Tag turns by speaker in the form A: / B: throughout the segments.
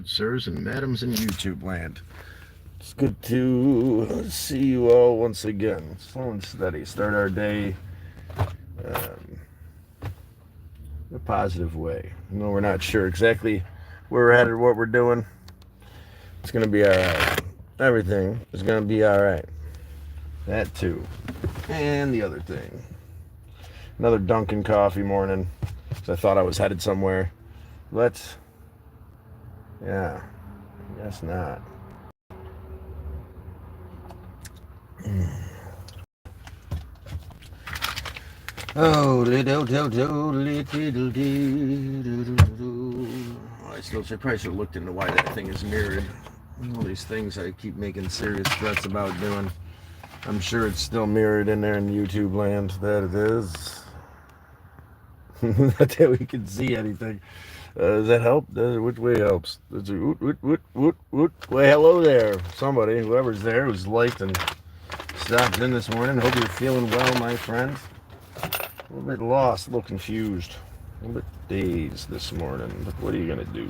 A: sirs and madams in YouTube land. It's good to see you all once again. Slow and steady. Start our day um, in a positive way. We're not sure exactly where we're at or what we're doing. It's going to be all right. Everything is going to be all right. That too. And the other thing. Another Dunkin' coffee morning. Because I thought I was headed somewhere. But, yeah, I guess not. Oh, I still should probably should have looked into why that thing is mirrored. All these things I keep making serious threats about doing. I'm sure it's still mirrored in there in YouTube land. That it is. Not that we can see anything. Does that help? Which way helps? Well, hello there, somebody, whoever's there, who's liked and stopped in this morning. Hope you're feeling well, my friend. A little bit lost, a little confused, a little bit dazed this morning. But what are you gonna do?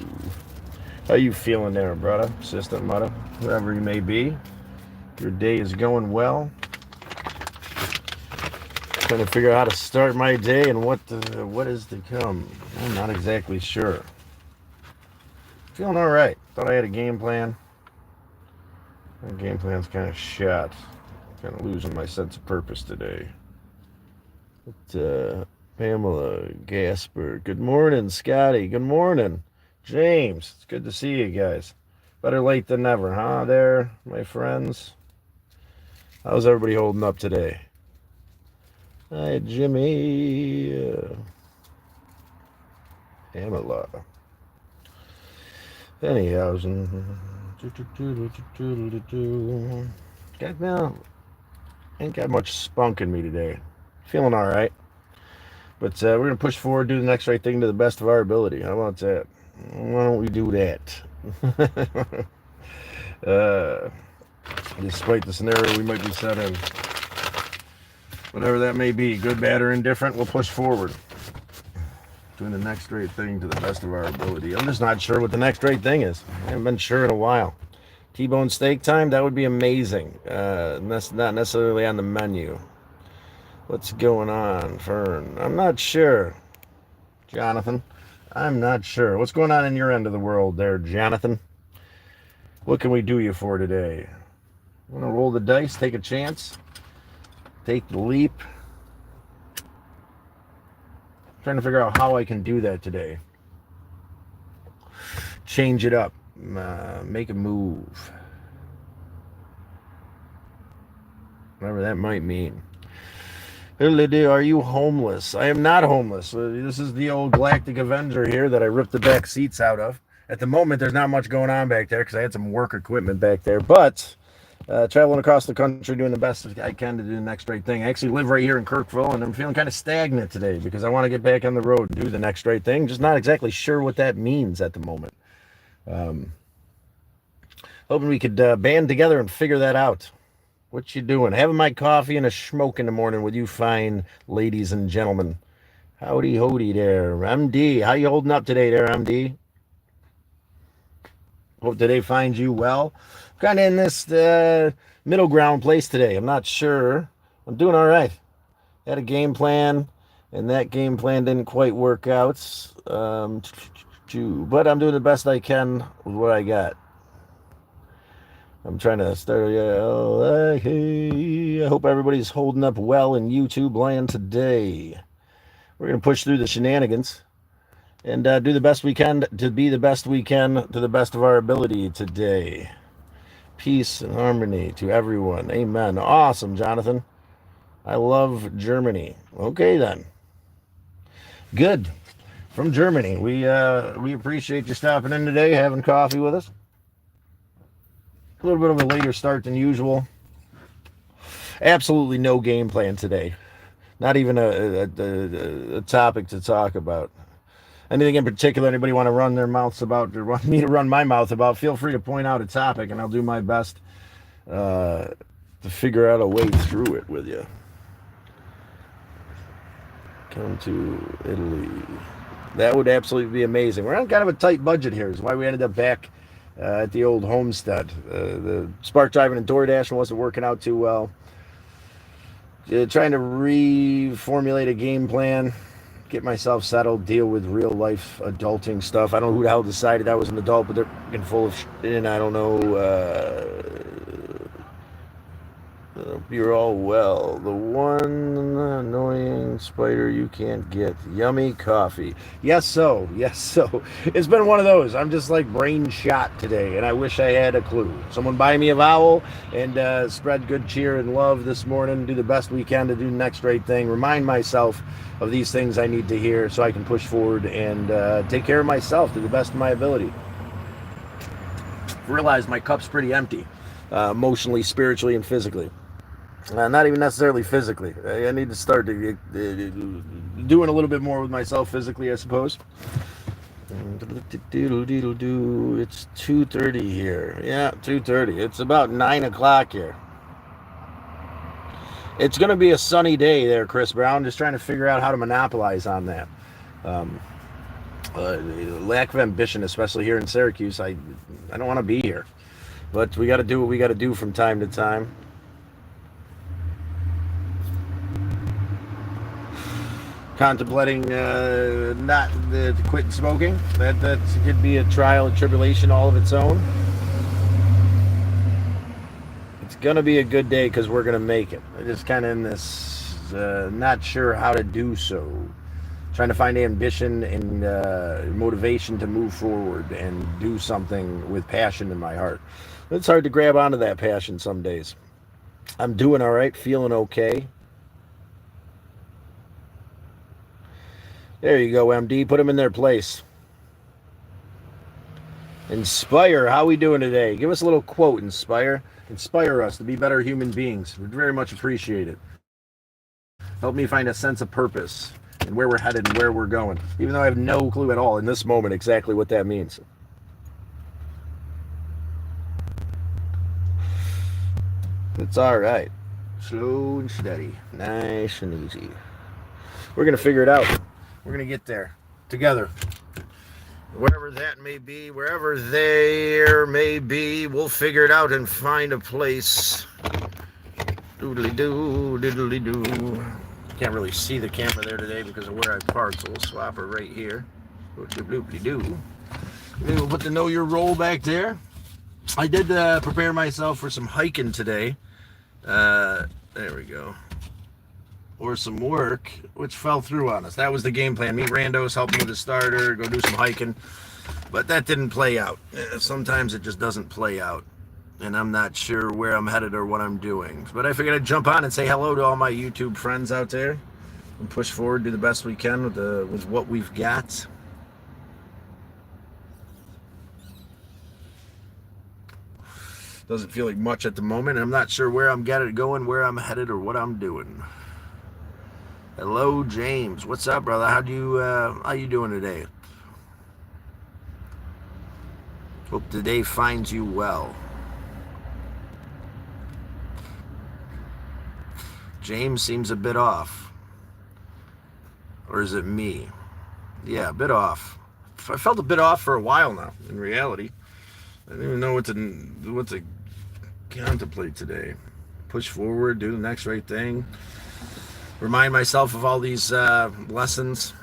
A: How you feeling there, brother, sister, mother, whoever you may be? Your day is going well. Trying to figure out how to start my day and what is to come. I'm not exactly sure. Feeling all right. Thought I had a game plan. My game plan's kind of shot. Kind of losing my sense of purpose today. But, Pamela, Gasper, good morning, Scotty, good morning. James, it's good to see you guys. Better late than never, huh, there, my friends? How's everybody holding up today? Hi, Jimmy. Pamela. Anyhow, ain't got much spunk in me today. Feeling all right. But we're going to push forward, do the next right thing to the best of our ability. How about that? Why don't we do that? Despite the scenario we might be set in. Whatever that may be, good, bad, or indifferent, we'll push forward. Doing the next right thing to the best of our ability. I'm just not sure what the next right thing is. I haven't been sure in a while. T-bone steak time, that would be amazing. That's not necessarily on the menu. What's going on, Fern? I'm not sure. Jonathan, I'm not sure. What's going on in your end of the world there, Jonathan? What can we do you for today? Want to roll the dice, take a chance? Take the leap? Trying to figure out how I can do that today. Change it up. Make a move. Whatever that might mean. Are you homeless? I am not homeless. This is the old Galactic Avenger here that I ripped the back seats out of. At the moment, there's not much going on back there because I had some work equipment back there. But traveling across the country, doing the best I can to do the next right thing. I actually live right here in Kirkville, and I'm feeling kind of stagnant today because I want to get back on the road and do the next right thing. Just not exactly sure what that means at the moment. Hoping we could band together and figure that out. What you doing? Having my coffee and a smoke in the morning with you fine ladies and gentlemen. Howdy hody there. MD, how you holding up today there, MD? Hope today finds you well. Kind of in this middle ground place today. I'm not sure. I'm doing all right. Had a game plan, and that game plan didn't quite work out. But I'm doing the best I can with what I got. I'm trying to start. Hey, I hope everybody's holding up well in YouTube land today. We're going to push through the shenanigans and do the best we can to be the best we can to the best of our ability today. Peace and harmony to everyone. Amen. Awesome, Jonathan. I love Germany. Okay, then. Good. From Germany. We appreciate you stopping in today, having coffee with us. A little bit of a later start than usual. Absolutely no game plan today. Not even a topic to talk about. Anything in particular anybody want to run their mouths about or want me to run my mouth about, feel free to point out a topic and I'll do my best to figure out a way through it with you. Come to Italy. That would absolutely be amazing. We're on kind of a tight budget here. Is why we ended up back at the old homestead. The spark driving and DoorDash wasn't working out too well. Trying to reformulate a game plan, get myself settled, deal with real life adulting stuff. I don't know who the hell decided I was an adult, but they're fucking full of shit, and I don't know. Hope you're all well. The one annoying spider you can't get. Yummy coffee. Yes, so. Yes, so. It's been one of those. I'm just like brain shot today, and I wish I had a clue. Someone buy me a vowel and spread good cheer and love this morning. Do the best we can to do the next right thing. Remind myself of these things I need to hear so I can push forward and take care of myself to the best of my ability. Realize my cup's pretty empty, emotionally, spiritually, and physically. Not even necessarily physically. I need to start doing a little bit more with myself physically, I suppose. It's 2:30 here. Yeah, 2:30. It's about 9 o'clock here. It's going to be a sunny day there, Chris Brown. Just trying to figure out how to monopolize on that. Lack of ambition, especially here in Syracuse. I don't want to be here. But we got to do what we got to do from time to time. Contemplating not quitting smoking. That could be a trial and tribulation all of its own. It's gonna be a good day because we're gonna make it. I'm just kind of in this not sure how to do so. Trying to find ambition and motivation to move forward and do something with passion in my heart. It's hard to grab onto that passion some days. I'm doing all right, feeling okay. There you go, MD. Put them in their place. Inspire. How we doing today? Give us a little quote, Inspire. Inspire us to be better human beings. We'd very much appreciate it. Help me find a sense of purpose and where we're headed and where we're going. Even though I have no clue at all in this moment exactly what that means. It's all right. Slow and steady. Nice and easy. We're going to figure it out. We're going to get there together. Wherever that may be, wherever there may be, we'll figure it out and find a place. Doodly-doo, diddly-doo. Can't really see the camera there today because of where I parked, so we'll swap her right here. Doodly-doo. Maybe we'll put the Know Your Role back there. I did prepare myself for some hiking today. There we go. Or some work, which fell through on us. That was the game plan. Meet randos, help them with the starter, go do some hiking. But that didn't play out. Sometimes it just doesn't play out. And I'm not sure where I'm headed or what I'm doing. But I figured I'd jump on and say hello to all my YouTube friends out there. And push forward, do the best we can with what we've got. Doesn't feel like much at the moment. I'm not sure where I'm going, where I'm headed, or what I'm doing. Hello, James. What's up, brother? How you doing today? Hope the day finds you well. James seems a bit off. Or is it me? Yeah, a bit off. I felt a bit off for a while now, in reality. I don't even know what to contemplate today. Push forward, do the next right thing. Remind myself of all these lessons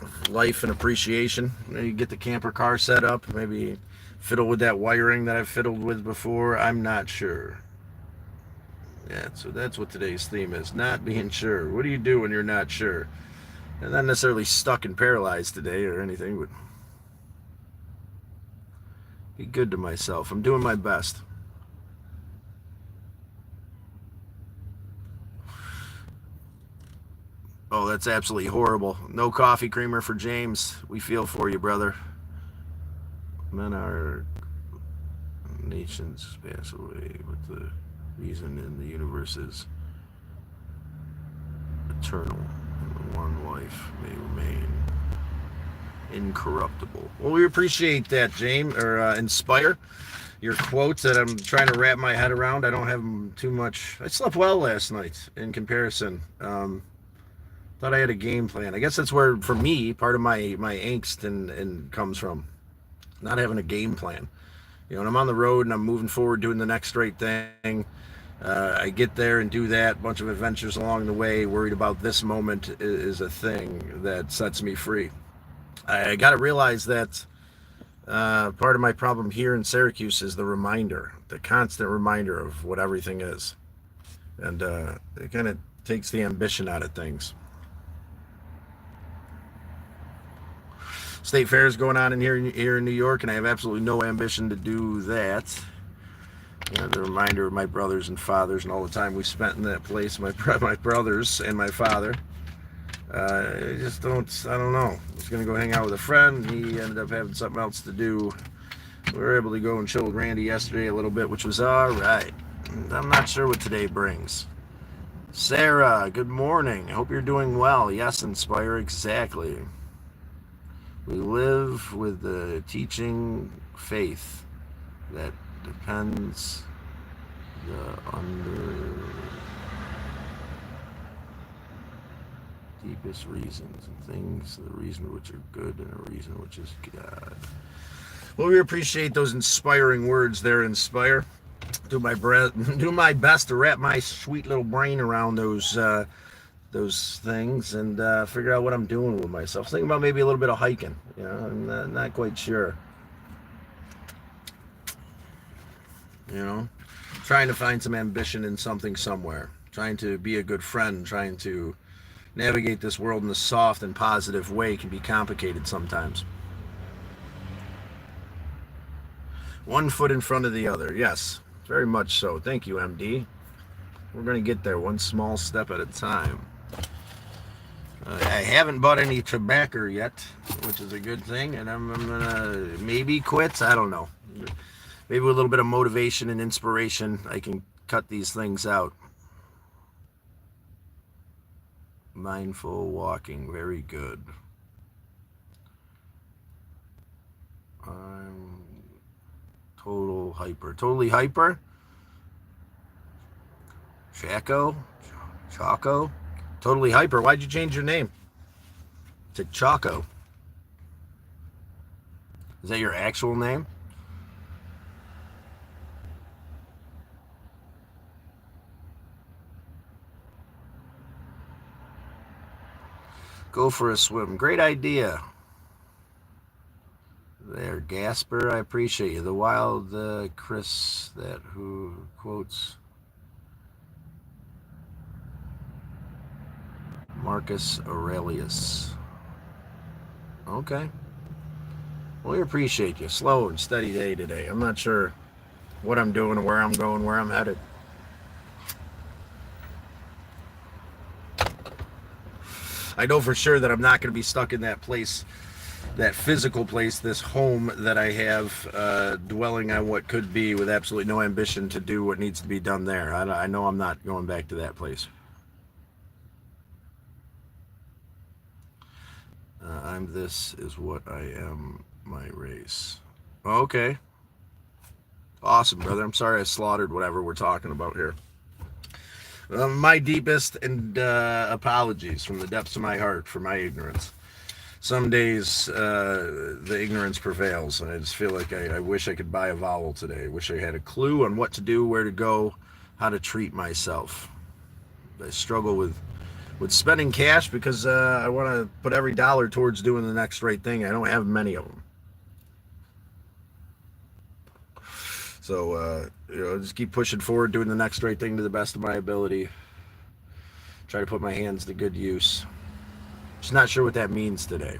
A: of life and appreciation. Maybe get the camper car set up. Maybe fiddle with that wiring that I've fiddled with before. I'm not sure. Yeah, so that's what today's theme is. Not being sure. What do you do when you're not sure? I'm not necessarily stuck and paralyzed today or anything, but be good to myself. I'm doing my best. Oh, that's absolutely horrible. No coffee creamer for James. We feel for you, brother. Men are nations pass away, but the reason in the universe is eternal, and the one life may remain incorruptible. Well, we appreciate that, James, or Inspire. Your quotes that I'm trying to wrap my head around. I don't have them too much. I slept well last night in comparison. Thought I had a game plan. I guess that's where, for me, part of my angst and comes from. Not having a game plan. when I'm on the road and I'm moving forward doing the next right thing, I get there and do that, bunch of adventures along the way, worried about this moment is a thing that sets me free. I got to realize that part of my problem here in Syracuse is the constant reminder of what everything is. And it kind of takes the ambition out of things. State Fair is going on here in New York, and I have absolutely no ambition to do that. The reminder of my brothers and fathers and all the time we spent in that place, my brothers and my father. I don't know. I was going to go hang out with a friend. He ended up having something else to do. We were able to go and chill with Randy yesterday a little bit, which was all right. I'm not sure what today brings. Sarah, good morning. I hope you're doing well. Yes, Inspire, exactly. We live with the teaching faith that depends the deepest reasons and things, the reason which are good and a reason which is God. Well, we appreciate those inspiring words there, Inspire. Do my best to wrap my sweet little brain around those things and figure out what I'm doing with myself. Thinking about maybe a little bit of hiking. I'm not quite sure. Trying to find some ambition in something somewhere. Trying to be a good friend. Trying to navigate this world in a soft and positive way can be complicated sometimes. One foot in front of the other. Yes, very much so. Thank you, MD. We're going to get there one small step at a time. I haven't bought any tobacco yet, which is a good thing, and I'm going to maybe quit. I don't know. Maybe with a little bit of motivation and inspiration, I can cut these things out. Mindful walking, very good. I'm totally hyper. Chaco, totally hyper. Why'd you change your name to Chaco? Is that your actual name? Go for a swim. Great idea. There, Gasper, I appreciate you. The wild Chris who quotes Marcus Aurelius. Okay. Well, we appreciate you. Slow and steady day today. I'm not sure what I'm doing, where I'm going, where I'm headed. I know for sure that I'm not going to be stuck in that place, that physical place, this home that I have, dwelling on what could be with absolutely no ambition to do what needs to be done there. I know I'm not going back to that place. This is what I am, my race. Okay. Awesome, brother. I'm sorry I slaughtered whatever we're talking about here. My deepest and apologies from the depths of my heart for my ignorance. Some days the ignorance prevails, and I just feel like I wish I could buy a vowel today. I wish I had a clue on what to do, where to go, how to treat myself. I struggle with spending cash because I want to put every dollar towards doing the next right thing. I don't have many of them. So, just keep pushing forward, doing the next right thing to the best of my ability. Try to put my hands to good use. Just not sure what that means today.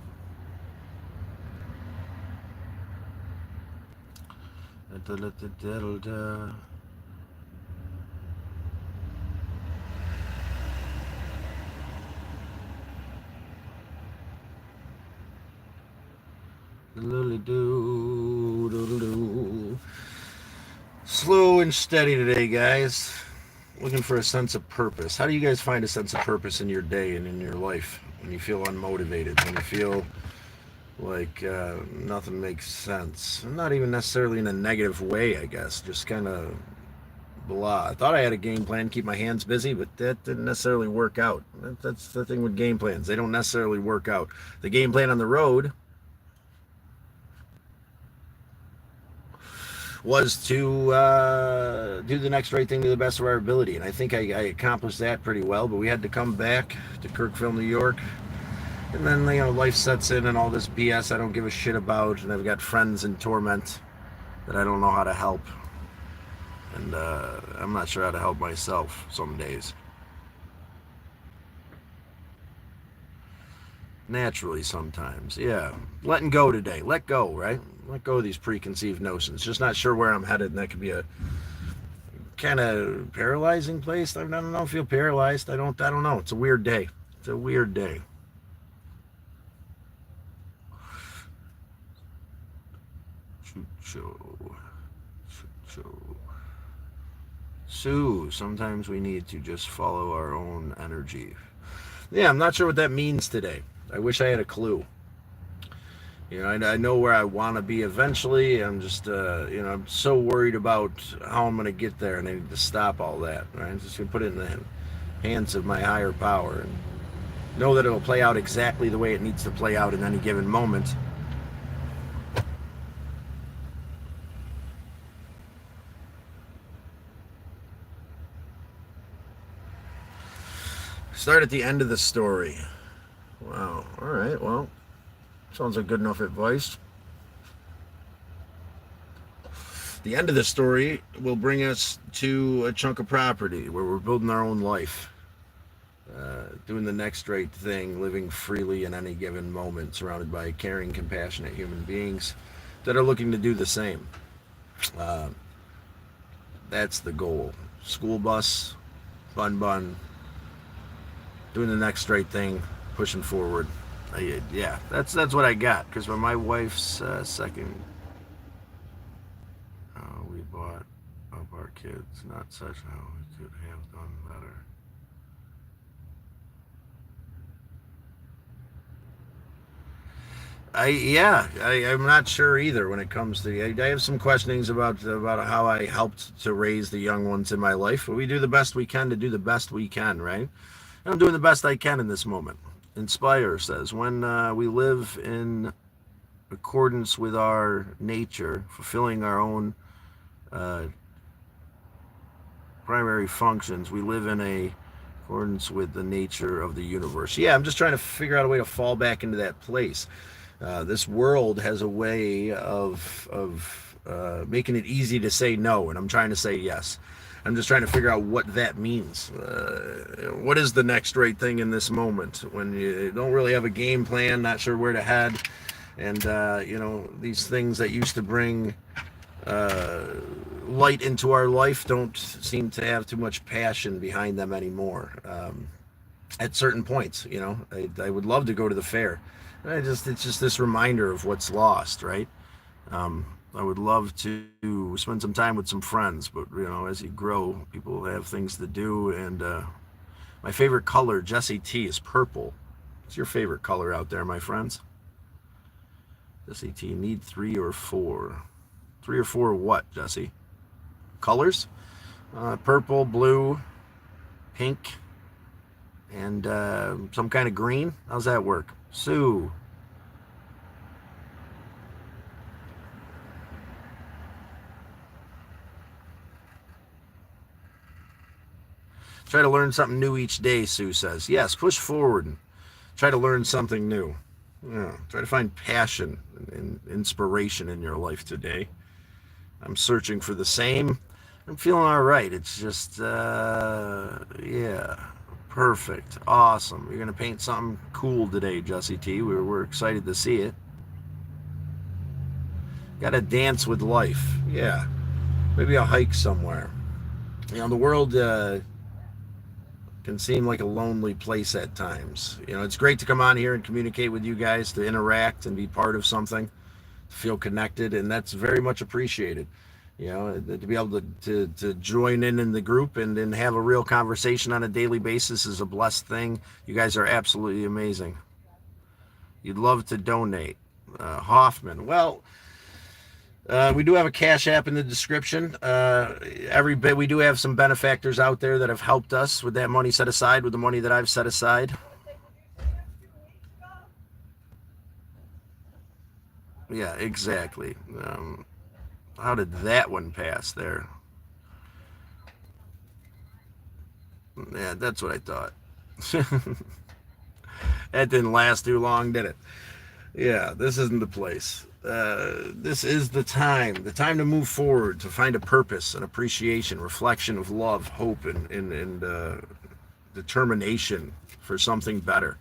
A: Slow and steady today, guys. Looking for a sense of purpose. How do you guys find a sense of purpose in your day and in your life when you feel unmotivated, when you feel like nothing makes sense? Not even necessarily in a negative way, I guess. Just kind of blah. I thought I had a game plan to keep my hands busy, but that didn't necessarily work out. That's the thing with game plans. They don't necessarily work out. The game plan on the road was to do the next right thing to the best of our ability. And I think I accomplished that pretty well, but we had to come back to Kirkville, New York. And then, life sets in and all this BS I don't give a shit about. And I've got friends in torment that I don't know how to help. And I'm not sure how to help myself some days. Naturally sometimes, yeah. Letting go today. Let go, right? Let go of these preconceived notions. Just not sure where I'm headed, and that could be a kind of paralyzing place. I don't know. I feel paralyzed. I don't know. It's a weird day. It's a weird day. Chucho. Chucho. Sue, sometimes we need to just follow our own energy. Yeah, I'm not sure what that means today. I wish I had a clue. I know where I want to be eventually. I'm just, I'm so worried about how I'm going to get there, and I need to stop all that. Right? I'm just going to put it in the hands of my higher power and know that it'll play out exactly the way it needs to play out in any given moment. Start at the end of the story. Wow. All right. Well, sounds like good enough advice. The end of the story will bring us to a chunk of property where we're building our own life, doing the next right thing, living freely in any given moment, surrounded by caring, compassionate human beings that are looking to do the same. Uh, that's the goal. School bus, bun, doing the next right thing, pushing forward. Yeah, that's what I got. Because when my wife's second, we bought up our kids, not such how we could have done better. I'm not sure either when it comes to. I have some questionings about how I helped to raise the young ones in my life. But we do the best we can to do the best we can, right? And I'm doing the best I can in this moment. Inspire says, when we live in accordance with our nature, fulfilling our own uh, primary functions, we live in a accordance with the nature of the universe. Yeah, I'm just trying to figure out a way to fall back into that place. This world has a way of making it easy to say no, and I'm trying to say yes. I'm just trying to figure out what that means. What is the next right thing in this moment when you don't really have a game plan, not sure where to head, and these things that used to bring light into our life don't seem to have too much passion behind them anymore. At certain points, I would love to go to the fair. It's just this reminder of what's lost, right? I would love to spend some time with some friends, but as you grow, people have things to do. And my favorite color, Jesse T, is purple. What's your favorite color out there, my friends? Jesse T, need 3 or 4. 3 or 4 what, Jesse? Colors? Purple, blue, pink, and some kind of green. How's that work? Sue. Try to learn something new each day, Sue says. Yes, push forward and try to learn something new. Yeah, try to find passion and inspiration in your life today. I'm searching for the same. I'm feeling all right. It's just, yeah, perfect. Awesome. You're going to paint something cool today, Jesse T. We're excited to see it. Got to dance with life. Yeah. Maybe a hike somewhere. The world can seem like a lonely place at times. It's great to come on here and communicate with you guys, to interact and be part of something, to feel connected, and that's very much appreciated. To be able to join in the group and have a real conversation on a daily basis is a blessed thing. You guys are absolutely amazing. You'd love to donate. Hoffman. Well, we do have a Cash App in the description. Every bit, we do have some benefactors out there that have helped us with that money set aside, with the money that I've set aside. Yeah, exactly. How did that one pass there? Yeah, that's what I thought. That didn't last too long, did it? Yeah, this isn't the place. This is the time to move forward, to find a purpose, an appreciation, reflection of love, hope, and determination for something better.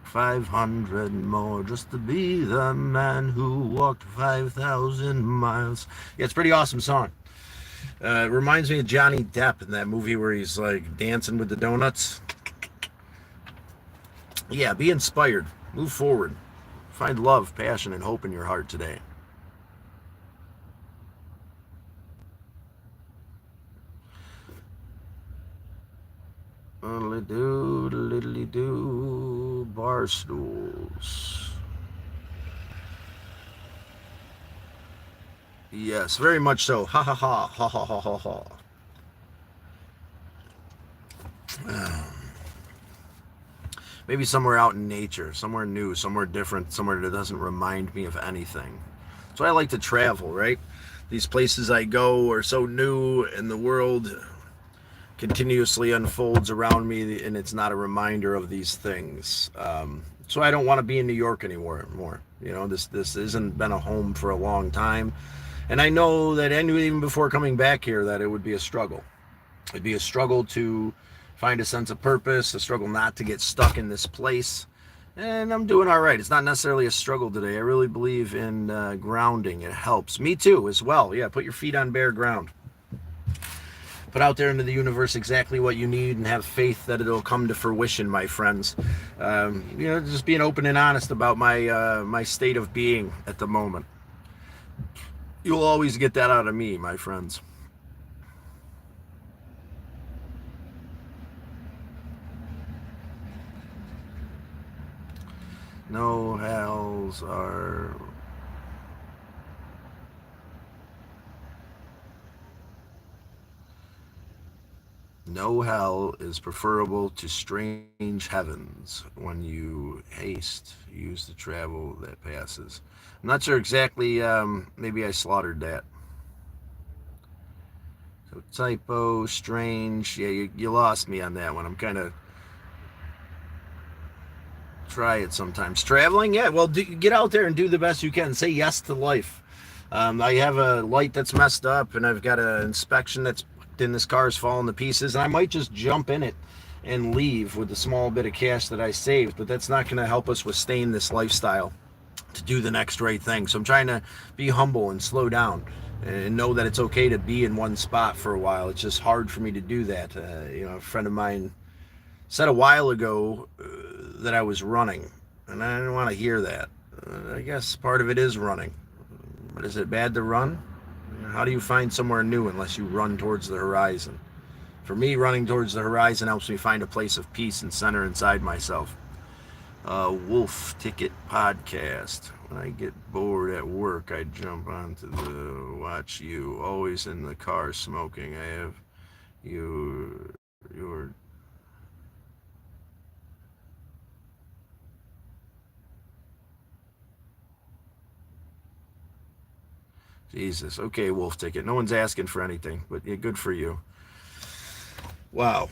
A: 500 more just to be the man who walked 5,000 miles. Yeah, it's a pretty awesome song. It reminds me of Johnny Depp in that movie where he's like dancing with the donuts. Yeah, be inspired. Move forward. Find love, passion, and hope in your heart today. Diddly-doo, bar stools. Yes, very much so. Ha ha ha, ha ha ha ha ha. Maybe somewhere out in nature, somewhere new, somewhere different, somewhere that doesn't remind me of anything. So I like to travel, right? These places I go are so new, and the world continuously unfolds around me, and it's not a reminder of these things. So I don't want to be in New York anymore. You know, this hasn't been a home for a long time, and I know that even before coming back here, that it would be a struggle. It'd be a struggle to find a sense of purpose, a struggle not to get stuck in this place. And I'm doing all right. It's not necessarily a struggle today. I really believe in grounding. It helps. Me too, as well. Yeah, put your feet on bare ground. Put out there into the universe exactly what you need, and have faith that it'll come to fruition, my friends. Just being open and honest about my state of being at the moment. You'll always get that out of me, my friends. No hells are... No hell is preferable to strange heavens. When you haste, use the travel that passes. I'm not sure exactly, maybe I slaughtered that. So typo, strange, yeah, you lost me on that one. I'm kind of... Try it sometimes. Traveling, yeah, well, get out there and do the best you can. Say yes to life. I have a light that's messed up, and I've got an inspection that's in this car is falling to pieces, and I might just jump in it and leave with the small bit of cash that I saved, but that's not going to help us sustain this lifestyle to do the next right thing. So I'm trying to be humble and slow down and know that it's okay to be in one spot for a while. It's just hard for me to do that. A friend of mine said a while ago that I was running, and I didn't want to hear that. I guess part of it is running, but is it bad to run? How do you find somewhere new unless you run towards the horizon? For me, running towards the horizon helps me find a place of peace and center inside myself. Wolf Ticket Podcast. When I get bored at work, I jump onto the watch you. Always in the car smoking. I have your... Jesus. Okay, Wolf Ticket. No one's asking for anything, but yeah, good for you. Wow.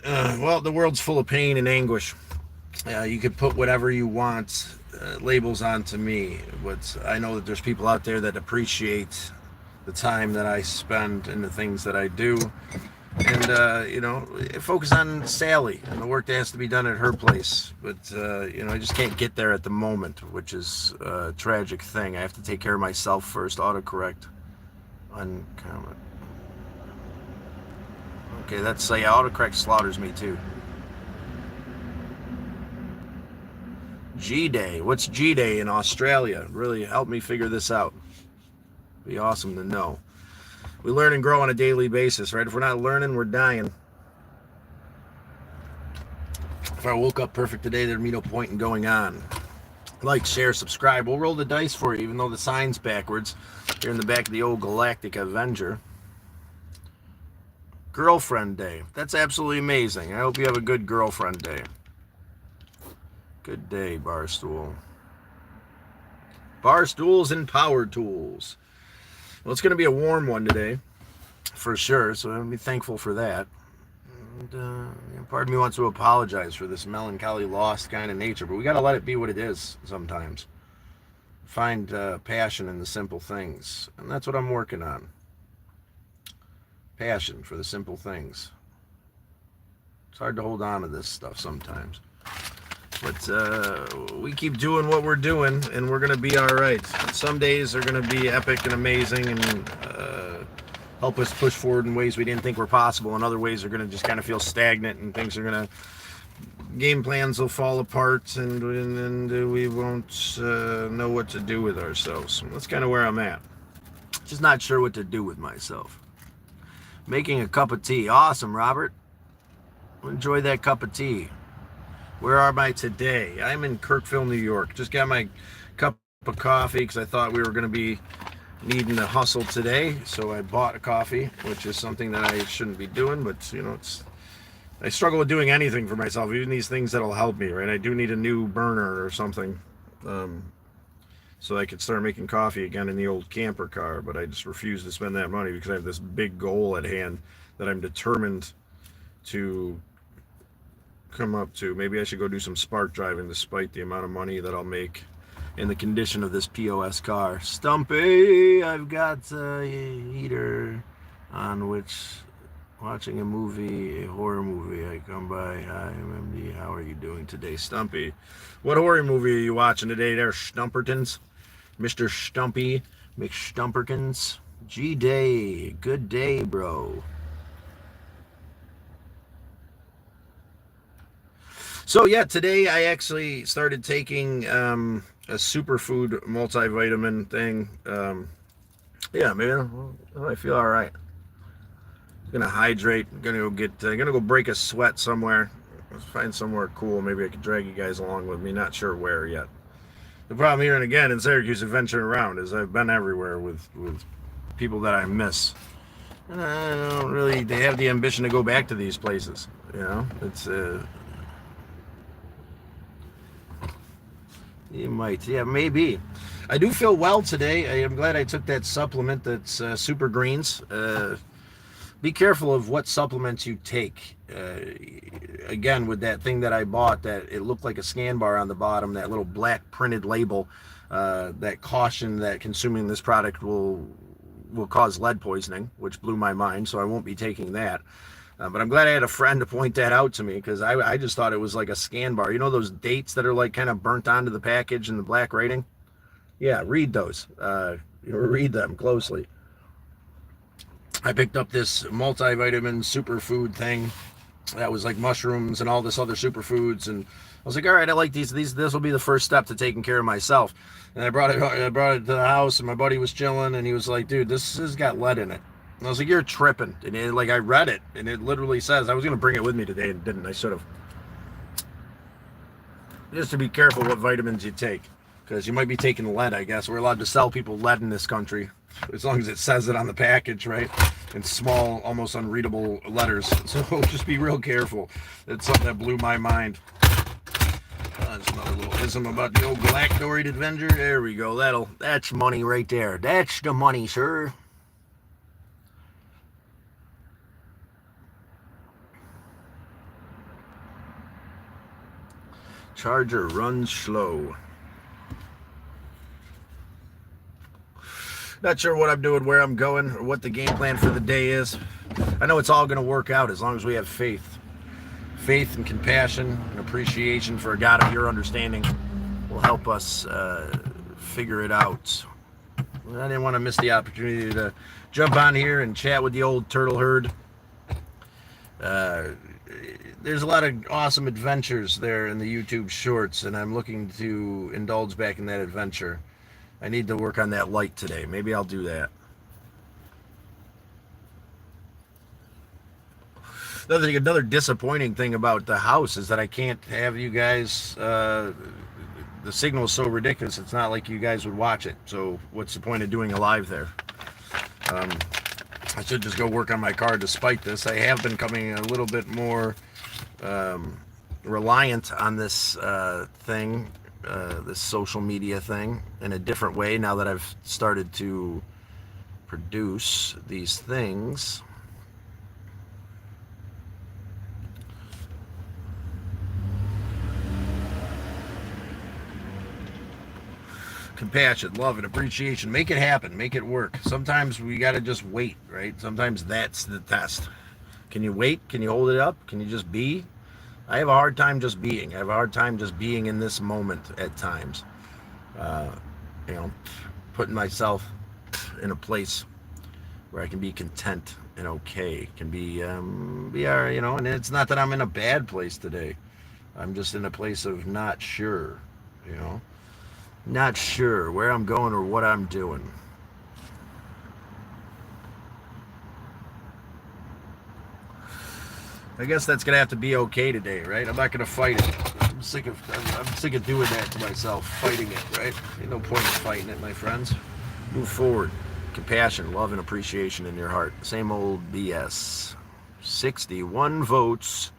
A: Well, the world's full of pain and anguish. You could put whatever you want labels onto me, but I know that there's people out there that appreciate the time that I spend and the things that I do. And, focus on Sally and the work that has to be done at her place. But, I just can't get there at the moment, which is a tragic thing. I have to take care of myself first. Autocorrect. Uncomment. Okay, autocorrect slaughters me too. G-Day. What's G-Day in Australia? Really help me figure this out. Be awesome to know. We learn and grow on a daily basis, right? If we're not learning, we're dying. If I woke up perfect today, there'd be no point in going on. Like, share, subscribe. We'll roll the dice for you, even though the sign's backwards. Here in the back of the old Galactic Avenger. Girlfriend Day. That's absolutely amazing. I hope you have a good girlfriend day. Good day, Barstool. Bar stools and power tools. Well, it's going to be a warm one today, for sure, so I'm be thankful for that. And part of me wants to apologize for this melancholy, lost kind of nature, but we got to let it be what it is sometimes. Find passion in the simple things, and that's what I'm working on. Passion for the simple things. It's hard to hold on to this stuff sometimes. But we keep doing what we're doing, and we're going to be all right. Some days are going to be epic and amazing and help us push forward in ways we didn't think were possible, and other ways are going to just kind of feel stagnant, and things are going to, game plans will fall apart, and we won't know what to do with ourselves. That's kind of where I'm at. Just not sure what to do with myself. Making a cup of tea. Awesome, Robert. Enjoy that cup of tea. Where am I today? I'm in Kirkville, New York. Just got my cup of coffee because I thought we were going to be needing to hustle today. So I bought a coffee, which is something that I shouldn't be doing. But, you know, I struggle with doing anything for myself, even these things that'll help me, right? I do need a new burner or something so I could start making coffee again in the old camper car. But I just refuse to spend that money because I have this big goal at hand that I'm determined to come up to. Maybe I should go do some spark driving despite the amount of money that I'll make in the condition of this POS car. Stumpy, I've got a heater on which watching a movie, a horror movie. I come by. Hi, MMD. How are you doing today, Stumpy? What horror movie are you watching today there, Stumpertons? Mr. Stumpy McStumperkins. G-Day. Good day, bro. So yeah, today I actually started taking a superfood multivitamin thing. Yeah, man, I feel all right. Gonna hydrate. Gonna go break a sweat somewhere. Let's find somewhere cool. Maybe I could drag you guys along with me. Not sure where yet. The problem here and again in Syracuse adventuring around is I've been everywhere with people that I miss. And I don't really. They have the ambition to go back to these places. You know, it's You might, yeah, maybe. I do feel well today. I am glad I took that supplement that's Super Greens. Be careful of what supplements you take. Again, with that thing that I bought, that it looked like a scan bar on the bottom, that little black printed label, that caution that consuming this product will cause lead poisoning, which blew my mind, so I won't be taking that. But I'm glad I had a friend to point that out to me, because I just thought it was like a scan bar. You know those dates that are like kind of burnt onto the package and the black writing? Yeah, read those. Read them closely. I picked up this multivitamin superfood thing that was like mushrooms and all this other superfoods, and I was like, all right, I like these. This will be the first step to taking care of myself. And I brought it to the house, and my buddy was chilling, and he was like, dude, this has got lead in it. And I was like, you're tripping. And I read it, and it literally says, I was going to bring it with me today and didn't. I should have. Just to be careful what vitamins you take, because you might be taking lead, I guess. We're allowed to sell people lead in this country, as long as it says it on the package, right? In small, almost unreadable letters. So just be real careful. That's something that blew my mind. That's another little ism about the old Black Doried Avenger. There we go. That's money right there. That's the money, sir. Charger runs slow. Not sure what I'm doing, where I'm going, or what the game plan for the day is. I know it's all going to work out as long as we have faith. Faith and compassion and appreciation for a God of your understanding will help us figure it out. I didn't want to miss the opportunity to jump on here and chat with the old turtle herd. There's a lot of awesome adventures there in the YouTube shorts, and I'm looking to indulge back in that adventure. I need to work on that light today. Maybe I'll do that. Another disappointing thing about the house is that I can't have you guys, the signal is so ridiculous, it's not like you guys would watch it. So what's the point of doing a live there? I should just go work on my car despite this. I have been becoming a little bit more reliant on this thing this social media thing in a different way now that I've started to produce these things. Compassion, love, and appreciation. Make it happen. Make it work. Sometimes we got to just wait, right? Sometimes that's the test. Can you wait? Can you hold it up? Can you just be? I have a hard time just being. I have a hard time just being in this moment at times. You know, putting myself in a place where I can be content and okay. Can be, you know, and it's not that I'm in a bad place today. I'm just in a place of not sure, you know. Not sure where I'm going or what I'm doing. I guess that's gonna have to be okay today, right? I'm not gonna fight it. I'm sick of doing that to myself, fighting it, right? Ain't no point in fighting it, my friends. Move forward. Compassion, love, and appreciation in your heart. Same old BS. 61 votes.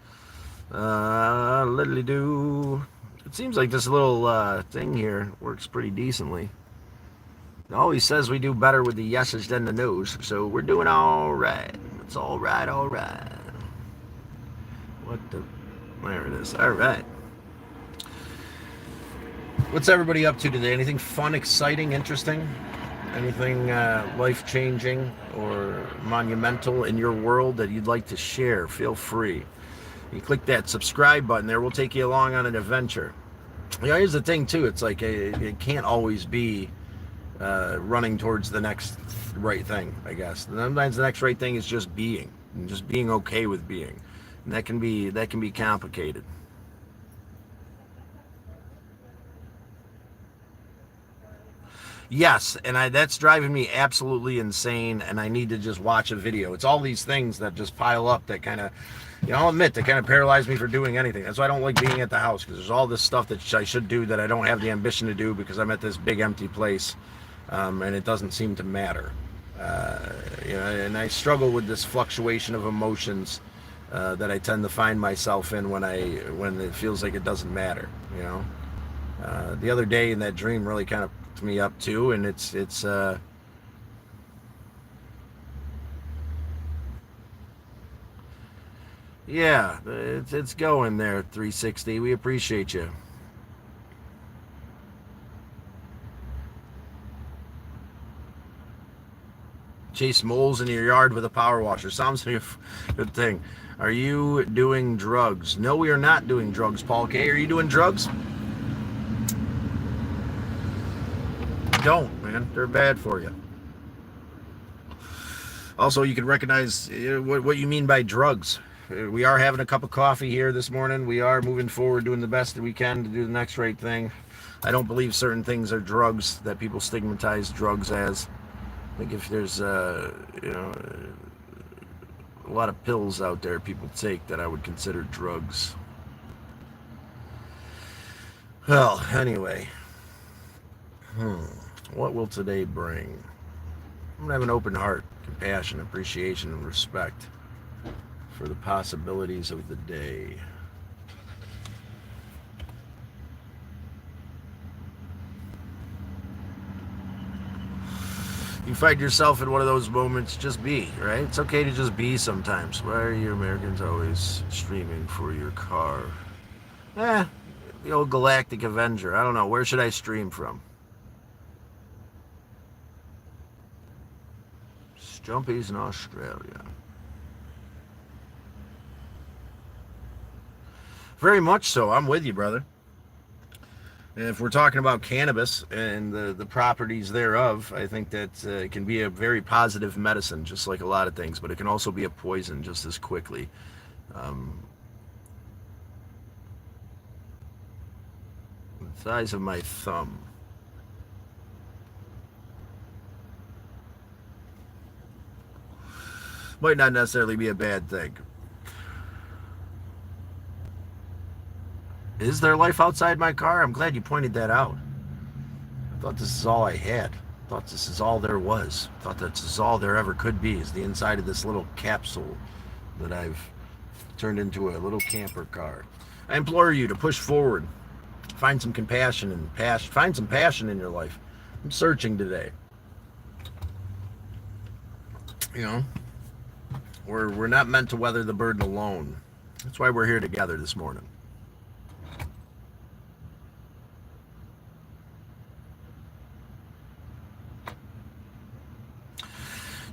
A: Literally do. It seems like this little thing here works pretty decently. It always says we do better with the yeses than the nos, so we're doing all right. It's all right, all right. What the? There it is. All right. What's everybody up to today? Anything fun, exciting, interesting? Anything life-changing or monumental in your world that you'd like to share? Feel free. You click that subscribe button there. We'll take you along on an adventure. You know, here's the thing, too. It's like it can't always be running towards the next right thing, I guess. Sometimes the next right thing is just being, and just being okay with being. And that can be complicated. Yes, and that's driving me absolutely insane, and I need to just watch a video. It's all these things that just pile up that kind of, you know, I'll admit, that kind of paralyze me for doing anything. That's why I don't like being at the house, because there's all this stuff that I should do that I don't have the ambition to do because I'm at this big empty place, and it doesn't seem to matter. You know, and I struggle with this fluctuation of emotions that I tend to find myself in when it feels like it doesn't matter. You know, the other day in that dream really kind of me up too, and it's yeah, it's going there. 360, we appreciate you. Chase moles in your yard with a power washer sounds like a good thing. Are you doing drugs? No, we are not doing drugs. Paul K, are you doing drugs? Don't, man. They're bad for you. Also, you can recognize what you mean by drugs. We are having a cup of coffee here this morning. We are moving forward, doing the best that we can to do the next right thing. I don't believe certain things are drugs that people stigmatize drugs as. I think if there's, you know, a lot of pills out there people take that I would consider drugs. Well, anyway. What will today bring? I'm gonna have an open heart, compassion, appreciation, and respect for the possibilities of the day. You find yourself in one of those moments, just be, right? It's okay to just be sometimes. Why are you Americans always streaming for your car? The old Galactic Avenger. I don't know. Where should I stream from? Jumpy's in Australia. Very much so. I'm with you, brother. And if we're talking about cannabis and the properties thereof, I think that it can be a very positive medicine, just like a lot of things, but it can also be a poison just as quickly. The size of my thumb. Might not necessarily be a bad thing. Is there life outside my car? I'm glad you pointed that out. I thought this is all I had. I thought this is all there was. I thought this is all there ever could be, is the inside of this little capsule that I've turned into a little camper car. I implore you to push forward. Find some compassion and passion. Find some passion in your life. I'm searching today. You know, we're not meant to weather the burden alone. That's why we're here together this morning.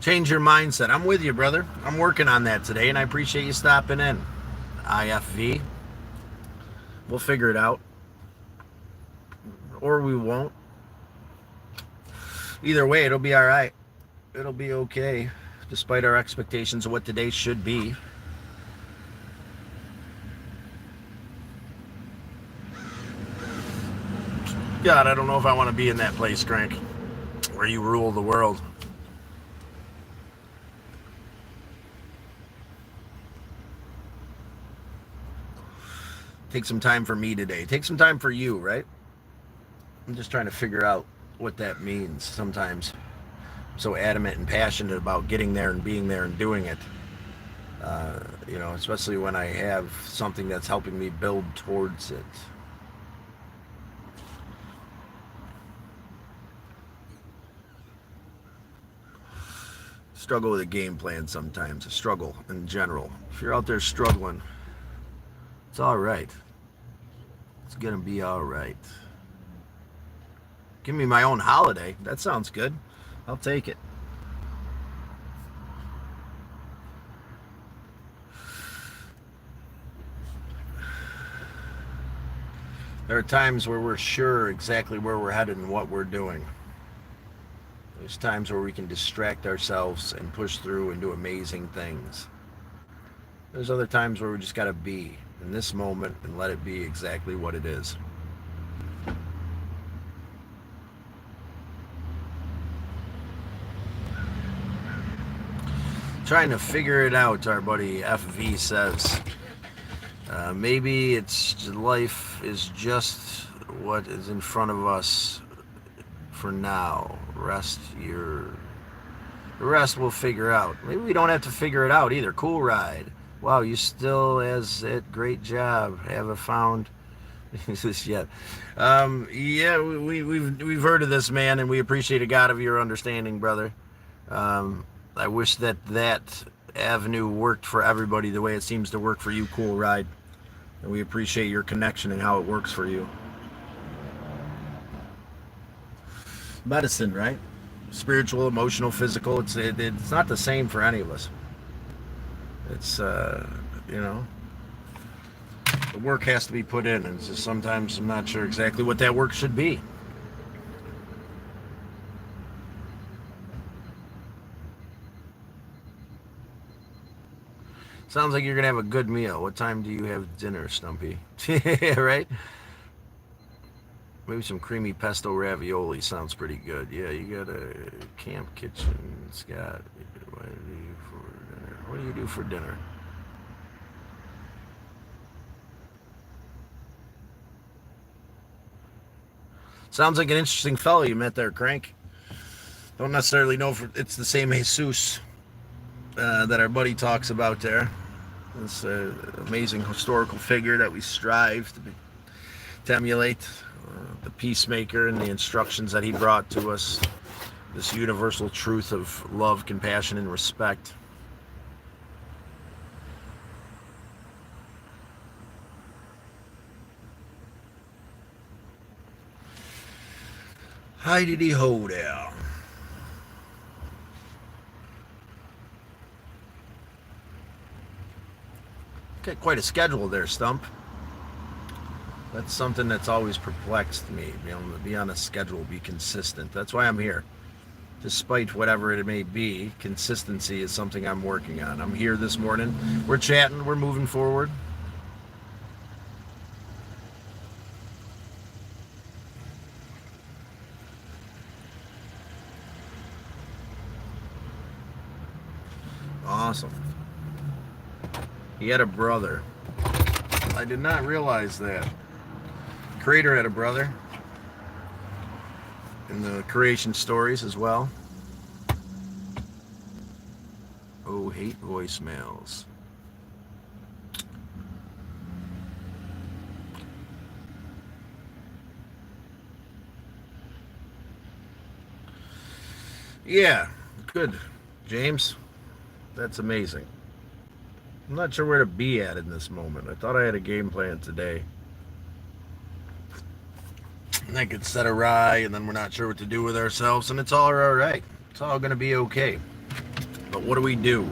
A: Change your mindset. I'm with you, brother. I'm working on that today, and I appreciate you stopping in. IFV. We'll figure it out. Or we won't. Either way, it'll be all right. It'll be okay, despite our expectations of what today should be. God, I don't know if I want to be in that place, Crank, where you rule the world. Take some time for me today. Take some time for you, right? I'm just trying to figure out what that means sometimes. I'm so adamant and passionate about getting there and being there and doing it. You know, especially when I have something that's helping me build towards it. Struggle with a game plan sometimes. A struggle in general. If you're out there struggling, it's all right. It's gonna be all right. Give me my own holiday. That sounds good. I'll take it. There are times where we're sure exactly where we're headed and what we're doing. There's times where we can distract ourselves and push through and do amazing things. There's other times where we just gotta be in this moment and let it be exactly what it is. Trying to figure it out, our buddy FV says. Maybe it's life is just what is in front of us for now. The rest we'll figure out. Maybe we don't have to figure it out either. Cool ride. Wow, you still as it. Great job. Haven't found this yet. Yeah, we've heard of this, man, and we appreciate a God of your understanding, brother. I wish that avenue worked for everybody the way it seems to work for you. Cool ride. And we appreciate your connection and how it works for you. Medicine, right? Spiritual, emotional, physical. It's not the same for any of us. It's you know, the work has to be put in, and just sometimes I'm not sure exactly what that work should be. Sounds like you're gonna have a good meal. What time do you have dinner, Stumpy? Right? Maybe some creamy pesto ravioli sounds pretty good. Yeah, you got a camp kitchen, Scott. What do you do for dinner? Sounds like an interesting fellow you met there, Crank. Don't necessarily know if it's the same Jesus that our buddy talks about there. This amazing historical figure that we strive to emulate. The peacemaker and the instructions that he brought to us. This universal truth of love, compassion, and respect. Hi diddy ho there. Got quite a schedule there, Stump. That's something that's always perplexed me. Being able to be on a schedule, be consistent. That's why I'm here. Despite whatever it may be, consistency is something I'm working on. I'm here this morning. We're chatting. We're moving forward. Awesome. He had a brother. I did not realize that. Creator had a brother. In the creation stories as well. Oh, hate voicemails. Yeah, good, James. That's amazing. I'm not sure where to be at in this moment. I thought I had a game plan today. And I could set awry, and then we're not sure what to do with ourselves, and it's all right. It's all going to be okay. But what do we do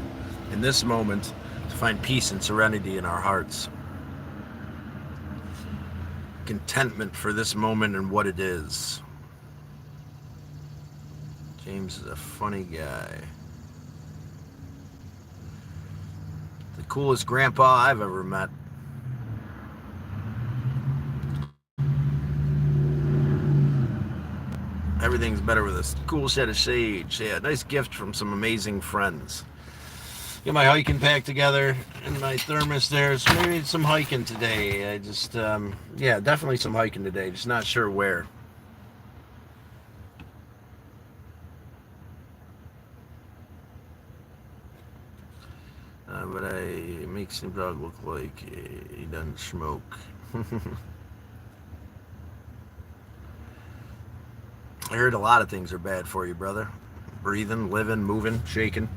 A: in this moment to find peace and serenity in our hearts? Contentment for this moment and what it is. James is a funny guy. The coolest grandpa I've ever met. Everything's better with a cool set of sage. Yeah, nice gift from some amazing friends. Get my hiking pack together and my thermos there. So maybe some hiking today. I just, yeah, definitely some hiking today. Just not sure where. But it makes him dog look like he doesn't smoke. I heard a lot of things are bad for you, brother. Breathing, living, moving, shaking.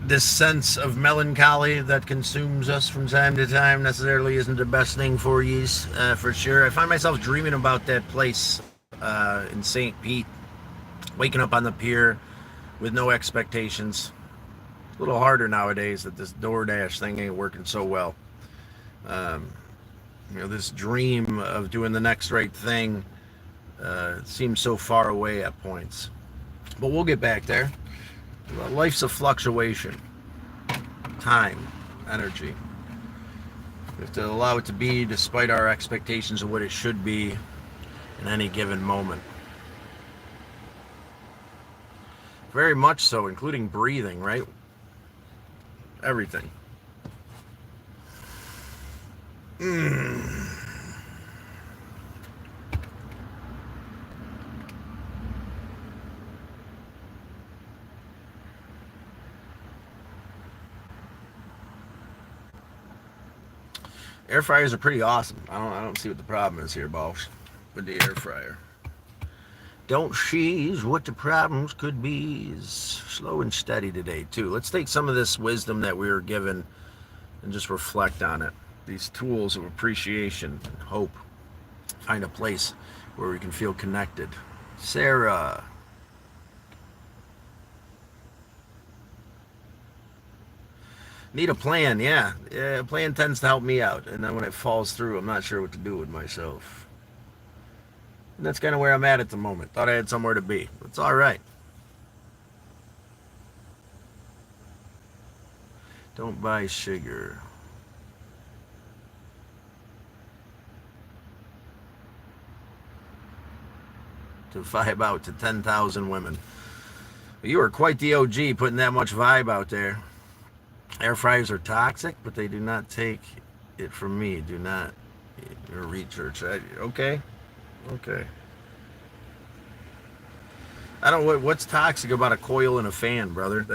A: This sense of melancholy that consumes us from time to time necessarily isn't the best thing for you, for sure. I find myself dreaming about that place in St. Pete, waking up on the pier with no expectations. A little harder nowadays that this DoorDash thing ain't working so well. This dream of doing the next right thing seems so far away at points. But we'll get back there. Life's a fluctuation. Time, energy. We have to allow it to be despite our expectations of what it should be in any given moment. Very much so, including breathing, right? Everything. Air fryers are pretty awesome. I don't see what the problem is here, boss, with the air fryer. Don't she's what the problems could be. Is slow and steady today too. Let's take some of this wisdom that we were given and just reflect on it. These tools of appreciation and hope. Find a place where we can feel connected. Sarah. Need a plan, yeah. A plan tends to help me out. And then when it falls through, I'm not sure what to do with myself. And that's kind of where I'm at the moment. Thought I had somewhere to be. It's all right. Don't buy sugar. To vibe out to 10,000 women. You are quite the OG putting that much vibe out there. Air fryers are toxic, but they do not take it from me. Do not research. Okay. I don't. What's toxic about a coil and a fan, brother?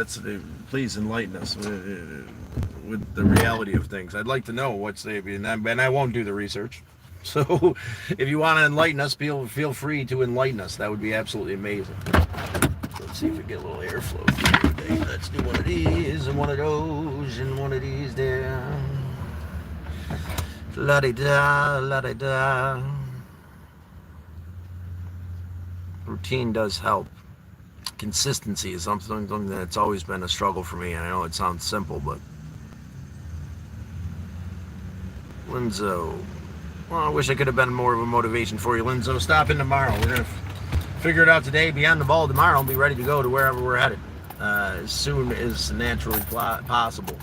A: Please enlighten us with the reality of things. I'd like to know what's the, and I won't do the research. So, if you want to enlighten us, feel free to enlighten us. That would be absolutely amazing. Let's see if we get a little airflow today. Let's do one of these and one of those and one of these there. La-di-da, la-di-da. Routine does help. Consistency is something that's always been a struggle for me. And I know it sounds simple, but Linzo. Well, I wish I could have been more of a motivation for you, Linzo. Stop in tomorrow. We're going to figure it out today, be on the ball tomorrow, and be ready to go to wherever we're headed as soon as naturally possible.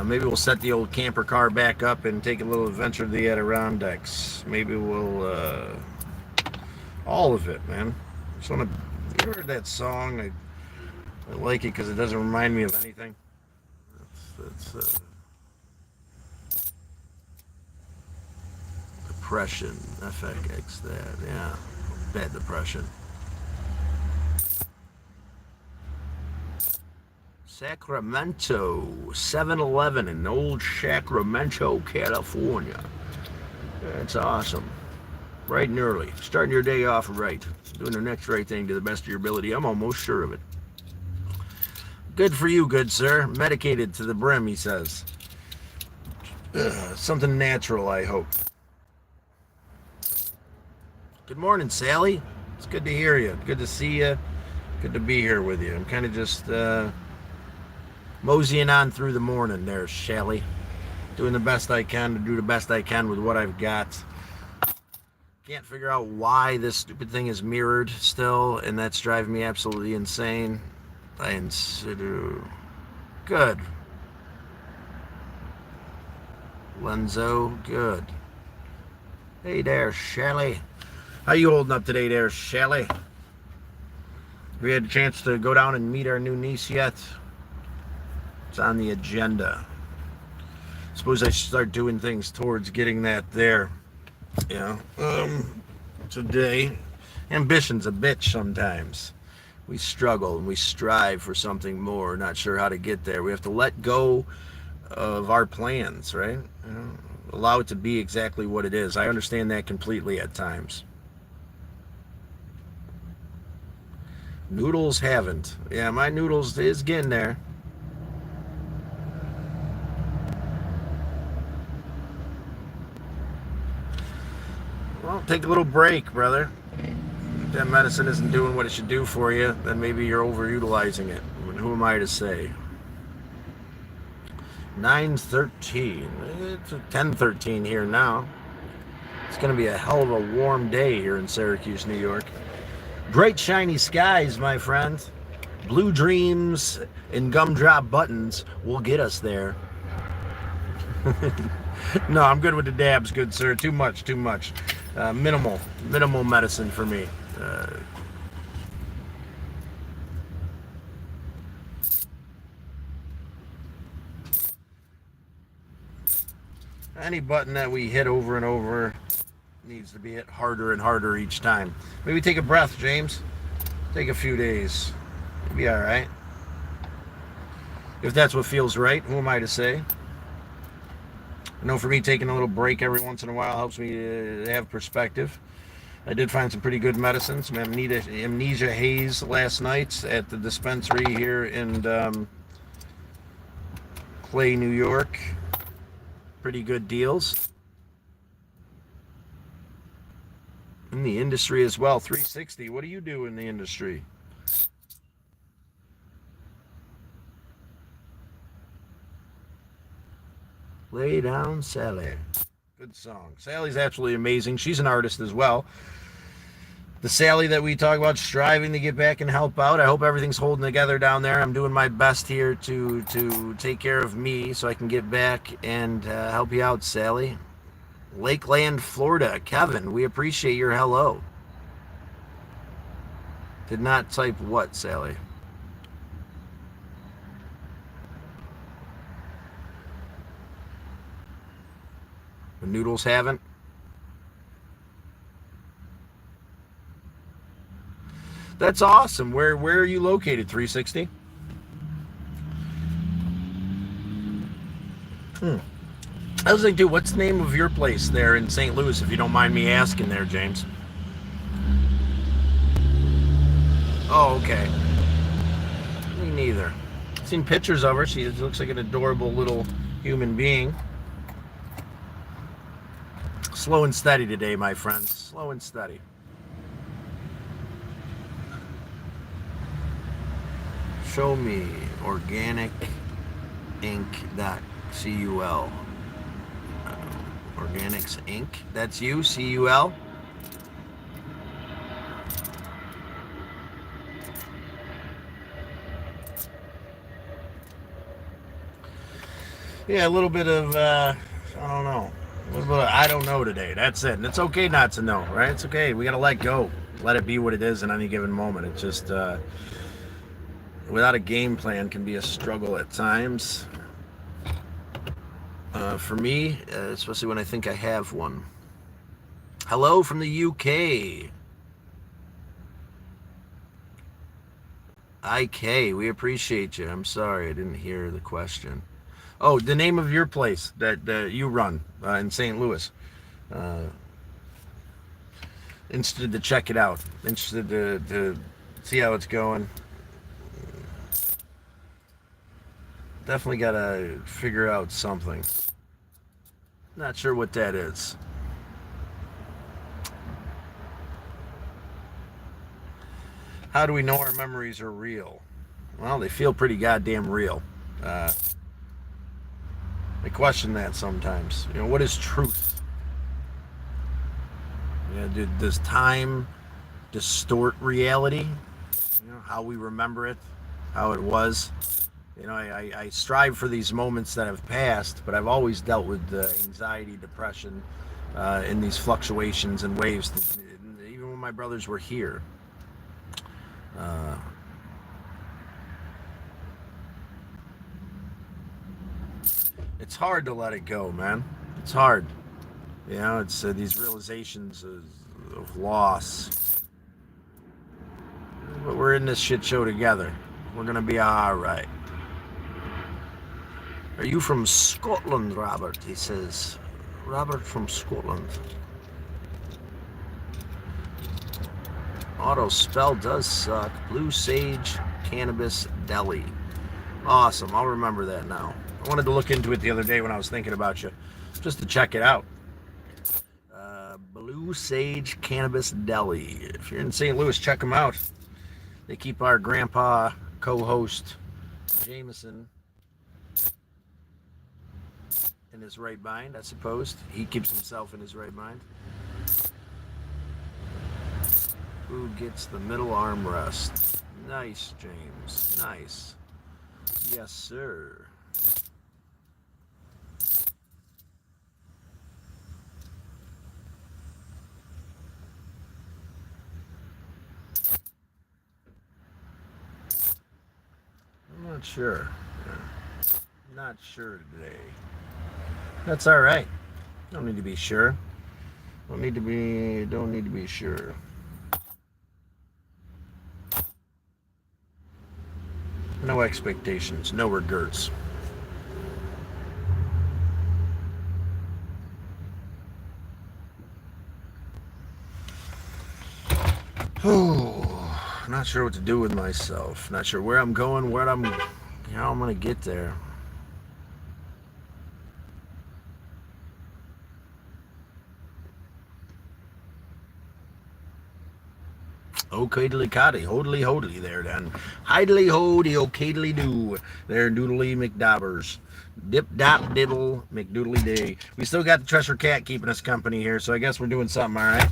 A: Maybe we'll set the old camper car back up and take a little adventure to the Adirondacks. Maybe we'll, all of it, man. Just want to, you heard that song? I like it because it doesn't remind me of anything. That's depression, FX, that, yeah. Bad depression. Sacramento, 7-Eleven in old Sacramento, California. That's awesome. Bright and early. Starting your day off right. Doing the next right thing to the best of your ability. I'm almost sure of it. Good for you, good sir. Medicated to the brim, he says. Something natural, I hope. Good morning, Sally. It's good to hear you. Good to see you. Good to be here with you. I'm kind of just moseying on through the morning there, Sally. Doing the best I can to do the best I can with what I've got. Can't figure out why this stupid thing is mirrored still, and that's driving me absolutely insane. Good. Lenzo, good. Hey there, Shelly. How you holding up today there, Shelly? Have we had a chance to go down and meet our new niece yet? It's on the agenda. Suppose I should start doing things towards getting that there. Yeah. Today, ambition's a bitch sometimes. We struggle and we strive for something more, not sure how to get there. We have to let go of our plans, right? Allow it to be exactly what it is. I understand that completely at times. Noodles haven't. Yeah, my noodles is getting there. Well, take a little break, brother. If that medicine isn't doing what it should do for you, then maybe you're overutilizing it. I mean, who am I to say? 9:13. It's 10:13 here now. It's going to be a hell of a warm day here in Syracuse, New York. Bright, shiny skies, my friend. Blue dreams and gumdrop buttons will get us there. No, I'm good with the dabs, good sir. Too much. Minimal medicine for me. Any button that we hit over and over needs to be hit harder and harder each time. Maybe take a breath, James. Take a few days. You'll be all right. If that's what feels right, who am I to say? I know for me, taking a little break every once in a while helps me have perspective. I did find some pretty good medicine, some amnesia haze last night at the dispensary here in Clay, New York. Pretty good deals. In the industry as well. 360, what do you do in the industry? Lay Down Sally. Good song. Sally's absolutely amazing. She's an artist as well. The Sally that we talk about striving to get back and help out. I hope everything's holding together down there. I'm doing my best here to take care of me so I can get back and help you out, Sally. Lakeland, Florida. Kevin, we appreciate your hello. Did not type what, Sally? The noodles haven't. That's awesome. Where are you located, 360? I was thinking, what's the name of your place there in St. Louis, if you don't mind me asking there, James? Oh, okay. Me neither. I've seen pictures of her. She looks like an adorable little human being. Slow and steady today, my friends. Slow and steady. Show me organic Inc.cul. Organics Inc. That's you, CUL. Yeah, a little bit of, I don't know. A little bit of, I don't know today. That's it. And it's okay not to know, right? It's okay. We got to let go. Let it be what it is in any given moment. It's just, without a game plan can be a struggle at times. For me, especially when I think I have one. Hello from the UK. IK, we appreciate you. I'm sorry, I didn't hear the question. Oh, the name of your place that you run in St. Louis. Interested to check it out. Interested to see how it's going. Definitely got to figure out something. Not sure what that is. How do we know our memories are real? Well, they feel pretty goddamn real. I question that sometimes. You know, what is truth? You know, does time distort reality? You know, how we remember it, how it was. You know, I strive for these moments that have passed, but I've always dealt with anxiety, depression, in these fluctuations and waves. Even when my brothers were here. It's hard to let it go, man. It's hard. You know, it's these realizations of loss. But we're in this shit show together. We're gonna be alright. Are you from Scotland, Robert? He says. Robert from Scotland. Auto spell does suck. Blue Sage Cannabis Deli. Awesome. I'll remember that now. I wanted to look into it the other day when I was thinking about you, just to check it out. Blue Sage Cannabis Deli. If you're in St. Louis, check them out. They keep our grandpa, co-host, Jameson, in his right mind, I suppose. He keeps himself in his right mind. Who gets the middle armrest? Nice, James. Nice. Yes, sir. I'm not sure. Not sure today. That's all right. Don't need to be sure. Don't need to be sure. No expectations, no regrets. Oh, not sure what to do with myself. Not sure where I'm going, how I'm gonna get there. Okadily hodily hodily there then. Hidely hody okadily doo. There doodly McDobbers. Dip dop dibble McDoodly day. We still got the Treasure Cat keeping us company here, so I guess we're doing something alright.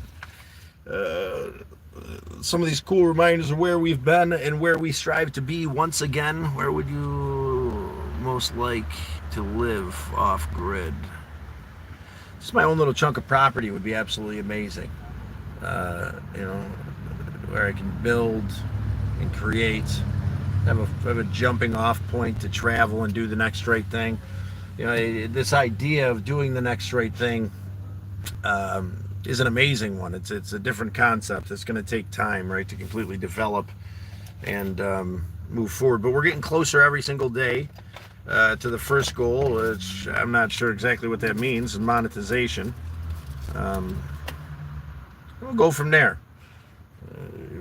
A: Some of these cool reminders of where we've been and where we strive to be once again. Where would you most like to live off grid? Just my own little chunk of property would be absolutely amazing. You know, where I can build and create, have a jumping off point to travel and do the next right thing. You know, this idea of doing the next right thing is an amazing one. It's a different concept. It's going to take time, right, to completely develop and move forward. But we're getting closer every single day to the first goal, which I'm not sure exactly what that means, monetization. We'll go from there.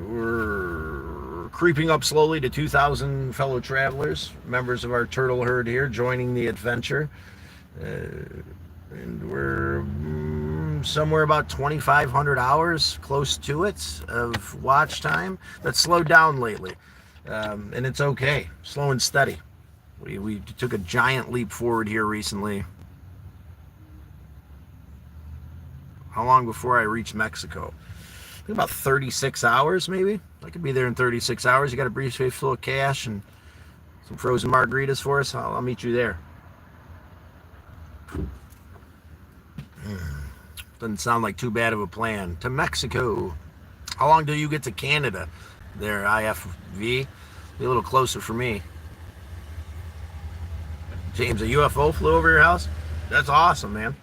A: We're creeping up slowly to 2,000 fellow travelers, members of our turtle herd here, joining the adventure. And we're somewhere about 2,500 hours, close to it, of watch time. That's slowed down lately. And it's okay. Slow and steady. We took a giant leap forward here recently. How long before I reach Mexico? I think about 36 hours, maybe. I could be there in 36 hours. You got a briefcase full of cash and some frozen margaritas for us? I'll meet you there. Doesn't sound like too bad of a plan. To Mexico. How long do you get to Canada? There, IFV. Be a little closer for me. James, a UFO flew over your house? That's awesome, man.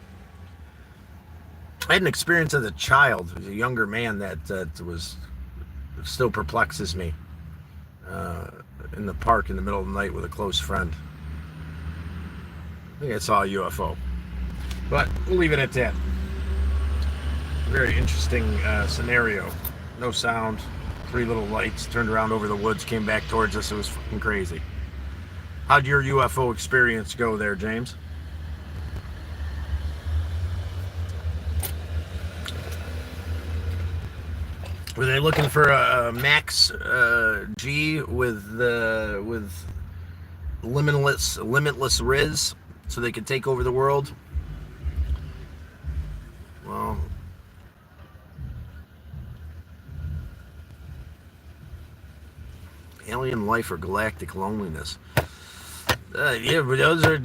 A: I had an experience as a child, as a younger man, that was still perplexes me. In the park in the middle of the night with a close friend. I think I saw a UFO. But we'll leave it at that. Very interesting scenario. No sound, 3 little lights, turned around over the woods, came back towards us. It was fucking crazy. How'd your UFO experience go there, James? Were they looking for a max G with limitless Riz so they could take over the world? Well, alien life or galactic loneliness. But those are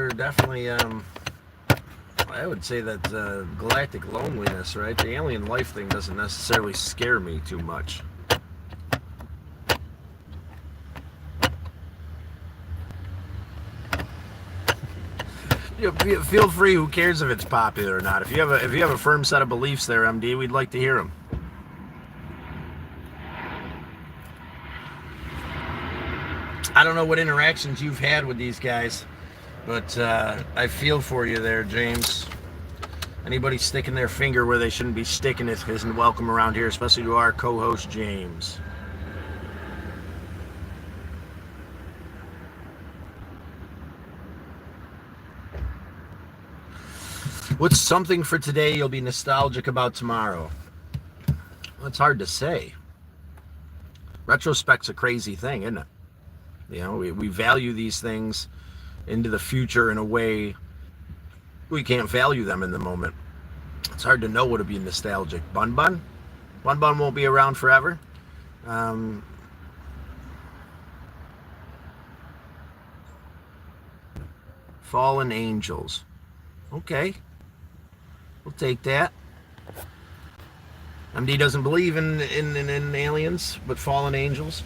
A: definitely. I would say that galactic loneliness, right? The alien life thing doesn't necessarily scare me too much. Feel free. Who cares if it's popular or not? If you have a firm set of beliefs there, MD, we'd like to hear them. I don't know what interactions you've had with these guys, but I feel for you there, James. Anybody sticking their finger where they shouldn't be sticking it isn't welcome around here, especially to our co-host, James. What's something for today you'll be nostalgic about tomorrow? Well, it's hard to say. Retrospect's a crazy thing, isn't it? You know, we value these things into the future in a way we can't value them in the moment. It's hard to know what to be nostalgic. Bun Bun? Bun Bun won't be around forever. Fallen Angels. Okay. We'll take that. MD doesn't believe in aliens, but fallen angels.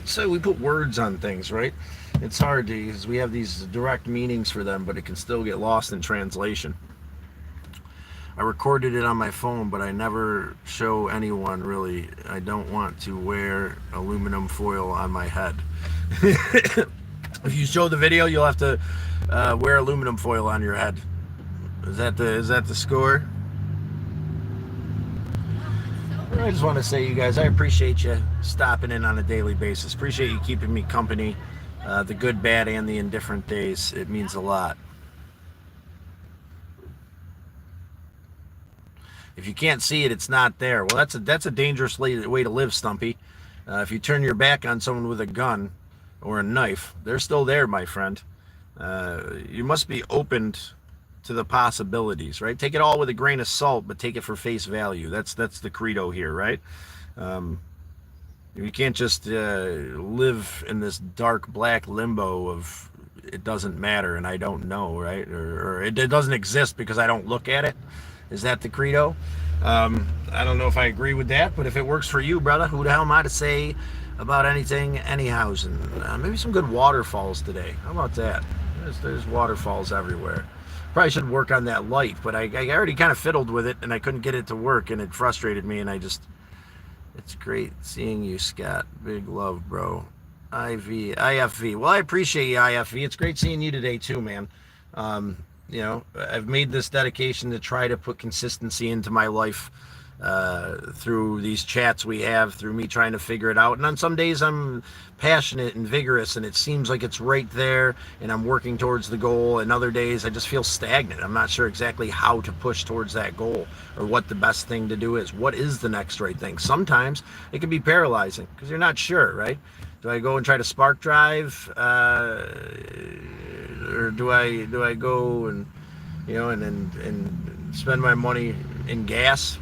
A: So we put words on things, right? It's hard because we have these direct meanings for them, but it can still get lost in translation. I recorded it on my phone, but I never show anyone really. I don't want to wear aluminum foil on my head. If you show the video, you'll have to wear aluminum foil on your head. Is that the score? I just want to say, you guys, I appreciate you stopping in on a daily basis. Appreciate you keeping me company, the good, bad, and the indifferent days. It means a lot. If you can't see it, it's not there. Well, that's a dangerous way to live, Stumpy. If you turn your back on someone with a gun or a knife, they're still there, my friend. You must be opened to the possibilities, right? Take it all with a grain of salt, but take it for face value. That's the credo here, right? You can't just live in this dark black limbo of it doesn't matter and I don't know, right? Or it doesn't exist because I don't look at it. Is that the credo? I don't know if I agree with that, but if it works for you, brother, who the hell am I to say about anything, anyhows? And maybe some good waterfalls today. How about that? There's waterfalls everywhere. Probably should work on that light, but I already kind of fiddled with it and I couldn't get it to work and it frustrated me and it's great seeing you, Scott. Big love, bro. IFV. Well, I appreciate you, IFV. It's great seeing you today too, man. You know, I've made this dedication to try to put consistency into my life through these chats we have, through me trying to figure it out. And on some days I'm passionate and vigorous and it seems like it's right there and I'm working towards the goal. And other days I just feel stagnant. I'm not sure exactly how to push towards that goal or what the best thing to do is. What is the next right thing? Sometimes it can be paralyzing because you're not sure, right? Do I go and try to spark drive, or do I go and and spend my money in gas,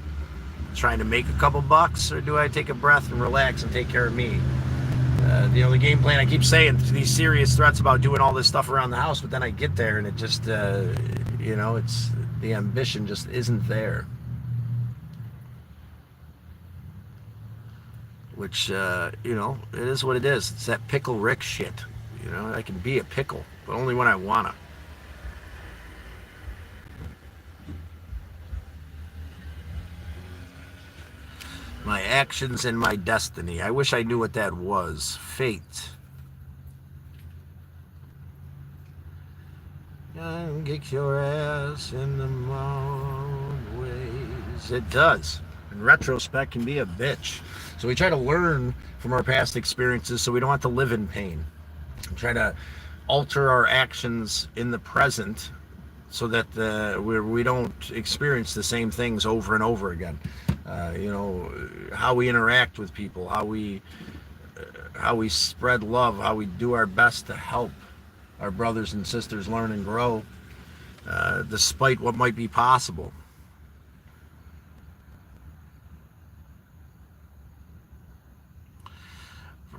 A: trying to make a couple bucks, or do I take a breath and relax and take care of me? The game plan, I keep saying these serious threats about doing all this stuff around the house, but then I get there and it just, it's the ambition just isn't there. Which, it is what it is. It's that pickle Rick shit. I can be a pickle, but only when I wanna. My actions and my destiny. I wish I knew what that was. Fate. Kick your ass in the mountain ways. It does. In retrospect, can be a bitch. So we try to learn from our past experiences so we don't have to live in pain. We try to alter our actions in the present so that we don't experience the same things over and over again. How we interact with people, how we spread love, how we do our best to help our brothers and sisters learn and grow, despite what might be possible.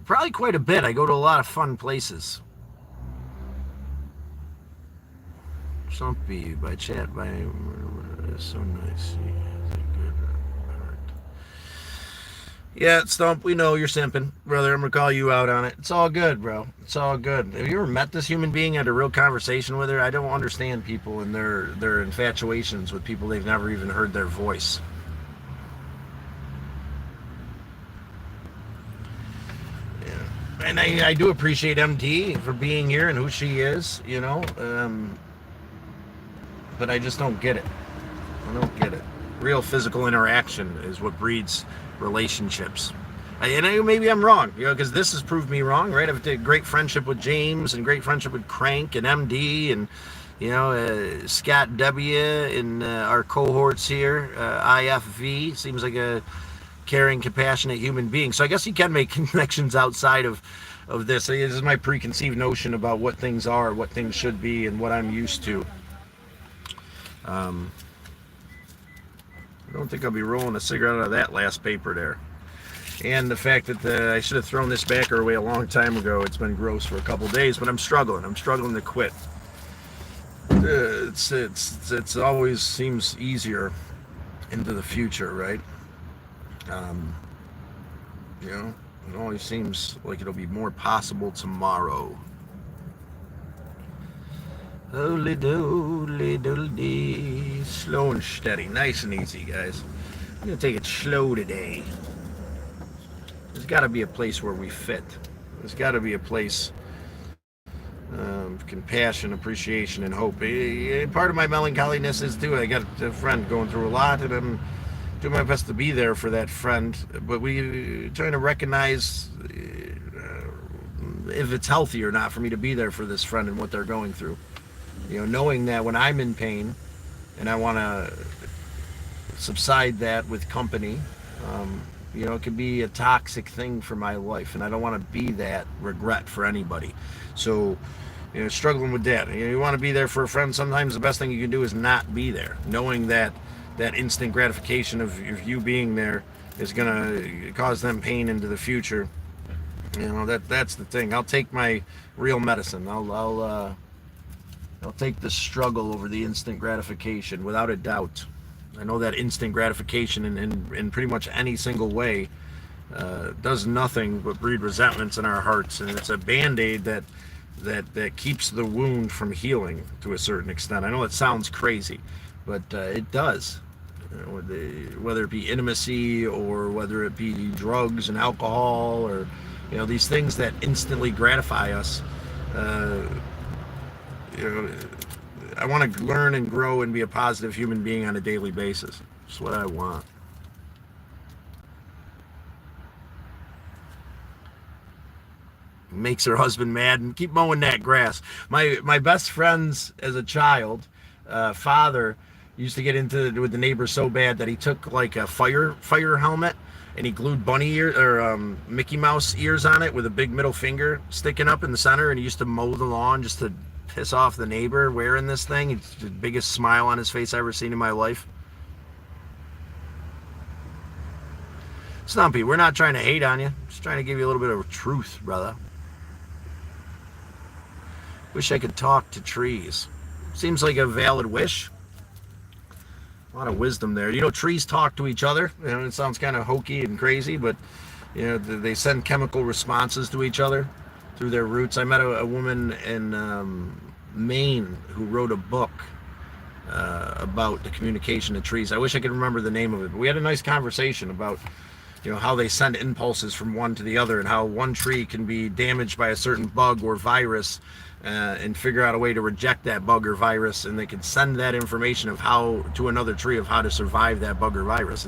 A: Probably quite a bit. I go to a lot of fun places. Stumpy by chat by so nice. Yeah, Stump, we know you're simping, brother. I'm gonna call you out on it. It's all good, bro. It's all good. Have you ever met this human being, had a real conversation with her? I don't understand people and their infatuations with people they've never even heard their voice. Yeah. And I do appreciate MD for being here and who she is, but I just don't get it. I don't get it. Real physical interaction is what breeds relationships. And maybe I'm wrong, because this has proved me wrong, right? I've had a great friendship with James and great friendship with Crank and MD and, Scott W. and our cohorts here. IFV seems like a caring, compassionate human being. So I guess you can make connections outside of this. This is my preconceived notion about what things are, what things should be, and what I'm used to. I don't think I'll be rolling a cigarette out of that last paper there. And the fact that I should have thrown this backer away a long time ago. It's been gross for a couple days, but I'm struggling. I'm struggling to quit. It's always seems easier into the future, right? It always seems like it'll be more possible tomorrow. Holy doodly doodly. Slow and steady. Nice and easy, guys. I'm going to take it slow today. There's got to be a place where we fit. There's got to be a place of compassion, appreciation, and hope. Part of my melancholiness is, too, I got a friend going through a lot, and I'm doing my best to be there for that friend. But we trying to recognize if it's healthy or not for me to be there for this friend and what they're going through. Knowing that when I'm in pain and I want to subside that with company, it can be a toxic thing for my life, and I don't want to be that regret for anybody. So, struggling with that. You want to be there for a friend. Sometimes the best thing you can do is not be there, knowing that instant gratification of you being there is going to cause them pain into the future. That's the thing. I'll take my real medicine. I'll take the struggle over the instant gratification, without a doubt. I know that instant gratification in pretty much any single way does nothing but breed resentments in our hearts, and it's a Band-Aid that keeps the wound from healing to a certain extent. I know it sounds crazy, but it does. Whether it be intimacy or whether it be drugs and alcohol or these things that instantly gratify us. I want to learn and grow and be a positive human being on a daily basis. That's what I want. Makes her husband mad and keep mowing that grass. My best friends as a child, father used to get into with the neighbors so bad that he took like a fire helmet and he glued bunny ear or Mickey Mouse ears on it with a big middle finger sticking up in the center, and he used to mow the lawn just to piss off the neighbor wearing this thing. It's the biggest smile on his face I've ever seen in my life. Stumpy, we're not trying to hate on you. Just trying to give you a little bit of truth, brother. Wish I could talk to trees. Seems like a valid wish. A lot of wisdom there. Trees talk to each other. It sounds kind of hokey and crazy, but they send chemical responses to each other through their roots. I met a woman in Maine who wrote a book about the communication of trees. I wish I could remember the name of it, but we had a nice conversation about how they send impulses from one to the other, and how one tree can be damaged by a certain bug or virus and figure out a way to reject that bug or virus, and they can send that information of how to another tree of how to survive that bug or virus.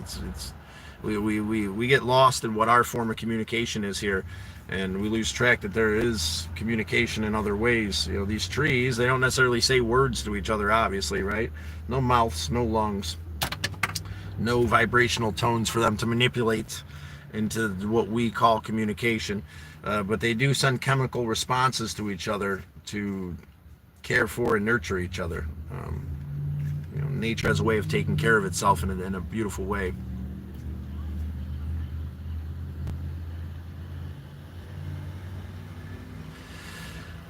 A: We get lost in what our form of communication is here, and we lose track that there is communication in other ways. You know, these trees, they don't necessarily say words to each other, obviously, right? No mouths, no lungs, no vibrational tones for them to manipulate into what we call communication, but they do send chemical responses to each other to care for and nurture each other. You know, nature has a way of taking care of itself in a beautiful way.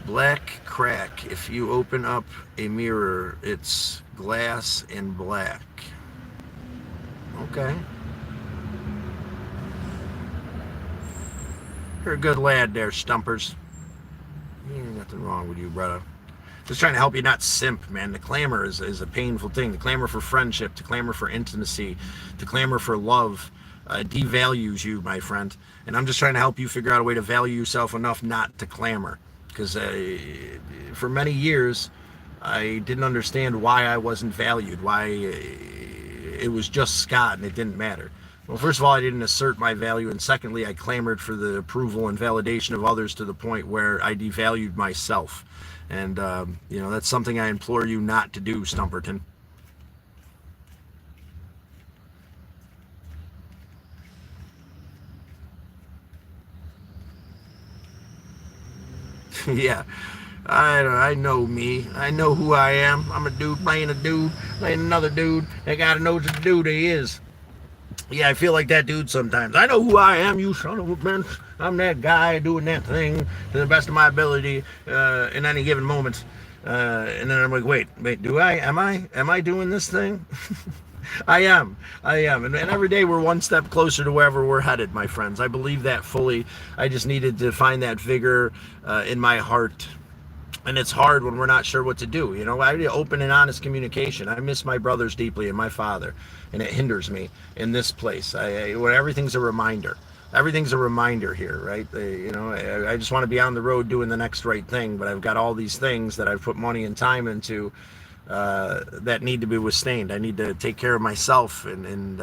A: Black crack. If you open up a mirror, it's glass and black. Okay. You're a good lad there, Stumpers. Ain't nothing wrong with you, brother. Just trying to help you not simp, man. The clamor is a painful thing. The clamor for friendship, the clamor for intimacy, the clamor for love devalues you, my friend. And I'm just trying to help you figure out a way to value yourself enough not to clamor. Because for many years, I didn't understand why I wasn't valued, why it was just Scott and it didn't matter. Well, first of all, I didn't assert my value, and secondly, I clamored for the approval and validation of others to the point where I devalued myself. And, you know, that's something I implore you not to do, Stumperton. Yeah, I know me. I know who I am. I'm a dude playing another dude. That guy knows the dude he is. Yeah, I feel like that dude sometimes. I know who I am, you son of a bitch. I'm that guy doing that thing to the best of my ability in any given moment. And then I'm like, wait, do I? Am I doing this thing? I am. And every day we're one step closer to wherever we're headed, my friends. I believe that fully. I just needed to find that vigor in my heart. And it's hard when we're not sure what to do. You know, I need open and honest communication. I miss my brothers deeply and my father, and it hinders me in this place. Where everything's a reminder. Everything's a reminder here, right? You know, I just want to be on the road doing the next right thing, but I've got all these things that I've put money and time into that need to be sustained. I need to take care of myself and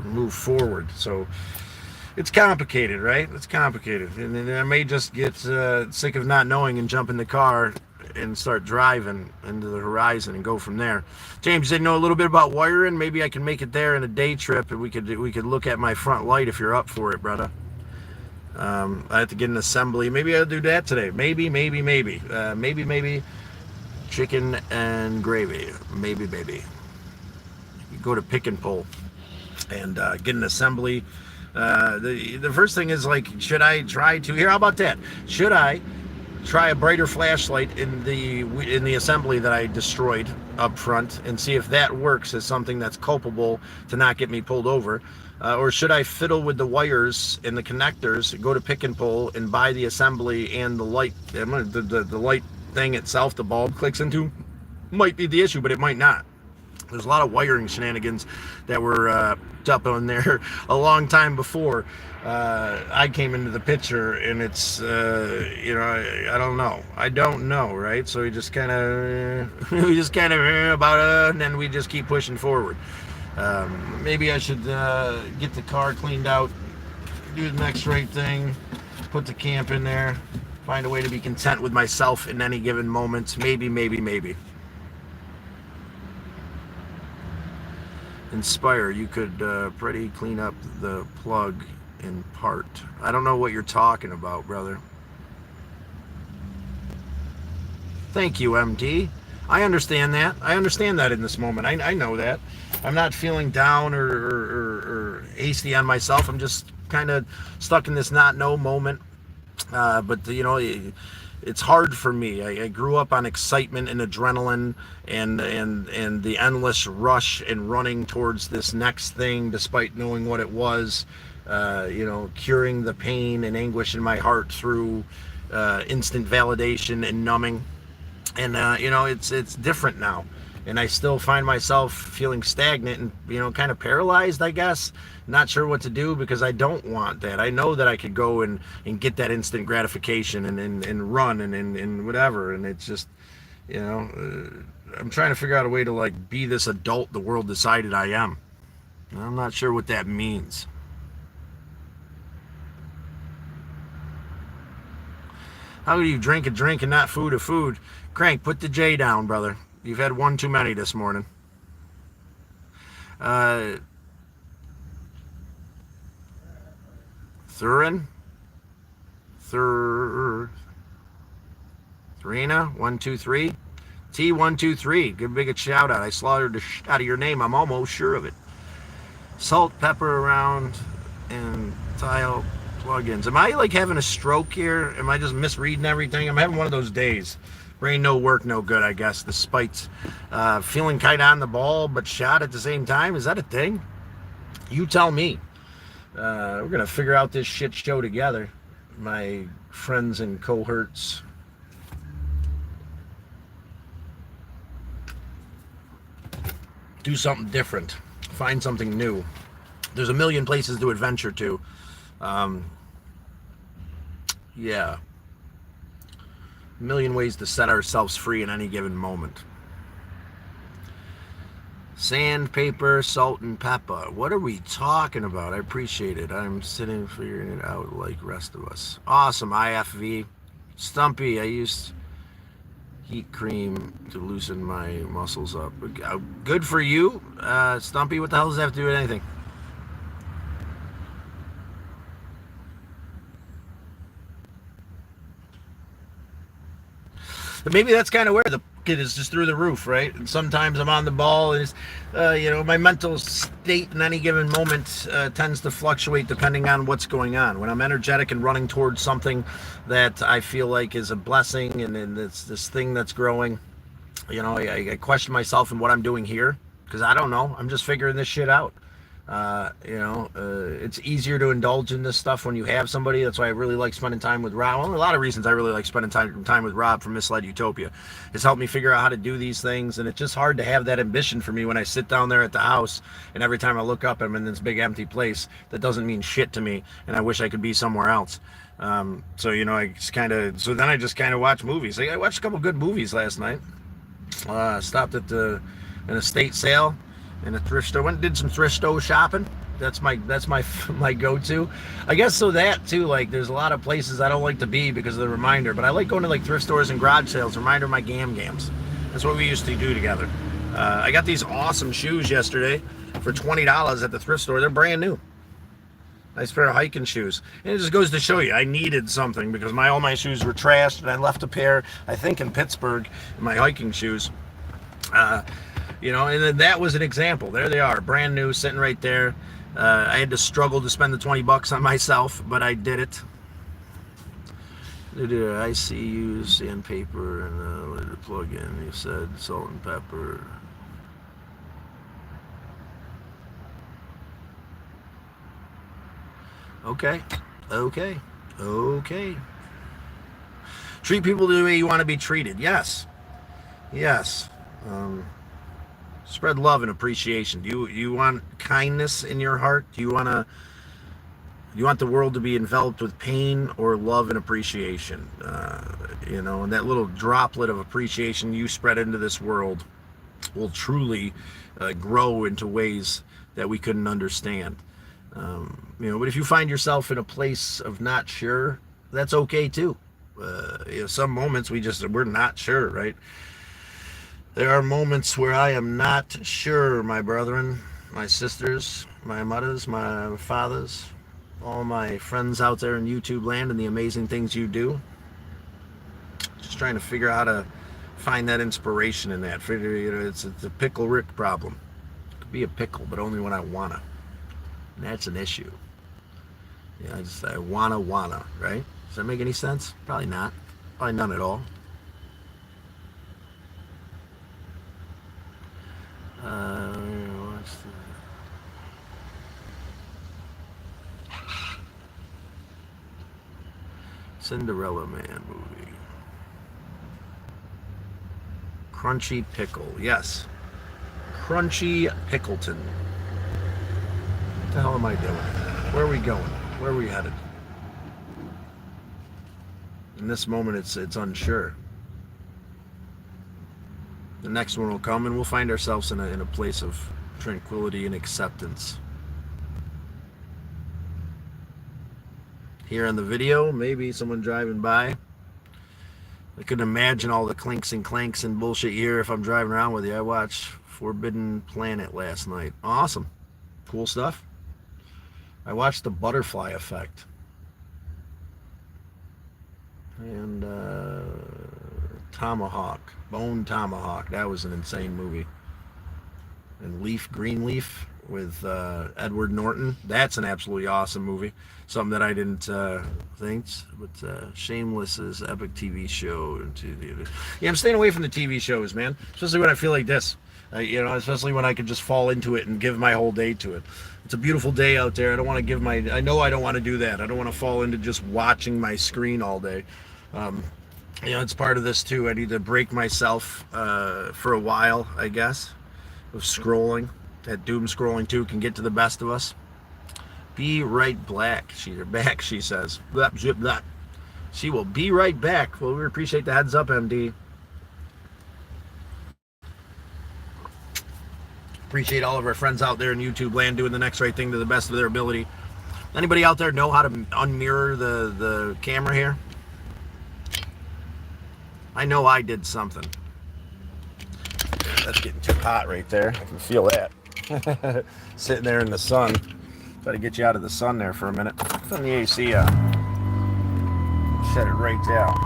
A: move forward. So it's complicated, right? It's complicated. And I may just get sick of not knowing and jump in the car and start driving into the horizon and go from there. James, did you know a little bit about wiring? Maybe I can make it there in a day trip, and we could look at my front light if you're up for it, brother. I have to get an assembly. Maybe I'll do that today. Maybe. Maybe chicken and gravy. Maybe. You go to Pick and Pull and get an assembly. The first thing is, like, should I try to, here, how about that? Should I try a brighter flashlight in the assembly that I destroyed up front and see if that works as something that's culpable to not get me pulled over? Or should I fiddle with the wires and the connectors, go to Pick and Pull and buy the assembly and the light, the light thing itself, the bulb clicks into, might be the issue, but it might not. There's a lot of wiring shenanigans that were up on there a long time before I came into the picture, and it's you know, I don't know, right? So we just kind of about and then we just keep pushing forward. Maybe I should get the car cleaned out, do the next right thing, put the camp in there, find a way to be content with myself in any given moment. Maybe. Inspire, you could pretty clean up the plug in part. I don't know what you're talking about, brother. Thank you, MD. I understand that. In this moment. I know that. I'm not feeling down or hasty on myself. I'm just kind of stuck in this not know moment. But you know, it's hard for me. I grew up on excitement and adrenaline and the endless rush and running towards this next thing, despite knowing what it was. You know, curing the pain and anguish in my heart through instant validation and numbing. And you know, it's different now. and I still find myself feeling stagnant and, you know, kind of paralyzed, I guess. Not sure what to do because I don't want that. I know that I could go and get that instant gratification and run and whatever. And it's just, you know, I'm trying to figure out a way to like be this adult the world decided I am. I'm not sure what that means. How do you drink a drink and not food a food? Crank, put the J down, brother. You've had one too many this morning. Thurin? Thrina? 123? T123. Give a big shout out. I slaughtered the shit out of your name. I'm almost sure of it. Salt, pepper around, and tile plugins. Am I like having a stroke here? Am I just misreading everything? I'm having one of those days. Brain no work, no good, I guess, despite feeling kind of on the ball, but shot at the same time. Is that a thing? You tell me. We're going to figure out this shit show together. My friends and cohorts. Do something different. Find something new. There's a million places to adventure to. Yeah. A million ways to set ourselves free in any given moment. Sand, paper, salt, and pepper. What are we talking about? I appreciate it. I'm sitting figuring it out like the rest of us. Awesome, IFV. Stumpy, I used heat cream to loosen my muscles up. Good for you. Stumpy, what the hell does that have to do with anything? But maybe that's kind of where the kid is, just through the roof, right? And sometimes I'm on the ball, and you know, my mental state in any given moment tends to fluctuate depending on what's going on. When I'm energetic and running towards something that I feel like is a blessing, and it's this thing that's growing, you know, I question myself and what I'm doing here, because I don't know. I'm just figuring this shit out. It's easier to indulge in this stuff when you have somebody. That's why I really like spending time with Rob. Well, a lot of reasons I really like spending time with Rob from Misled Utopia. It's helped me figure out how to do these things, and it's just hard to have that ambition for me when I sit down there at the house, and every time I look up, I'm in this big empty place that doesn't mean shit to me, and I wish I could be somewhere else. So you know, then I just kind of watch movies. I watched a couple good movies last night. Stopped at an estate sale in a thrift store. Went and did some thrift store shopping. That's my my go-to. I guess so that too. Like, there's a lot of places I don't like to be because of the reminder, but I like going to like thrift stores and garage sales. Reminder of my gams. That's what we used to do together. I got these awesome shoes yesterday for $20 at the thrift store. They're brand new. Nice pair of hiking shoes. And it just goes to show you, I needed something because all my shoes were trashed, and I left a pair, I think, in Pittsburgh, in my hiking shoes. You know, and then that was an example. There they are, brand new, sitting right there. I had to struggle to spend the $20 on myself, but I did it. I see you, sandpaper, and let it plug in. You said salt and pepper. Okay. Treat people the way you want to be treated. Yes. Spread love and appreciation. Do you want kindness in your heart? Do you want the world to be enveloped with pain or love and appreciation? You know, and that little droplet of appreciation you spread into this world will truly grow into ways that we couldn't understand. You know, but if you find yourself in a place of not sure, that's okay too. You know, some moments we're not sure, right? There are moments where I am not sure, my brethren, my sisters, my mothers, my fathers, all my friends out there in YouTube land and the amazing things you do. Just trying to figure out how to find that inspiration in that. You know, it's a pickle Rick problem. It could be a pickle, but only when I wanna. And that's an issue. Yeah, I wanna, right? Does that make any sense? Probably not. Probably none at all. What's the Cinderella Man movie? Crunchy pickle. Yes. Crunchy Pickleton. What the hell am I doing? Where are we going? Where are we headed? In this moment, it's unsure. The next one will come, and we'll find ourselves in a place of tranquility and acceptance. Here on the video, maybe someone driving by. I couldn't imagine all the clinks and clanks and bullshit here if I'm driving around with you. I watched Forbidden Planet last night. Awesome. Cool stuff. I watched The Butterfly Effect. And Tomahawk. Bone Tomahawk. That was an insane movie. And Greenleaf with Edward Norton. That's an absolutely awesome movie. Something that I didn't think. But Shameless's epic TV show. Yeah, I'm staying away from the TV shows, man. Especially when I feel like this. Especially when I could just fall into it and give my whole day to it. It's a beautiful day out there. I don't want to give I know I don't want to do that. I don't want to fall into just watching my screen all day. It's part of this too. I need to break myself for a while, I guess, of scrolling. That doom scrolling too can get to the best of us. Be right back. She says. Blah, blah, blah. She will be right back. Well, we appreciate the heads up, MD. Appreciate all of our friends out there in YouTube land doing the next right thing to the best of their ability. Anybody out there know how to unmirror the camera here? I know I did something. That's getting too hot right there. I can feel that. Sitting there in the sun. Try to get you out of the sun there for a minute. Turn the AC on. Shut it right down.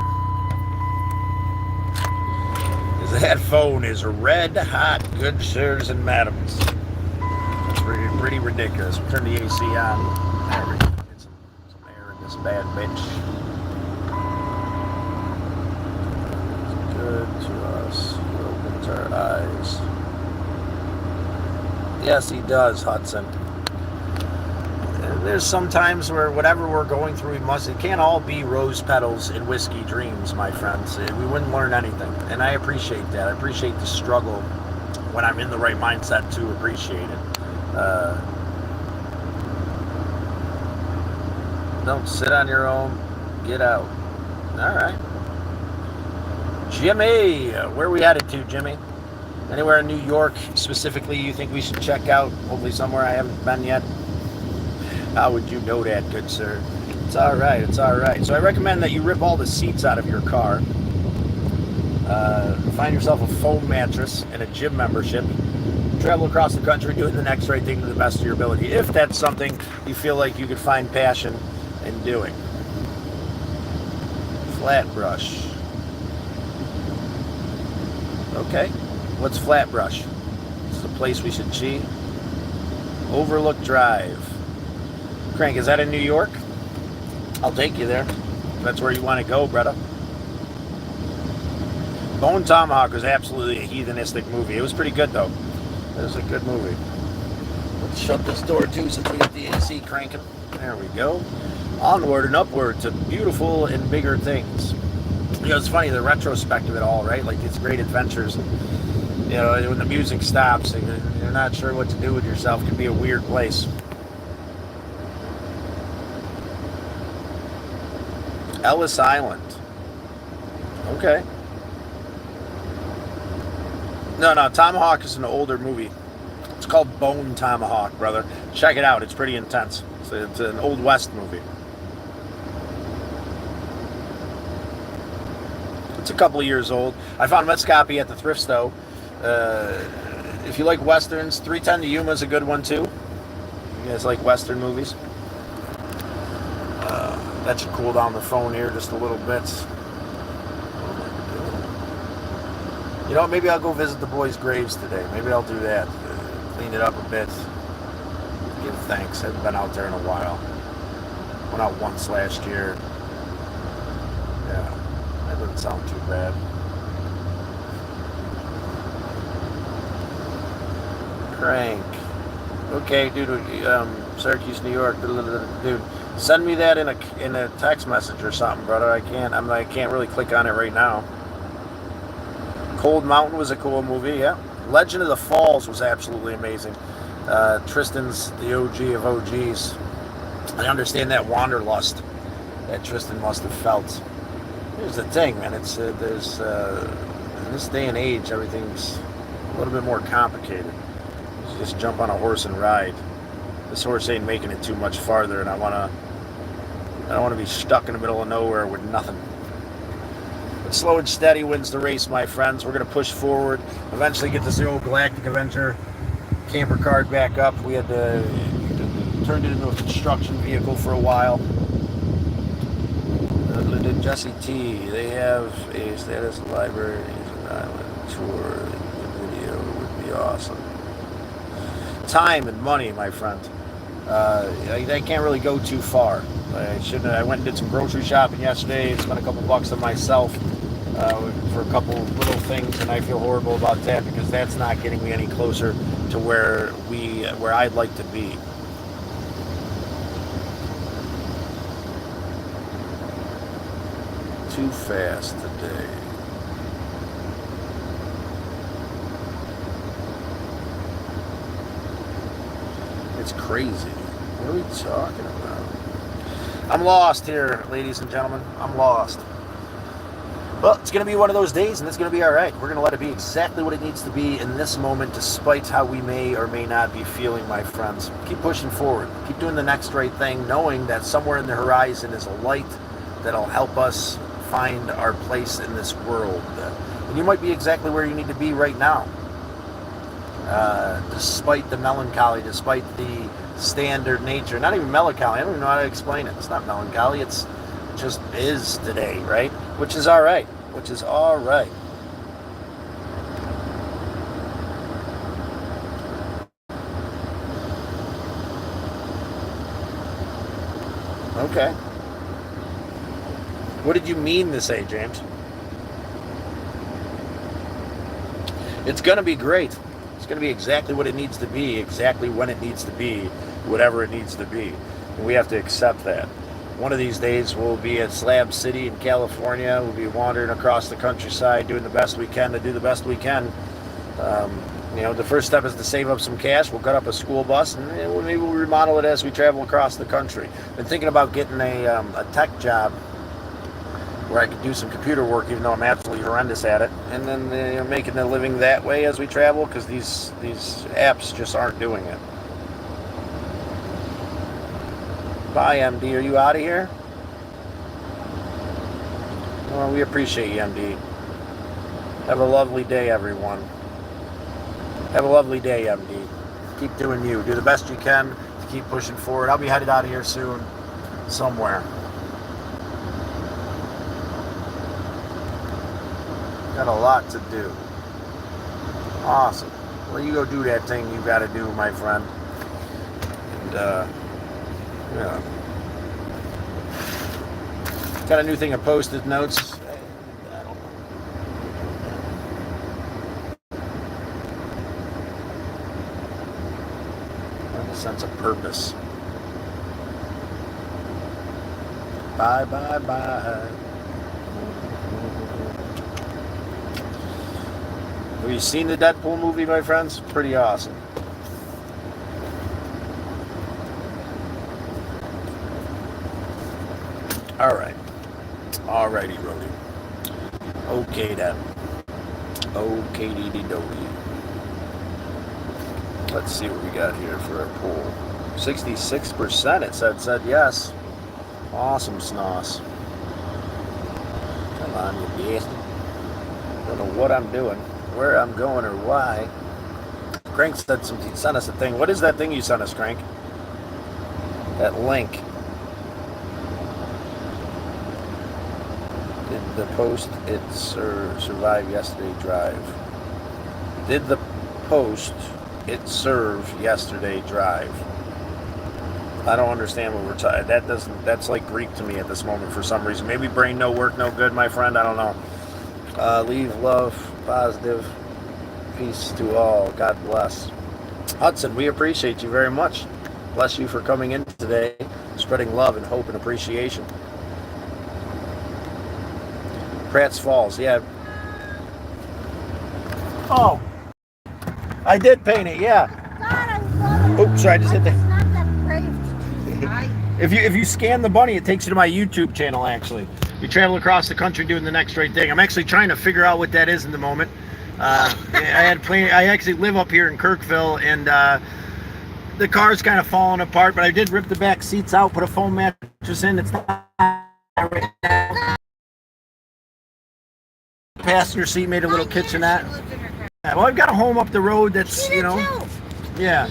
A: Because that phone is red hot, good sirs and madams. It's pretty ridiculous. We'll turn the AC on. There we go. Get some air in this bad bitch. It's good to us. He opens our eyes. Yes, he does, Hudson. There's some times where whatever we're going through, it can't all be rose petals and whiskey dreams, my friends. We wouldn't learn anything. And I appreciate that. I appreciate the struggle when I'm in the right mindset to appreciate it. Don't sit on your own. Get out. All right. Jimmy, where are we headed to, Jimmy? Anywhere in New York specifically you think we should check out? Hopefully somewhere I haven't been yet. How would you know that, good sir? It's all right. It's all right. So I recommend that you rip all the seats out of your car. Find yourself a foam mattress and a gym membership. Travel across the country doing the next right thing to the best of your ability. If that's something you feel like you could find passion in doing. Flat brush. Okay. What's Flatbush? This is a place we should see. Overlook Drive. Crank, is that in New York? I'll take you there. If that's where you want to go, brother. Bone Tomahawk was absolutely a heathenistic movie. It was pretty good, though. It was a good movie. Let's shut this door, too, since we get the AC cranking. There we go. Onward and upward to beautiful and bigger things. It's funny, the retrospect of it all, right? Like, it's great adventures. When the music stops and you're not sure what to do with yourself, it can be a weird place. Ellis Island. Okay. No, Tomahawk is an older movie. It's called Bone Tomahawk, brother. Check it out. It's pretty intense. It's an Old West movie. It's a couple of years old. I found this copy at the Thrift store. If you like Westerns, 310 to Yuma is a good one, too. You guys like Western movies? That should cool down the phone here just a little bit. You know what? Maybe I'll go visit the boys' graves today. Maybe I'll do that. Clean it up a bit. Give thanks. I haven't been out there in a while. Went out once last year. Yeah, that doesn't sound too bad. Crank. Okay, dude. Syracuse, New York. Dude, send me that in a text message or something, brother. I can't really click on it right now. Cold Mountain was a cool movie, yeah. Legend of the Falls was absolutely amazing. Tristan's the OG of OGs. I understand that wanderlust that Tristan must have felt. Here's the thing, man. It's there's in this day and age, everything's a little bit more complicated. You just jump on a horse and ride. This horse ain't making it too much farther, and I don't want to be stuck in the middle of nowhere with nothing. But slow and steady wins the race, my friends. We're going to push forward, eventually get this old Galactic Avenger camper card back up. We had turned it into a construction vehicle for a while. Jesse T, they have a status library and island tour. The video would be awesome. Time and money, my friend. I can't really go too far. I went and did some grocery shopping yesterday. Spent a couple bucks on myself for a couple little things, and I feel horrible about that because that's not getting me any closer to where I'd like to be. Too fast today. It's crazy. What are we talking about? I'm lost here, ladies and gentlemen. I'm lost. Well, it's going to be one of those days, and it's going to be all right. We're going to let it be exactly what it needs to be in this moment, despite how we may or may not be feeling, my friends. Keep pushing forward. Keep doing the next right thing, knowing that somewhere in the horizon is a light that'll help us find our place in this world. And you might be exactly where you need to be right now. Despite the melancholy, despite the standard nature. Not even melancholy. I don't even know how to explain it. It's not melancholy. It just is today, right? Which is all right. Which is all right. Okay. What did you mean to say, James? It's going to be great. It's going to be exactly what it needs to be, exactly when it needs to be, whatever it needs to be. And we have to accept that. One of these days we'll be at Slab City in California. We'll be wandering across the countryside, doing the best we can to do the best we can. The first step is to save up some cash. We'll cut up a school bus, and maybe we'll remodel it as we travel across the country. Been thinking about getting a tech job where I could do some computer work, even though I'm absolutely horrendous at it, and then making a living that way as we travel, because these apps just aren't doing it. Bye, MD. Are you out of here? Well, we appreciate you, MD. Have a lovely day, everyone. Have a lovely day, MD. Keep doing you. Do the best you can to keep pushing forward. I'll be headed out of here soon, somewhere. Got a lot to do. Awesome. Well, you go do that thing you got to do, my friend. And, yeah. Got a new thing of Post-it notes. I don't know. A sense of purpose. Bye, bye, bye. Have you seen the Deadpool movie, my friends? Pretty awesome. Alright. Alrighty, Rody. Okay, then. Okay, dee-dee-do-dee. Let's see what we got here for our poll. 66% it said yes. Awesome, Snoss. Come on, you bastard. Don't know what I'm doing, where I'm going, or why. Crank sent us a thing. What is that thing you sent us, Crank? That link. Did the post it survive yesterday drive? Did the post it serve yesterday drive? I don't understand what we're talking. That's like Greek to me at this moment for some reason. Maybe brain no work, no good, my friend. I don't know. Leave love, positive, peace to all. God bless. Hudson, we appreciate you very much. Bless you for coming in today, spreading love and hope and appreciation. Pratt's Falls, yeah. Oh, I did paint it, yeah.
B: God, I love it.
A: Oops, sorry, I just hit
B: It's
A: that.
B: not that brave to do.
A: If you scan the bunny, it takes you to my YouTube channel, actually. You travel across the country doing the next right thing. I'm actually trying to figure out what that is in the moment. I actually live up here in Kirkville, and the car's kind of falling apart, but I did rip the back seats out, put a foam mattress in. It's not right now. Passenger seat, made a little kitchenette. Yeah, well, I've got a home up the road that's, you know, yeah.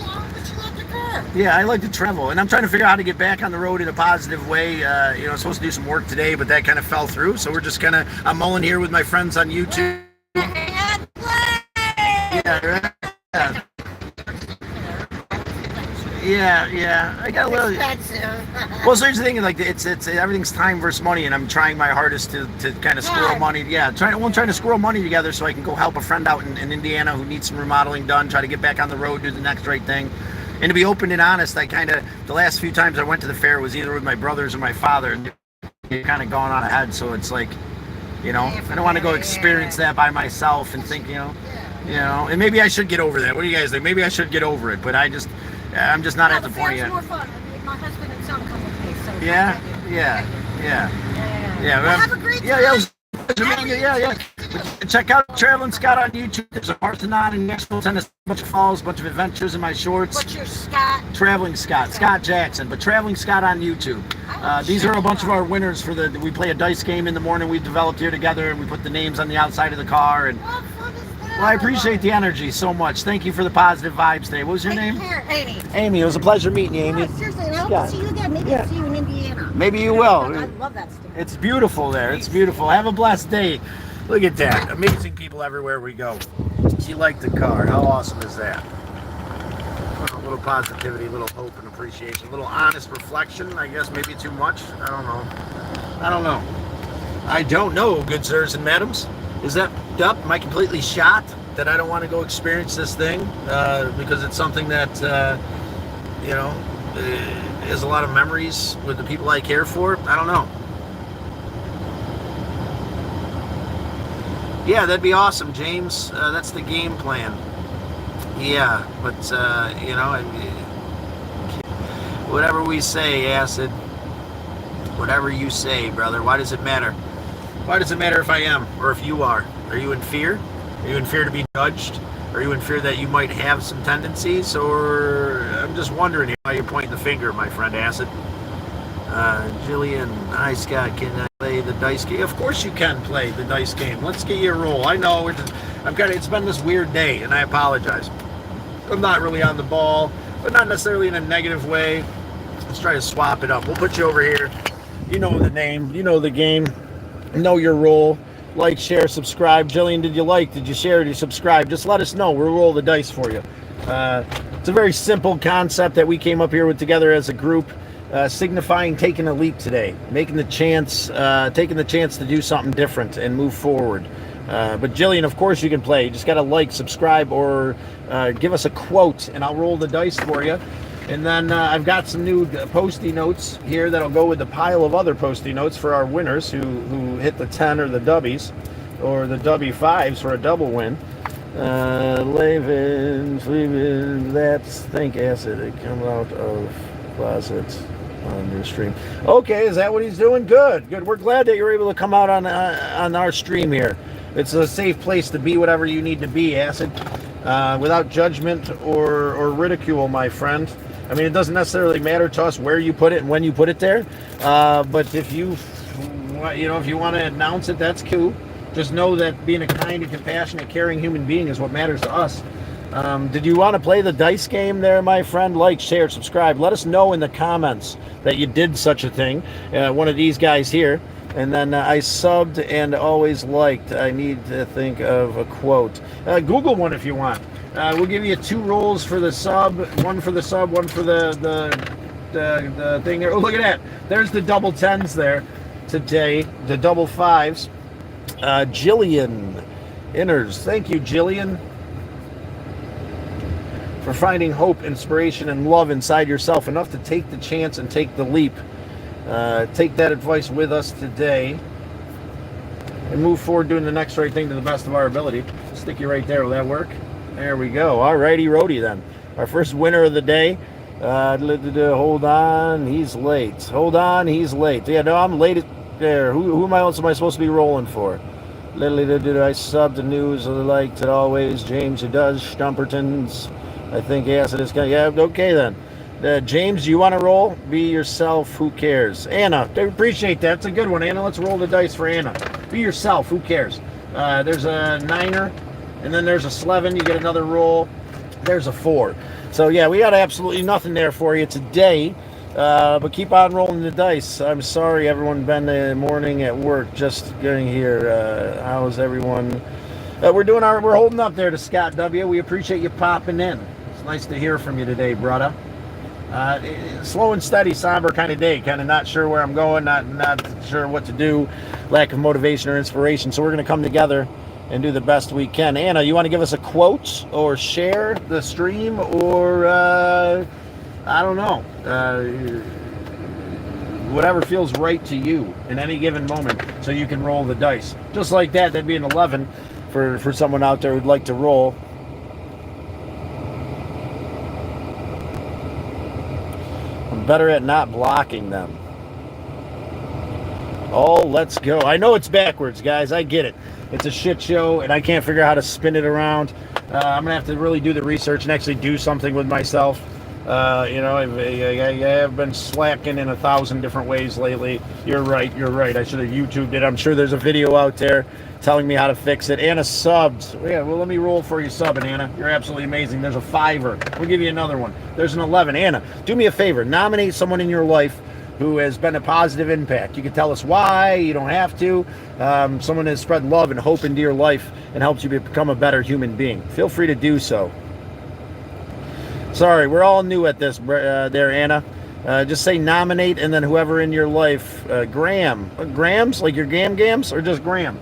A: Yeah, I like to travel, and I'm trying to figure out how to get back on the road in a positive way. You know, I'm supposed to do some work today, but that kind of fell through, so we're just kind of, I'm mulling here with my friends on YouTube. Yeah, yeah. Yeah. I got a little. Well, so here's the thing: like it's everything's time versus money, and I'm trying my hardest to kind of squirrel money. Yeah, trying to squirrel money together so I can go help a friend out in Indiana who needs some remodeling done. Try to get back on the road, do the next right thing, and to be open and honest, I kind of the last few times I went to the fair was either with my brothers or my father, and it kind of gone on ahead. So it's like, you know, I don't want to go experience that by myself and think, you know, and maybe I should get over that. What do you guys think? Maybe I should get over it, but I'm just not at the point yet.
B: More fun. My husband and son come with me, so
A: yeah.
B: Well, have a great time.
A: Yeah. Check out Traveling Scott on YouTube. There's a Parthenon in Nashville, Tennessee, a bunch of falls, a bunch of adventures in my shorts.
B: What's your Scott?
A: Traveling Scott Jackson, but Traveling Scott on YouTube. These are a bunch of our winners for we play a dice game in the morning we developed here together, and we put the names on the outside of the car. And
B: What fun is that?
A: well, I appreciate the energy so much. Thank you for the positive vibes today. What was your name?
B: Amy.
A: Amy, it was a pleasure meeting you, Amy.
B: Oh, seriously, and I hope to see you again. Maybe I'll see you in Indiana.
A: Maybe you will.
B: I love that stuff.
A: It's beautiful there. It's beautiful. Have a blessed day. Look at that. Amazing people everywhere we go. She liked the car. How awesome is that? A little positivity, a little hope and appreciation, a little honest reflection. I guess maybe too much. I don't know, good sirs and madams. Is that up? Am I completely shot that I don't want to go experience this thing because it's something that, has a lot of memories with the people I care for? I don't know. Yeah, that'd be awesome, James. That's the game plan. Yeah, but, whatever we say, Acid, whatever you say, brother, why does it matter? Why does it matter if I am or if you are? Are you in fear? Are you in fear to be judged? Are you in fear that you might have some tendencies? Or I'm just wondering why you're pointing the finger, my friend Acid. Jillian, hi Scott, can I play the dice game? Of course you can play the dice game. Let's get you a roll. I know it's been this weird day, and I apologize. I'm not really on the ball, but not necessarily in a negative way. Let's try to swap it up. We'll put you over here. You know the name, you know the game, know your role. Like, share, subscribe. Jillian, did you like? Did you share? Did you subscribe? Just let us know. We'll roll the dice for you. It's a very simple concept that we came up here with together as a group. Signifying taking a leap today, taking the chance to do something different and move forward. But Jillian, of course you can play. You just got to like, subscribe, or give us a quote, and I'll roll the dice for you. And then I've got some new Post-it notes here that'll go with the pile of other Post-it notes for our winners who hit the 10 or the dubbies, or the W5s for a double win. That's Think Acid. It come out of closet on your stream. Okay, is that what he's doing? Good. We're glad that you're able to come out on our stream here. It's a safe place to be whatever you need to be, Acid, without judgment or ridicule, my friend. I mean, it doesn't necessarily matter to us where you put it and when you put it there. But if you want to announce it, that's cool. Just know that being a kind and compassionate, caring human being is what matters to us. Did you want to play the dice game there, my friend? Like, share, subscribe. Let us know in the comments that you did such a thing. One of these guys here. And then I subbed and always liked. I need to think of a quote. Google one if you want. We'll give you 2 rolls for the sub. One for the sub, one for the thing there. Oh, look at that. There's the double 10s there today. The double 5s. Jillian Inners. Thank you, Jillian, for finding hope, inspiration, and love inside yourself enough to take the chance and take the leap. Take that advice with us today and move forward doing the next right thing to the best of our ability. Stick you right there. Will that work? There we go. All righty, roadie then. Our first winner of the day. Hold on, he's late. Hold on, he's late. Yeah, no, I'm late there. Who else am I supposed to be rolling for? Did I sub the news like it always? James, who does Stumpertons? I think acid is going. Yeah, okay then. James, do you want to roll? Be yourself. Who cares? Anna, I appreciate that. It's a good one, Anna. Let's roll the dice for Anna. Be yourself. Who cares? There's a 9er, and then there's a 11. You get another roll. There's a 4. So yeah, we got absolutely nothing there for you today. But keep on rolling the dice. I'm sorry, everyone. Been the morning at work, just getting here. How's everyone? We're holding up there to Scott W. We appreciate you popping in. It's nice to hear from you today, brother. Slow and steady, somber kind of day. Kind of not sure where I'm going, not sure what to do. Lack of motivation or inspiration. So we're going to come together and do the best we can. Anna, you want to give us a quote or share the stream, or I don't know, whatever feels right to you in any given moment, so you can roll the dice. Just like that, that'd be an 11 for someone out there who'd like to roll. I'm better at not blocking them. Oh, let's go. I know it's backwards, guys. I get it. It's a shit show, and I can't figure out how to spin it around. I'm going to have to really do the research and actually do something with myself. I have been slacking in 1,000 different ways lately. You're right. I should have YouTubed it. I'm sure there's a video out there telling me how to fix it. Anna subbed. Yeah, well, let me roll for you subbing, Anna. You're absolutely amazing. There's a 5er. We'll give you another one. There's an 11. Anna, do me a favor. Nominate someone in your life who has been a positive impact. You can tell us why. You don't have to. Someone has spread love and hope into your life and helps you become a better human being. Feel free to do so. Sorry, we're all new at this there, Anna. Just say nominate, and then whoever in your life. Graham. Grams? Like your gams? Or just Graham?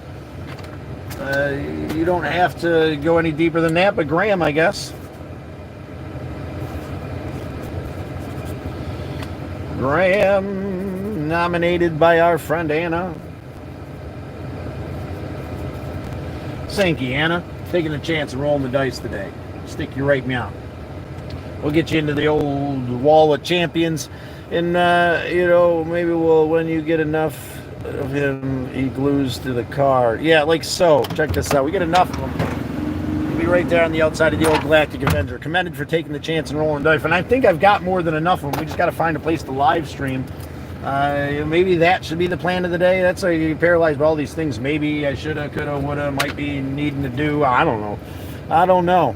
A: You don't have to go any deeper than that, but Graham, I guess. Graham, nominated by our friend Anna. Thank you, Anna. Taking a chance and rolling the dice today. Stick you right meow. We'll get you into the old wall of champions. And, maybe when you get enough of him, he glues to the car. Yeah, like so. Check this out. We get enough of them. He'll be right there on the outside of the old Galactic Avenger. Commended for taking the chance and rolling dice. And I think I've got more than enough of them. We just got to find a place to live stream. Maybe that should be the plan of the day. That's like you're paralyzed by all these things. Maybe I shoulda, coulda, woulda, might be needing to do. I don't know.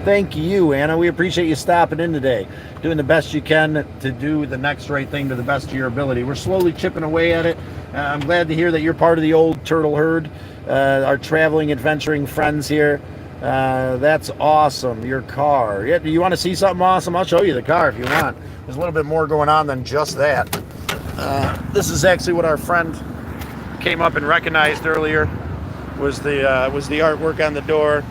A: Thank you, Anna. We appreciate you stopping in today. Doing the best you can to do the next right thing to the best of your ability. We're slowly chipping away at it. I'm glad to hear that you're part of the old turtle herd. Our traveling, adventuring friends here. That's awesome. Your car. Yeah, do you want to see something awesome? I'll show you the car if you want. There's a little bit more going on than just that. This is actually what our friend came up and recognized earlier. Was the artwork on the door.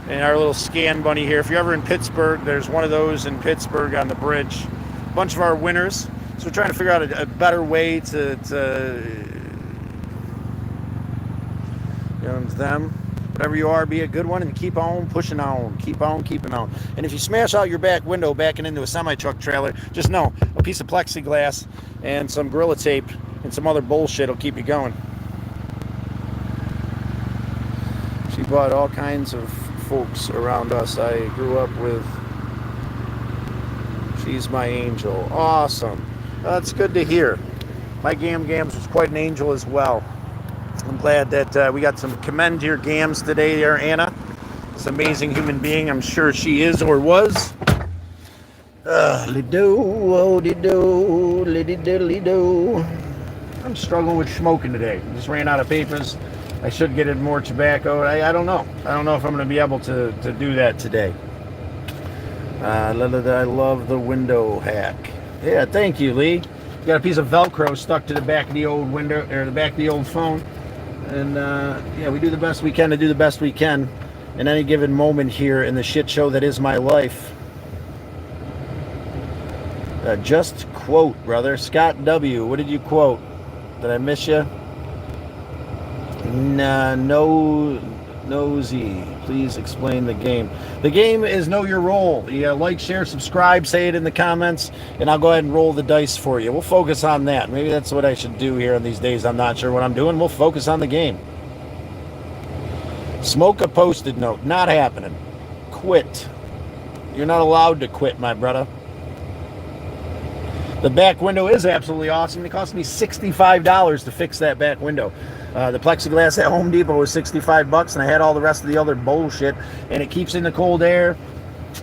A: And our little scan bunny here. If you're ever in Pittsburgh, there's one of those in Pittsburgh on the bridge. A bunch of our winners. So we're trying to figure out a better way to them. Whatever you are, be a good one and keep on pushing on. Keep on keeping on. And if you smash out your back window backing into a semi-truck trailer, just know a piece of plexiglass and some Gorilla Tape and some other bullshit will keep you going. She bought all kinds of folks around us I grew up with. She's my angel. Awesome. That's good to hear. My Gams was quite an angel as well. I'm glad that we got some commend your Gams today there, Anna. This amazing human being, I'm sure she is or was. I'm struggling with smoking today. I just ran out of papers. I should get in more tobacco. I don't know. I don't know if I'm going to be able to do that today. I love the window hack. Yeah, thank you, Lee. You got a piece of Velcro stuck to the back of the old window, or the back of the old phone. And, we do the best we can to do the best we can in any given moment here in the shit show that is my life. Just quote, brother. Scott W., what did you quote? Did I miss you? No Nosy, please explain the game. The game is know your role. You like, share, subscribe, say it in the comments, and I'll go ahead and roll the dice for you. We'll focus on that. Maybe that's what I should do here in these days. I'm not sure what I'm doing. We'll focus on the game. Smoke a Post-it note. Not happening. Quit. You're not allowed to quit, my brother. The back window is absolutely awesome. It cost me $65 to fix that back window. The plexiglass at Home Depot was $65, and I had all the rest of the other bullshit, and it keeps in the cold air.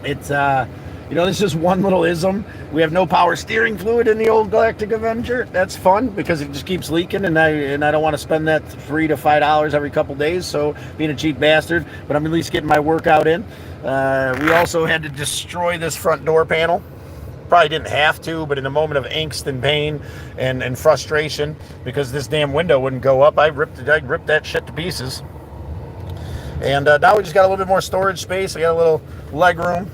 A: It's, this is just one little ism. We have no power steering fluid in the old Galactic Avenger. That's fun because it just keeps leaking, and I don't want to spend that $3 to $5 every couple days, so being a cheap bastard, but I'm at least getting my workout in. We also had to destroy this front door panel. Probably didn't have to, but in a moment of angst and pain and frustration, because this damn window wouldn't go up, I ripped that shit to pieces. And now we just got a little bit more storage space. I got a little leg room.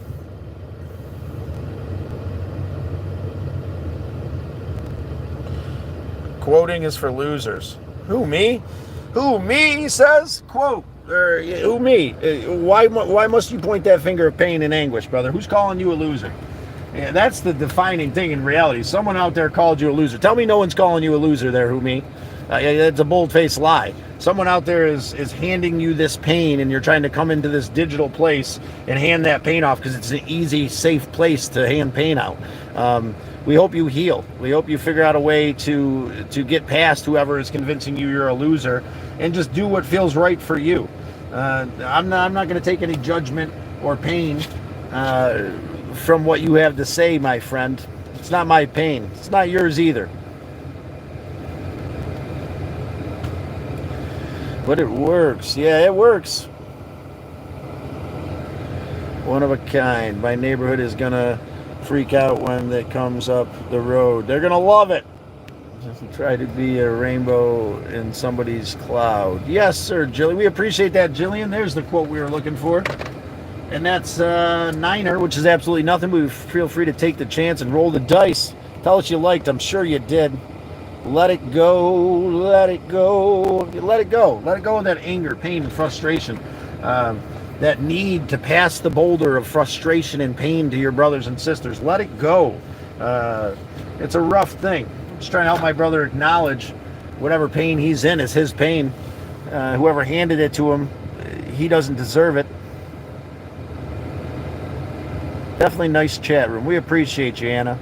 A: Quoting is for losers. Who, me? Who, me, he says? Quote. Who, me? Why must you point that finger of pain and anguish, brother? Who's calling you a loser? Yeah, that's the defining thing in reality. Someone out there called you a loser. Tell me no one's calling you a loser there, who, me? That's a bold-faced lie. Someone out there is handing you this pain, and you're trying to come into this digital place and hand that pain off because it's an easy, safe place to hand pain out. We hope you heal. We hope you figure out a way to get past whoever is convincing you you're a loser and just do what feels right for you. I'm not going to take any judgment or pain from what you have to say, my friend. It's not my pain. It's not yours either. But it works. Yeah, it works. One of a kind. My neighborhood is gonna freak out when it comes up the road. They're gonna love it. Try to be a rainbow in somebody's cloud. Yes, sir, Jillian. We appreciate that, Jillian. There's the quote we were looking for. And that's Niner, which is absolutely nothing. But feel free to take the chance and roll the dice. Tell us you liked. I'm sure you did. Let it go. Let it go. Let it go. Let it go of that anger, pain, and frustration. That need to pass the boulder of frustration and pain to your brothers and sisters. Let it go. It's a rough thing. I'm just trying to help my brother acknowledge whatever pain he's in is his pain. Whoever handed it to him, he doesn't deserve it. Definitely nice chat room. We appreciate you, Anna.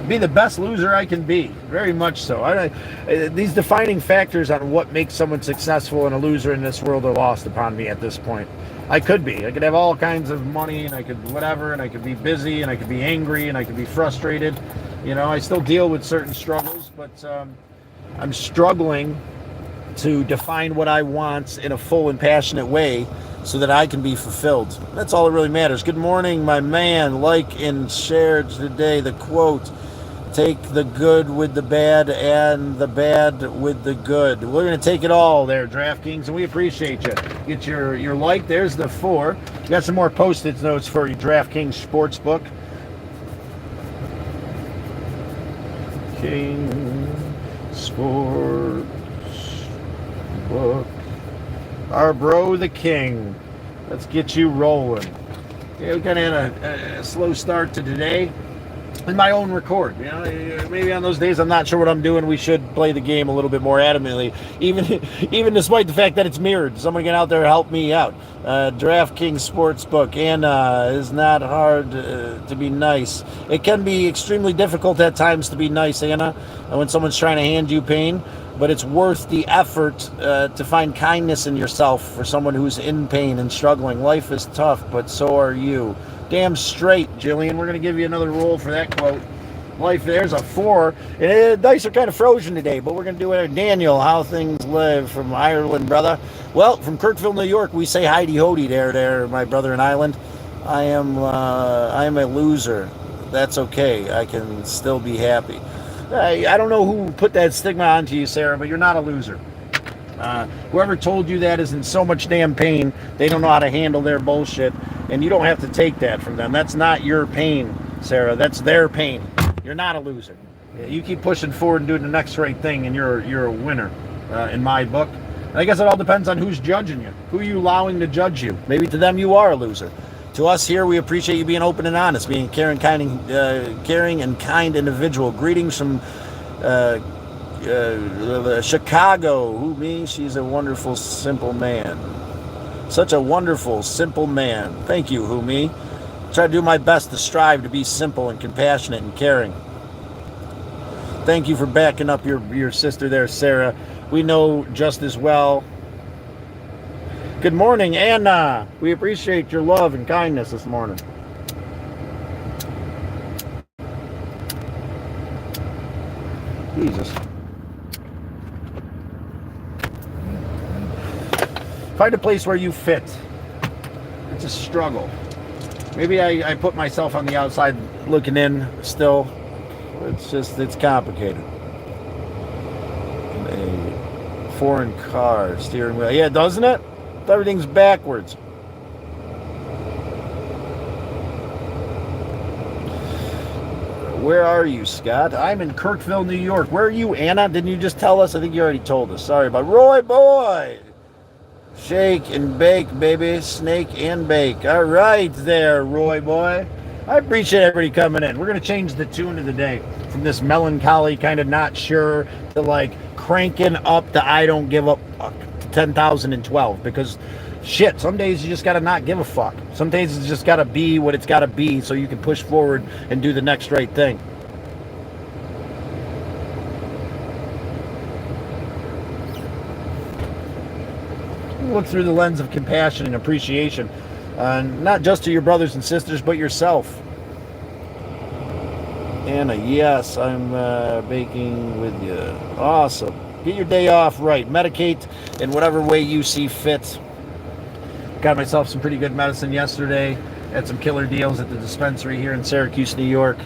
A: Be the best loser I can be. Very much so. These defining factors on what makes someone successful and a loser in this world are lost upon me at this point. I could be. I could have all kinds of money, and I could whatever, and I could be busy, and I could be angry, and I could be frustrated. I still deal with certain struggles, but I'm struggling to define what I want in a full and passionate way so that I can be fulfilled. That's all that really matters. Good morning, my man. Like and share today the quote, take the good with the bad and the bad with the good. We're going to take it all there, DraftKings, and we appreciate you. Get your like. There's the 4. Got some more Post-it notes for you, DraftKings Sportsbook. King Sports Book. Our bro, the king. Let's get you rolling. Yeah, we kind of had a slow start to today. In my own record, maybe on those days I'm not sure what I'm doing. We should play the game a little bit more adamantly, even despite the fact that it's mirrored. Someone get out there and help me out. DraftKings Sportsbook. Anna, is not hard to be nice. It can be extremely difficult at times to be nice, Anna, when someone's trying to hand you pain. But it's worth the effort to find kindness in yourself for someone who's in pain and struggling. Life is tough, but so are you. Damn straight, Jillian. We're going to give you another roll for that quote. Life, there's a 4. Dice are kind of frozen today, but we're going to do it. Daniel, how things live from Ireland, brother. Well, from Kirkville, New York, we say hidey-hody there, my brother in Ireland. I am a loser. That's okay. I can still be happy. I don't know who put that stigma onto you, Sarah, but you're not a loser. Whoever told you that is in so much damn pain, they don't know how to handle their bullshit, and you don't have to take that from them. That's not your pain, Sarah. That's their pain. You're not a loser. You keep pushing forward and doing the next right thing, and you're a winner in my book. And I guess it all depends on who's judging you. Who are you allowing to judge you? Maybe to them you are a loser. To us here, we appreciate you being open and honest, being a caring, and kind individual. Greetings from Chicago. Who me? She's a wonderful, simple man. Such a wonderful, simple man. Thank you, Who me. Try to do my best to strive to be simple and compassionate and caring. Thank you for backing up your sister there, Sarah. We know just as well. Good morning, Anna. We appreciate your love and kindness this morning. Jesus. Find a place where you fit. It's a struggle. Maybe I put myself on the outside looking in still. It's complicated. A foreign car, steering wheel. Yeah, doesn't it? Everything's backwards. Where are you, Scott? I'm in Kirkville, New York. Where are you, Anna? Didn't you just tell us? I think you already told us. Sorry about Roy Boy. Shake and bake, baby. Snake and bake. All right there, Roy Boy. I appreciate everybody coming in. We're going to change the tune of the day from this melancholy kind of not sure to like cranking up to I don't give a fuck to 10,012 because shit, some days you just got to not give a fuck. Some days it's just got to be what it's got to be so you can push forward and do the next right thing. Look through the lens of compassion and appreciation, not just to your brothers and sisters, but yourself. Anna, yes, I'm baking with you. Awesome. Get your day off right. Medicate in whatever way you see fit. Got myself some pretty good medicine yesterday. Had some killer deals at the dispensary here in Syracuse, New York.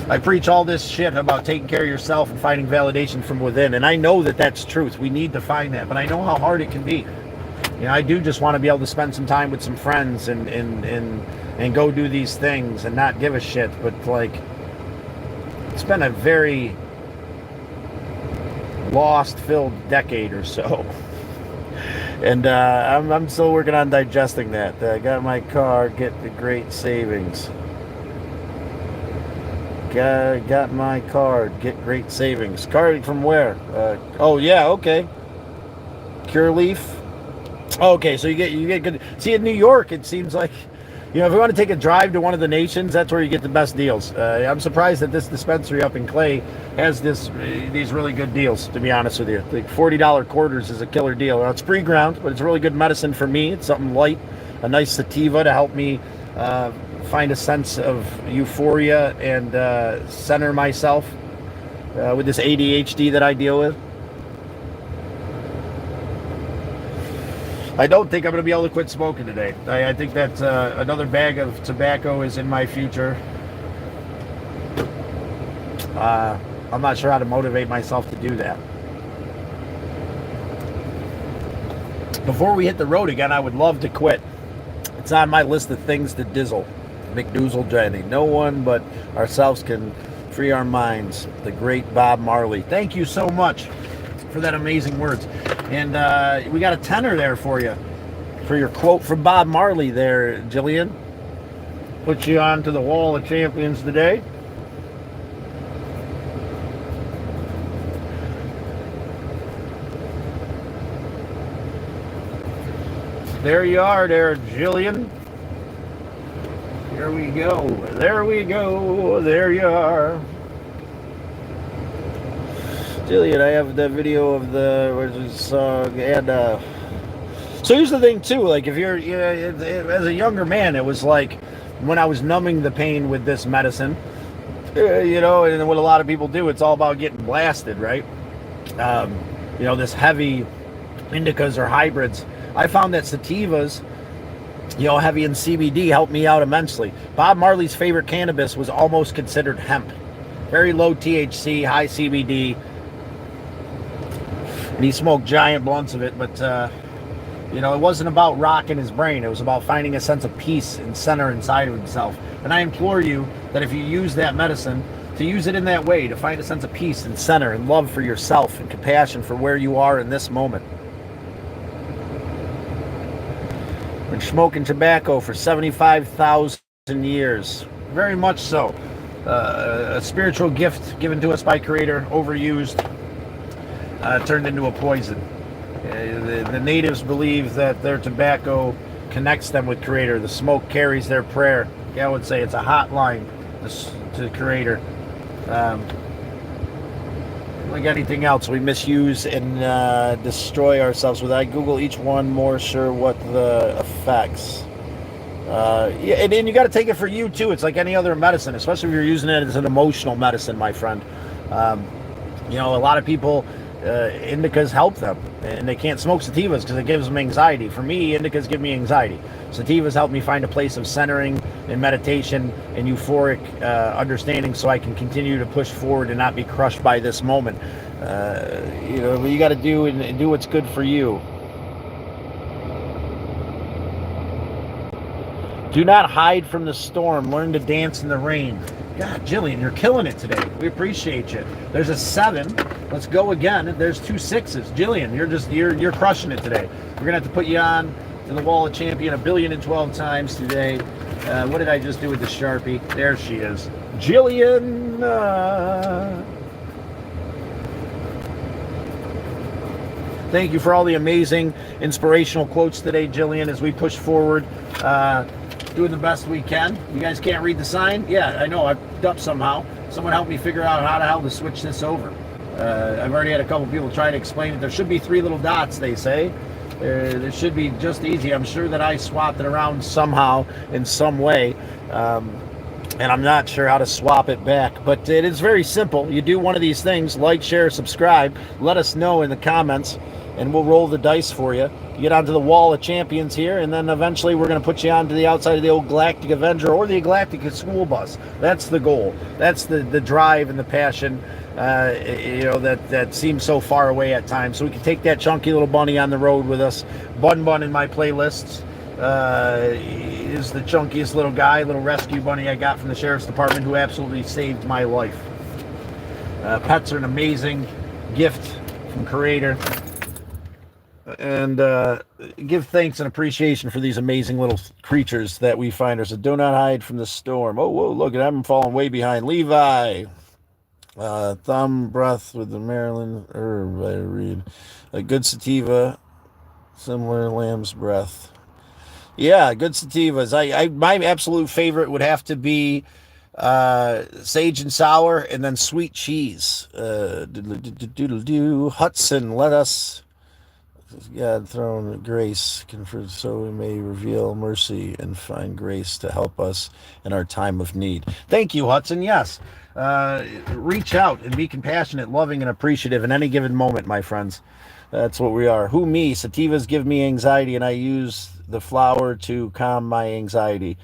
A: I preach all this shit about taking care of yourself and finding validation from within, and I know that that's truth. We need to find that, but I know how hard it can be. You know, I do just want to be able to spend some time with some friends and go do these things and not give a shit, but like, it's been a very lost-filled decade or so. And I'm still working on digesting that. I got my car, get the great savings. Got my card, get great savings. Card from where? Oh yeah, okay. Cure Leaf. Okay, so you get good. See, in New York, it seems like, you know, if you want to take a drive to one of the nations, that's where you get the best deals. I'm surprised that this dispensary up in Clay has these really good deals, to be honest with you. Like $40 quarters is a killer deal. Now, it's pre-ground, but it's really good medicine for me. It's something light, a nice sativa to help me find a sense of euphoria and center myself with this ADHD that I deal with. I don't think I'm going to be able to quit smoking today. I think that another bag of tobacco is in my future. I'm not sure how to motivate myself to do that. Before we hit the road again, I would love to quit. It's on my list of things to dizzle. McDoozle Jenny. No one but ourselves can free our minds. The great Bob Marley. Thank you so much for that amazing words. And we got a tenner there for you. For your quote from Bob Marley there, Jillian. Put you onto the wall of champions today. There you are there, Jillian. Here we go. There we go. There you are. Jillian, I have the video of the song, and so here's the thing too. Like, if you're, you know, as a younger man, it was like when I was numbing the pain with this medicine, you know, and what a lot of people do, it's all about getting blasted, right? You know, this heavy indicas or hybrids. I found that sativas, you know, heavy in CBD, helped me out immensely. Bob Marley's favorite cannabis was almost considered hemp. Very low THC, high CBD. And he smoked giant blunts of it, but You know, it wasn't about rocking his brain. It was about finding a sense of peace and center inside of himself. And I implore you that if you use that medicine, to use it in that way, to find a sense of peace and center and love for yourself and compassion for where you are in this moment. Been smoking tobacco for 75,000 years. Very much so. A spiritual gift given to us by Creator, overused, turned into a poison. The natives believe that their tobacco connects them with Creator. The smoke carries their prayer. I would say it's a hotline to Creator. Like anything else, we misuse and destroy ourselves with. I Google each one more sure what the effects. Yeah, and you got to take it for you too. It's like any other medicine, especially if you're using it as an emotional medicine, my friend. You know, a lot of people, indicas help them, and they can't smoke sativas because it gives them anxiety. For me, indicas give me anxiety. Sativas help me find a place of centering and meditation and euphoric understanding, so I can continue to push forward and not be crushed by this moment. You know, you got to do and do what's good for you. Do not hide from the storm. Learn to dance in the rain. God, Jillian, you're killing it today. We appreciate you. There's a 7. Let's go again. There's 2 6s. Jillian, you're crushing it today. We're gonna have to put you on to the wall of champion 1,012 times today. What did I just do with the Sharpie? There she is, Jillian. Thank you for all the amazing inspirational quotes today, Jillian, as we push forward. Doing the best we can. You guys can't read the sign? Yeah, I know. I've up somehow. Someone help me figure out how the hell to switch this over. I've already had a couple people try to explain it. There should be 3 little dots, they say. It should be just easy. I'm sure that I swapped it around somehow in some way. And I'm not sure how to swap it back. But it is very simple. You do one of these things, like, share, subscribe. Let us know in the comments, and we'll roll the dice for you. You get onto the wall of champions here, and then eventually we're going to put you onto the outside of the old Galactic Avenger or the Galactic School Bus. That's the goal. That's the drive and the passion, you know, that seems so far away at times. So we can take that chunky little bunny on the road with us. Bun in my playlists is the chunkiest little guy, little rescue bunny I got from the Sheriff's Department, who absolutely saved my life. Pets are an amazing gift from Creator. And give thanks and appreciation for these amazing little creatures that we find ourselves. Do not hide from the storm. Oh, whoa, look at them falling way behind. Levi. Thumb breath with the Maryland herb, I read. A good sativa, similar lamb's breath. Yeah, good sativas. My absolute favorite would have to be sage and sour, and then sweet cheese. Hudson, let us... God throne grace conferred, so we may reveal mercy and find grace to help us in our time of need. Thank you, Hudson. Yes. Reach out and be compassionate, loving, and appreciative in any given moment, my friends. That's what we are. Who, me? Sativas give me anxiety, and I use the flower to calm my anxiety.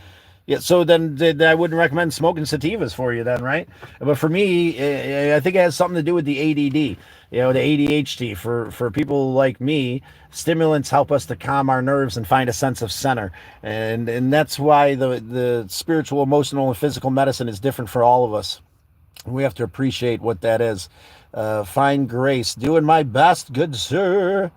A: Yeah, so then I wouldn't recommend smoking sativas for you then, right? But for me, I think it has something to do with the ADD, you know, the ADHD. For people like me, stimulants help us to calm our nerves and find a sense of center. And that's why the spiritual, emotional, and physical medicine is different for all of us. We have to appreciate what that is. Find grace. Doing my best, good sir.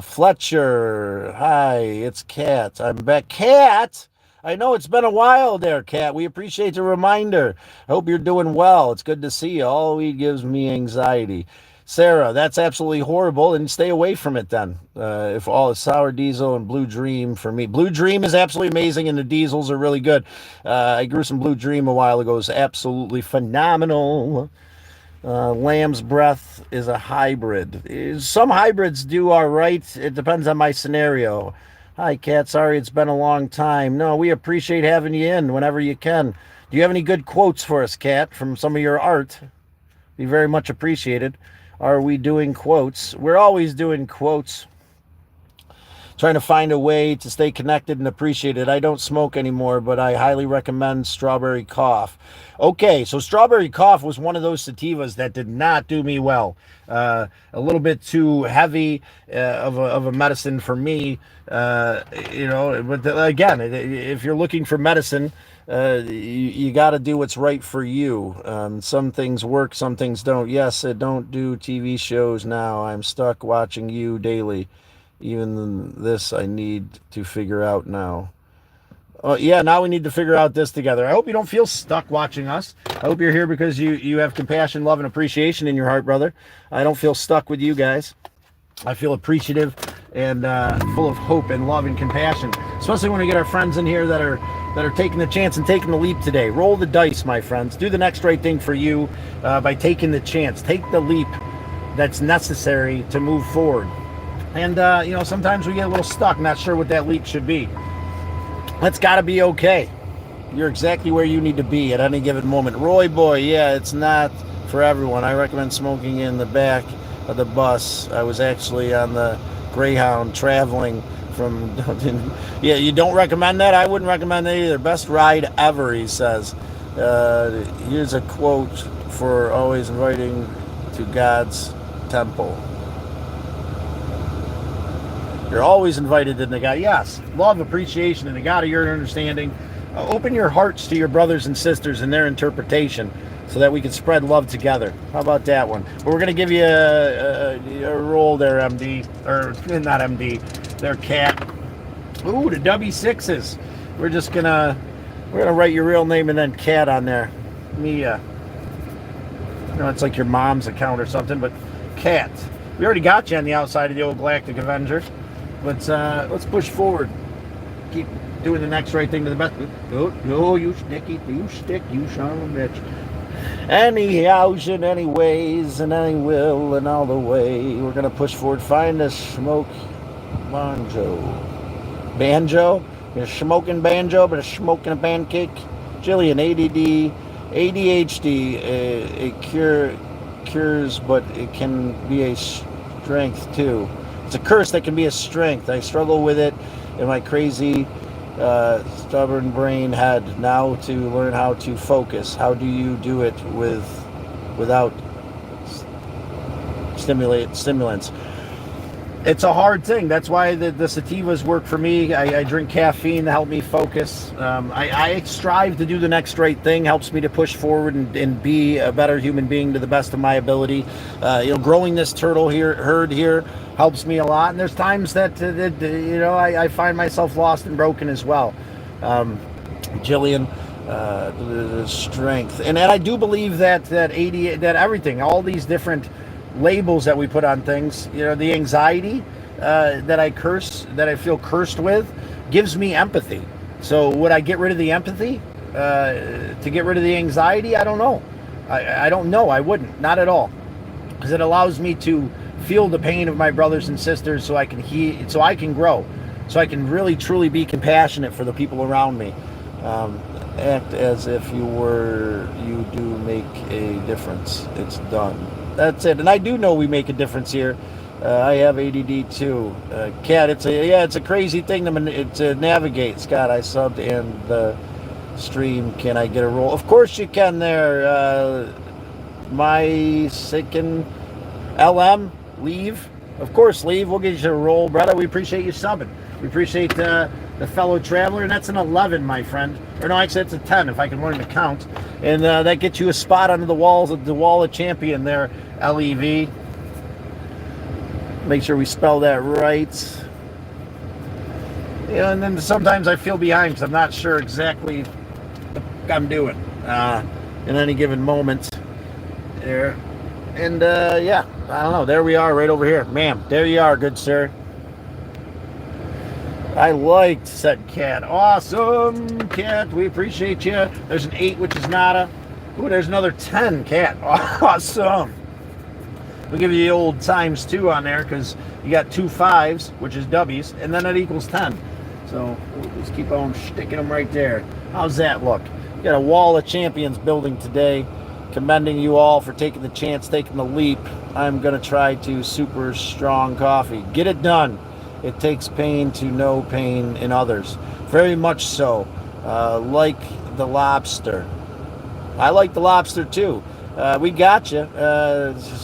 A: Fletcher. Hi, it's Kat. I'm back. Kat! I know it's been a while there, Kat. We appreciate the reminder. I hope you're doing well. It's good to see you. All weed gives me anxiety. Sarah, that's absolutely horrible, and stay away from it then. If all is sour diesel and Blue Dream for me. Blue Dream is absolutely amazing, and the diesels are really good. I grew some Blue Dream a while ago. It's absolutely phenomenal. Lamb's breath is a hybrid. Some hybrids do all right. It depends on my scenario. Hi, Kat. Sorry it's been a long time. No, we appreciate having you in whenever you can. Do you have any good quotes for us, Kat, from some of your art? Be very much appreciated. Are we doing quotes? We're always doing quotes. trying to find a way to stay connected and appreciated. I don't smoke anymore, but I highly recommend Strawberry Cough. Okay, so Strawberry Cough was one of those sativas that did not do me well. A little bit too heavy of a medicine for me. But again, if you're looking for medicine, you got to do what's right for you. Some things work, some things don't. Yes, I don't do TV shows now. I'm stuck watching you daily. Even this I need to figure out now. Oh, yeah, now we need to figure out this together. I hope you don't feel stuck watching us. I hope you're here because you have compassion, love, and appreciation in your heart, brother. I don't feel stuck with you guys. I feel appreciative and full of hope and love and compassion, especially when we get our friends in here that are taking the chance and taking the leap today. Roll the dice, my friends. Do the next right thing for you by taking the chance. Take the leap that's necessary to move forward. And, sometimes we get a little stuck, not sure what that leap should be. That's got to be okay. You're exactly where you need to be at any given moment. Roy Boy, yeah, it's not for everyone. I recommend smoking in the back of the bus. I was actually on the Greyhound traveling from... Yeah, you don't recommend that? I wouldn't recommend that either. Best ride ever, he says. Here's a quote for always inviting to God's temple. You're always invited in the God. Yes, love, appreciation, and the God of your understanding. Open your hearts to your brothers and sisters and their interpretation so that we can spread love together. How about that one? But we're going to give you a roll there, MD. Or, not MD, their cat. Ooh, the W6s. We're going to write your real name and then cat on there. Mia. It's like your mom's account or something, but cat. We already got you on the outside of the old Galactic Avenger. Let's push forward. Keep doing the next right thing to the best. Oh, you sticky, you stick, you son of a bitch. Anyhows and anyways and any will and all the way. We're gonna push forward. Find a smoke banjo. You're smoking banjo, but a smoking a pancake. Jillian, ADD, ADHD, cures, but it can be a strength too. It's a curse that can be a strength. I struggle with it in my crazy, stubborn brain head now to learn how to focus. How do you do it without stimulants? It's a hard thing. That's why the sativas work for me. I drink caffeine to help me focus. I strive to do the next right thing. Helps me to push forward and be a better human being to the best of my ability. Growing this turtle herd here helps me a lot. And there's times that I find myself lost and broken as well. Jillian, the strength, and I do believe that everything, all these different labels that we put on things, the anxiety that I feel cursed with gives me empathy. So would I get rid of the empathy to get rid of the anxiety? I don't know. I don't know. I wouldn't. Not at all. Because it allows me to feel the pain of my brothers and sisters so I can heal, so I can grow, so I can really truly be compassionate for the people around me. Act as if you do make a difference. It's done. That's it. And I do know we make a difference here. I have ADD too. Cat, it's a crazy thing to navigate. Scott, I subbed in the stream. Can I get a roll? Of course you can there. My sickin' LM, leave. Of course, leave. We'll get you a roll, brother. We appreciate you subbing. We appreciate the fellow traveler, and that's an 11, my friend. Or no, actually, it's a 10 if I can learn to count. And that gets you a spot under the wall of champion there, LEV. Make sure we spell that right. And then sometimes I feel behind because I'm not sure exactly what I'm doing in any given moment there. And I don't know. There we are, right over here. Ma'am, there you are, good sir. I liked said cat. Awesome, cat. We appreciate you. There's an 8, which is nada. Ooh, there's another 10, cat. Awesome. We'll give you the old times 2 on there because you got 2 5s, which is W's, and then it equals 10. So we'll just keep on sticking them right there. How's that look? You got a wall of champions building today. Commending you all for taking the chance, taking the leap. I'm going to try to super strong coffee. Get it done. It takes pain to know pain in others. Very much so. Like the lobster. I like the lobster too. We got you.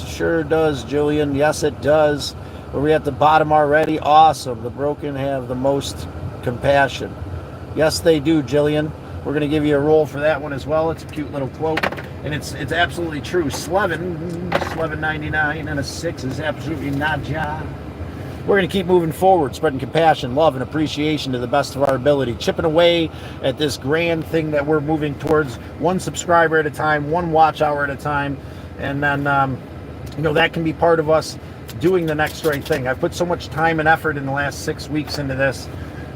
A: Sure does, Julian. Yes, it does. Are we at the bottom already? Awesome. The broken have the most compassion. Yes, they do, Jillian. We're going to give you a roll for that one as well. It's a cute little quote, and it's absolutely true. Slevin 99 and a 6 is absolutely not job. We're going to keep moving forward, spreading compassion, love, and appreciation to the best of our ability, chipping away at this grand thing that we're moving towards, one subscriber at a time, one watch hour at a time, and then, that can be part of us doing the next right thing. I've put so much time and effort in the last 6 weeks into this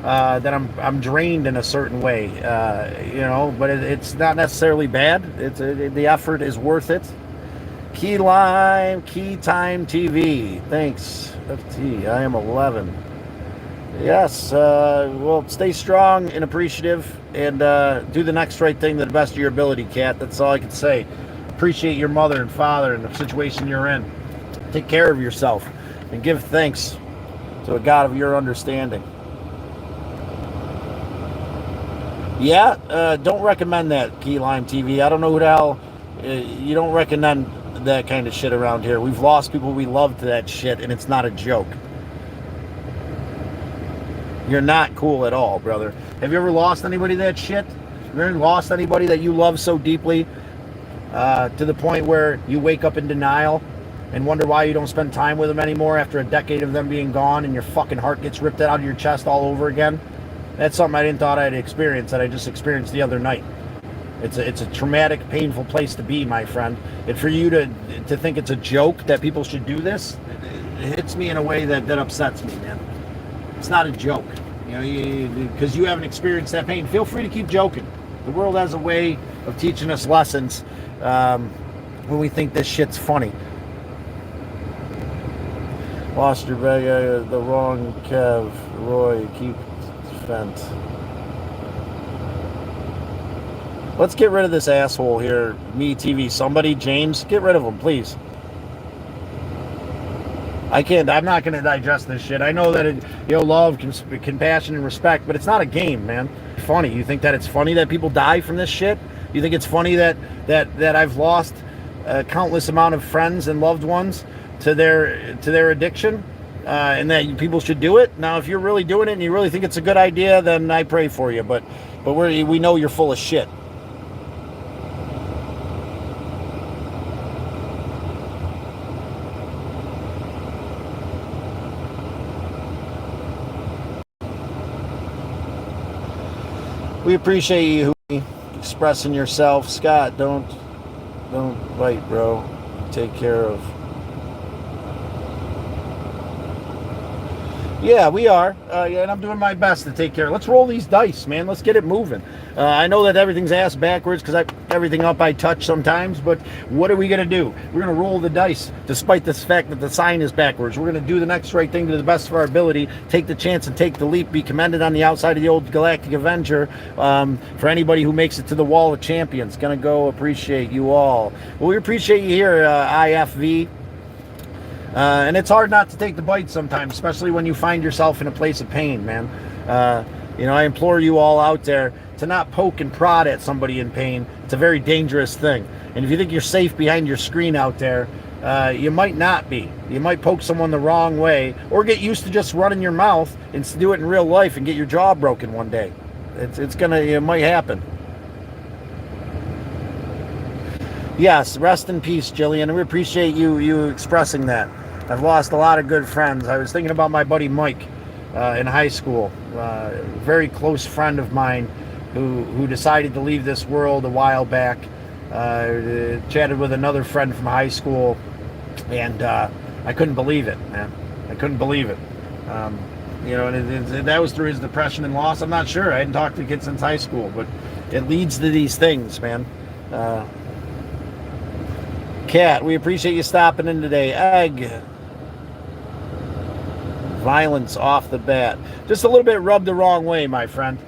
A: that I'm drained in a certain way, but it's not necessarily bad. The effort is worth it. Key Time TV. Thanks, FT. I am 11. Yes, well, stay strong and appreciative, and do the next right thing to the best of your ability, Kat. That's all I can say. Appreciate your mother and father and the situation you're in. Take care of yourself and give thanks to a God of your understanding. Yeah, don't recommend that, Key Lime TV. I don't know who the hell. You don't recommend that kind of shit around here. We've lost people we love to that shit, and it's not a joke. You're not cool at all, brother. Have you ever lost anybody to that shit? Have you ever lost anybody that you love so deeply to the point where you wake up in denial and wonder why you don't spend time with them anymore after a decade of them being gone, and your fucking heart gets ripped out of your chest all over again? That's something I didn't thought I'd experience that I just experienced the other night. It's a traumatic, painful place to be, my friend. And for you to think it's a joke that people should do this, it hits me in a way that upsets me, man. It's not a joke. Because you haven't experienced that pain. Feel free to keep joking. The world has a way of teaching us lessons when we think this shit's funny. Lost your bag, the wrong Kev, Roy, keep vent. Let's get rid of this asshole here, me TV. Somebody, James, get rid of him, please. I'm not going to digest this shit. I know that love, compassion, and respect, but it's not a game, man. Funny. You think that it's funny that people die from this shit? You think it's funny that I've lost a countless amount of friends and loved ones to their addiction, and that people should do it? Now, if you're really doing it and you really think it's a good idea, then I pray for you. But we know you're full of shit. We appreciate you expressing yourself. Scott, don't bite, bro. Take care of. Yeah, we are. And I'm doing my best to take care. Let's roll these dice, man. Let's get it moving. I know that everything's ass backwards because everything up I touch sometimes, but what are we going to do? We're going to roll the dice despite the fact that the sign is backwards. We're going to do the next right thing to the best of our ability, take the chance and take the leap, be commended on the outside of the old Galactic Avenger. For anybody who makes it to the Wall of Champions, going to go appreciate you all. Well, we appreciate you here, IFV. And it's hard not to take the bite sometimes, especially when you find yourself in a place of pain, man. I implore you all out there to not poke and prod at somebody in pain. It's a very dangerous thing. And if you think you're safe behind your screen out there, you might not be. You might poke someone the wrong way, or get used to just running your mouth and do it in real life and get your jaw broken one day. It might happen. Yes, rest in peace, Jillian. And we appreciate you expressing that. I've lost a lot of good friends. I was thinking about my buddy Mike in high school, a very close friend of mine who decided to leave this world a while back. Chatted with another friend from high school, and I couldn't believe it, man. I couldn't believe it. And that was through his depression and loss. I'm not sure. I hadn't talked to the kid since high school, but it leads to these things, man. Kat, we appreciate you stopping in today. Egg. Violence off the bat. Just a little bit rubbed the wrong way, my friend.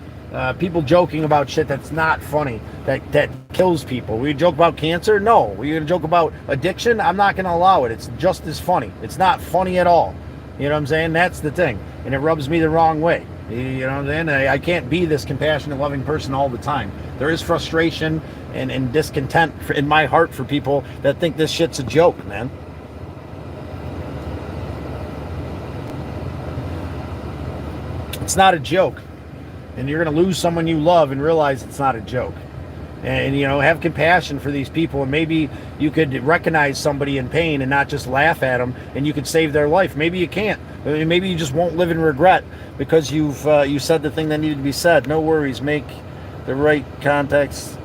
A: People joking about shit that's not funny, that kills people. We joke about cancer? No. We're going to joke about addiction? I'm not going to allow it. It's just as funny. It's not funny at all. You know what I'm saying? That's the thing. And it rubs me the wrong way. You know what I'm saying? I can't be this compassionate, loving person all the time. There is frustration and discontent in my heart for people that think this shit's a joke, man. It's not a joke. And you're going to lose someone you love and realize it's not a joke. And, you know, have compassion for these people, and maybe you could recognize somebody in pain and not just laugh at them, and you could save their life. Maybe you can't. Maybe you just won't live in regret because you said the thing that needed to be said. No worries. Make the right context.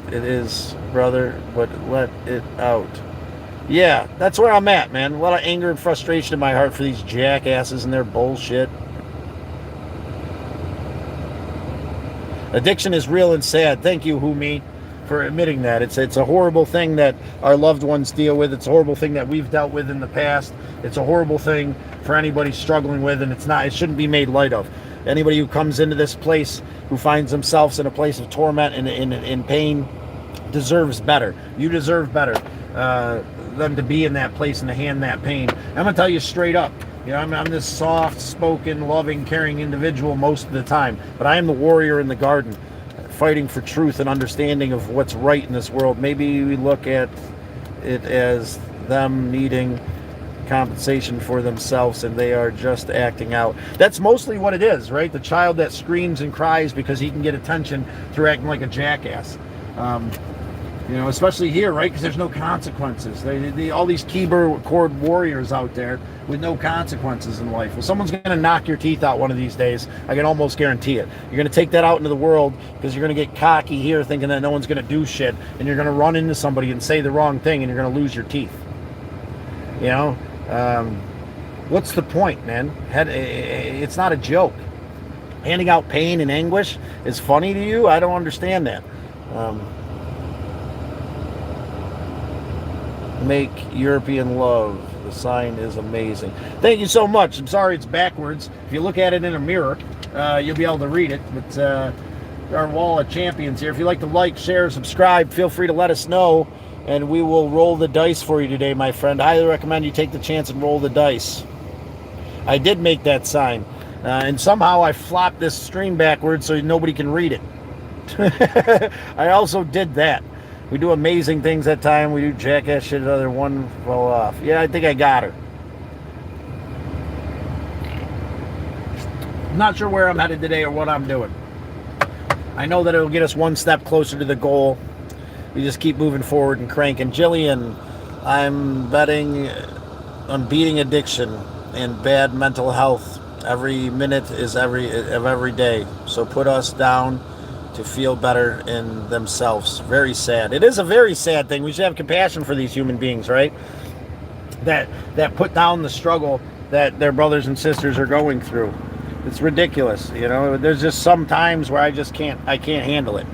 A: It is, brother, but let it out. Yeah, that's where I'm at, man. A lot of anger and frustration in my heart for these jackasses and their bullshit. Addiction is real and sad. Thank you, Humi, for admitting that. It's a horrible thing that our loved ones deal with. It's a horrible thing that we've dealt with in the past. It's a horrible thing for anybody struggling with, and it shouldn't be made light of. Anybody who comes into this place, who finds themselves in a place of torment and in pain, deserves better. You deserve better than to be in that place and to hand that pain. I'm going to tell you straight up. You know, I'm this soft-spoken, loving, caring individual most of the time, but I am the warrior in the garden, fighting for truth and understanding of what's right in this world. Maybe we look at it as them needing compensation for themselves and they are just acting out. That's mostly what it is, right? The child that screams and cries because he can get attention through acting like a jackass. You know, especially here, right? Because there's no consequences. All these keyboard warriors out there with no consequences in life. Well, someone's going to knock your teeth out one of these days. I can almost guarantee it. You're going to take that out into the world because you're going to get cocky here thinking that no one's going to do shit. And you're going to run into somebody and say the wrong thing and you're going to lose your teeth. You know? What's the point, man? It's not a joke. Handing out pain and anguish is funny to you? I don't understand that. Make European love. The sign is amazing. Thank you so much. I'm sorry it's backwards. If you look at it in a mirror, you'll be able to read it. But our wall of champions here. If you'd like to like, share, subscribe, feel free to let us know. And we will roll the dice for you today, my friend. I highly recommend you take the chance and roll the dice. I did make that sign. And somehow I flopped this stream backwards so nobody can read it. I also did that. We do amazing things that time. We do jackass shit. Another one fell off. Yeah, I think I got her. I'm not sure where I'm headed today or what I'm doing. I know that it'll get us one step closer to the goal. We just keep moving forward and cranking. Jillian, I'm betting on beating addiction and bad mental health. Every minute is every day. So put us down to feel better in themselves. Very sad. It is a very sad thing. We should have compassion for these human beings, right? That put down the struggle that their brothers and sisters are going through. It's ridiculous, you know. There's just some times where I can't handle it.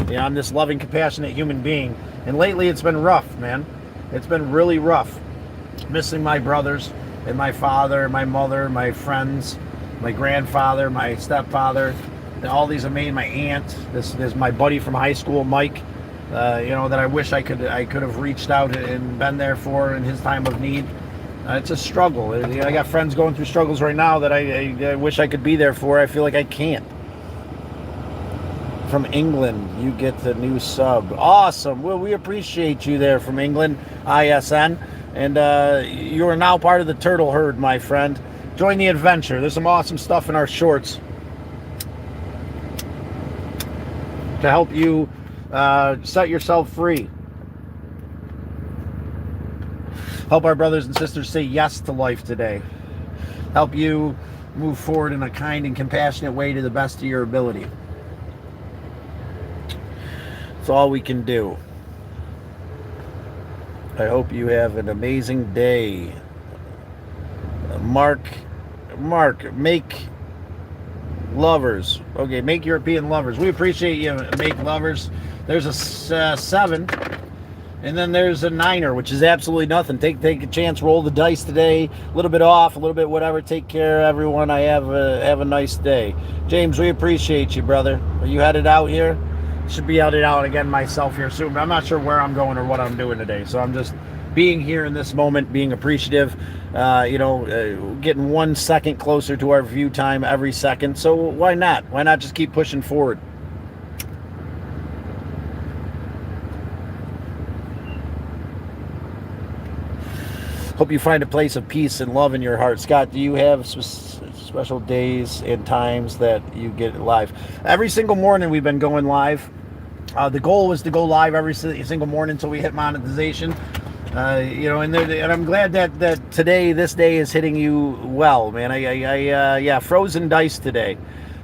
A: You know, I'm this loving, compassionate human being, and lately it's been rough, man. It's been really rough. Missing my brothers and my father, my mother, my friends, my grandfather, my stepfather. All these amazing, my aunt, this is my buddy from high school, Mike, you know, that I wish I could have reached out and been there for in his time of need. It's a struggle. I got friends going through struggles right now that I wish I could be there for. I feel like I can't. From England, you get the new sub. Awesome. Well, we appreciate you there from England, ISN. And you are now part of the turtle herd, my friend. Join the adventure. There's some awesome stuff in our shorts to help you set yourself free. Help our brothers and sisters say yes to life today. Help you move forward in a kind and compassionate way to the best of your ability. It's all we can do. I hope you have an amazing day. Mark, make lovers. Okay, make European lovers. We appreciate you, make lovers. There's a 7, and then there's a 9er, which is absolutely nothing. Take a chance, roll the dice today. A little bit off, a little bit whatever. Take care, everyone. I have a nice day. James, we appreciate you, brother. Are you headed out here? Should be headed out again myself here soon, but I'm not sure where I'm going or what I'm doing today. So I'm just being here in this moment, being appreciative, getting 1 second closer to our view time every second. So why not? Why not just keep pushing forward? Hope you find a place of peace and love in your heart. Scott, do you have special days and times that you get live? Every single morning we've been going live. The goal was to go live every single morning until we hit monetization. And I'm glad that today, this day is hitting you well, man. Frozen dice today.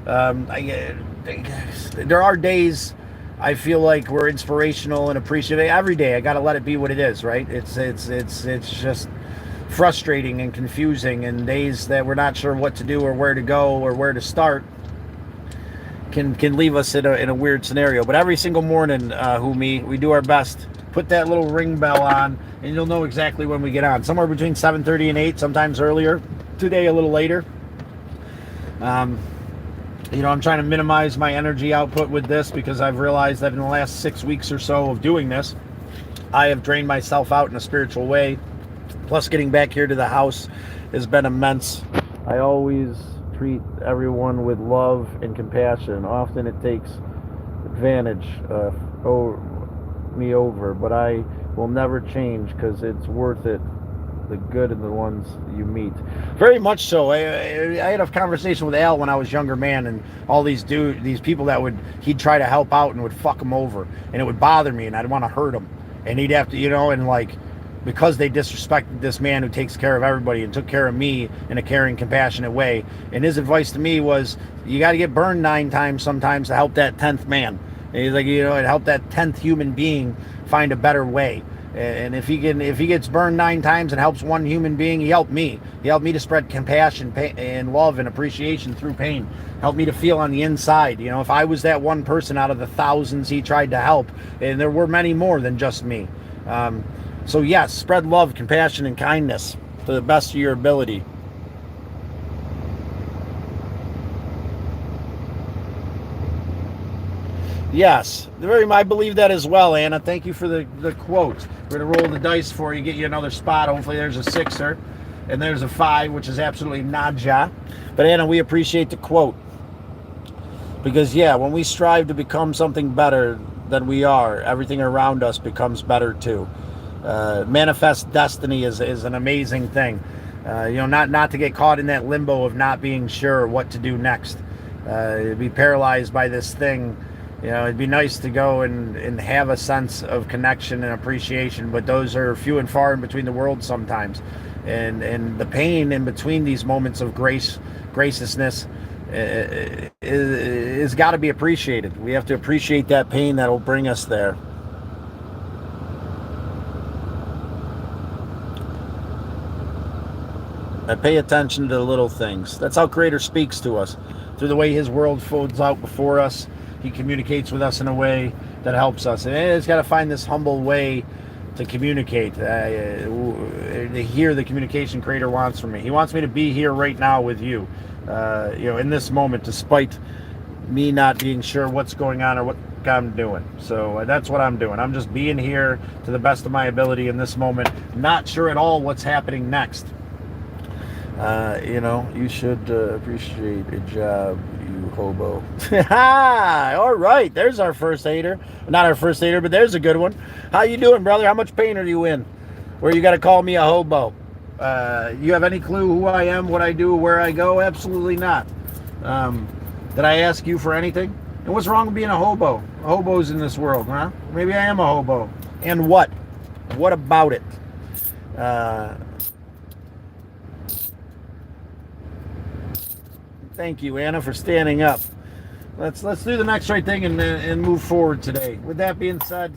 A: There are days I feel like we're inspirational and appreciative. Every day I got to let it be what it is, right? It's just frustrating and confusing, and days that we're not sure what to do or where to go or where to start can leave us in a weird scenario. But every single morning, we do our best. Put that little ring bell on, and you'll know exactly when we get on. Somewhere between 7:30 and 8, sometimes earlier. Today, a little later. I'm trying to minimize my energy output with this because I've realized that in the last 6 weeks or so of doing this, I have drained myself out in a spiritual way. Plus, getting back here to the house has been immense. I always treat everyone with love and compassion. Often it takes advantage me over, but I will never change because it's worth it. The good in the ones you meet. Very much so. I had a conversation with Al when I was a younger man, and all these people that he'd try to help out and would fuck him over, and it would bother me, and I'd want to hurt him, and he'd have to, because they disrespected this man who takes care of everybody and took care of me in a caring, compassionate way. And his advice to me was, you got to get burned 9 times sometimes to help that 10th man. And he's like, and help that 10th human being find a better way. And if he gets burned 9 times and helps one human being, he helped me. He helped me to spread compassion and love and appreciation through pain. Helped me to feel on the inside. If I was that one person out of the thousands he tried to help, and there were many more than just me. So yes, spread love, compassion, and kindness to the best of your ability. Yes, I believe that as well, Anna. Thank you for the quote. We're going to roll the dice for you, get you another spot. Hopefully there's a 6er, and there's a 5, which is absolutely naja. But Anna, we appreciate the quote. Because, when we strive to become something better than we are, everything around us becomes better too. Manifest destiny is an amazing thing. Not to get caught in that limbo of not being sure what to do next. Be paralyzed by this thing. It'd be nice to go and have a sense of connection and appreciation, but those are few and far in between the world sometimes. And the pain in between these moments of graciousness is got to be appreciated. We have to appreciate that pain that will bring us there. I pay attention to the little things. That's how Creator speaks to us. Through the way His world folds out before us, He communicates with us in a way that helps us. And it's got to find this humble way to communicate, to hear the communication Creator wants from me. He wants me to be here right now with you, in this moment, despite me not being sure what's going on or what I'm doing. So that's what I'm doing. I'm just being here to the best of my ability in this moment, not sure at all what's happening next. You should appreciate a job, you hobo. All right, there's our first hater. Not our first hater, but there's a good one. How you doing, brother? How much pain are you in? Where you got to call me a hobo? You have any clue who I am, what I do, where I go? Absolutely not. Did I ask you for anything? And what's wrong with being a hobo? Hobos in this world, huh? Maybe I am a hobo. And what? What about it? Thank you, Anna, for standing up. Let's do the next right thing and move forward today. With that being said,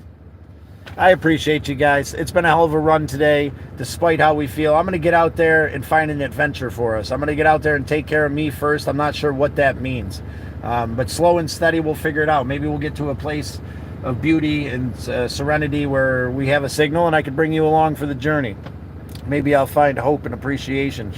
A: I appreciate you guys. It's been a hell of a run today, despite how we feel. I'm going to get out there and find an adventure for us. I'm going to get out there and take care of me first. I'm not sure what that means. But slow and steady, we'll figure it out. Maybe we'll get to a place of beauty and serenity where we have a signal and I can bring you along for the journey. Maybe I'll find hope and appreciation.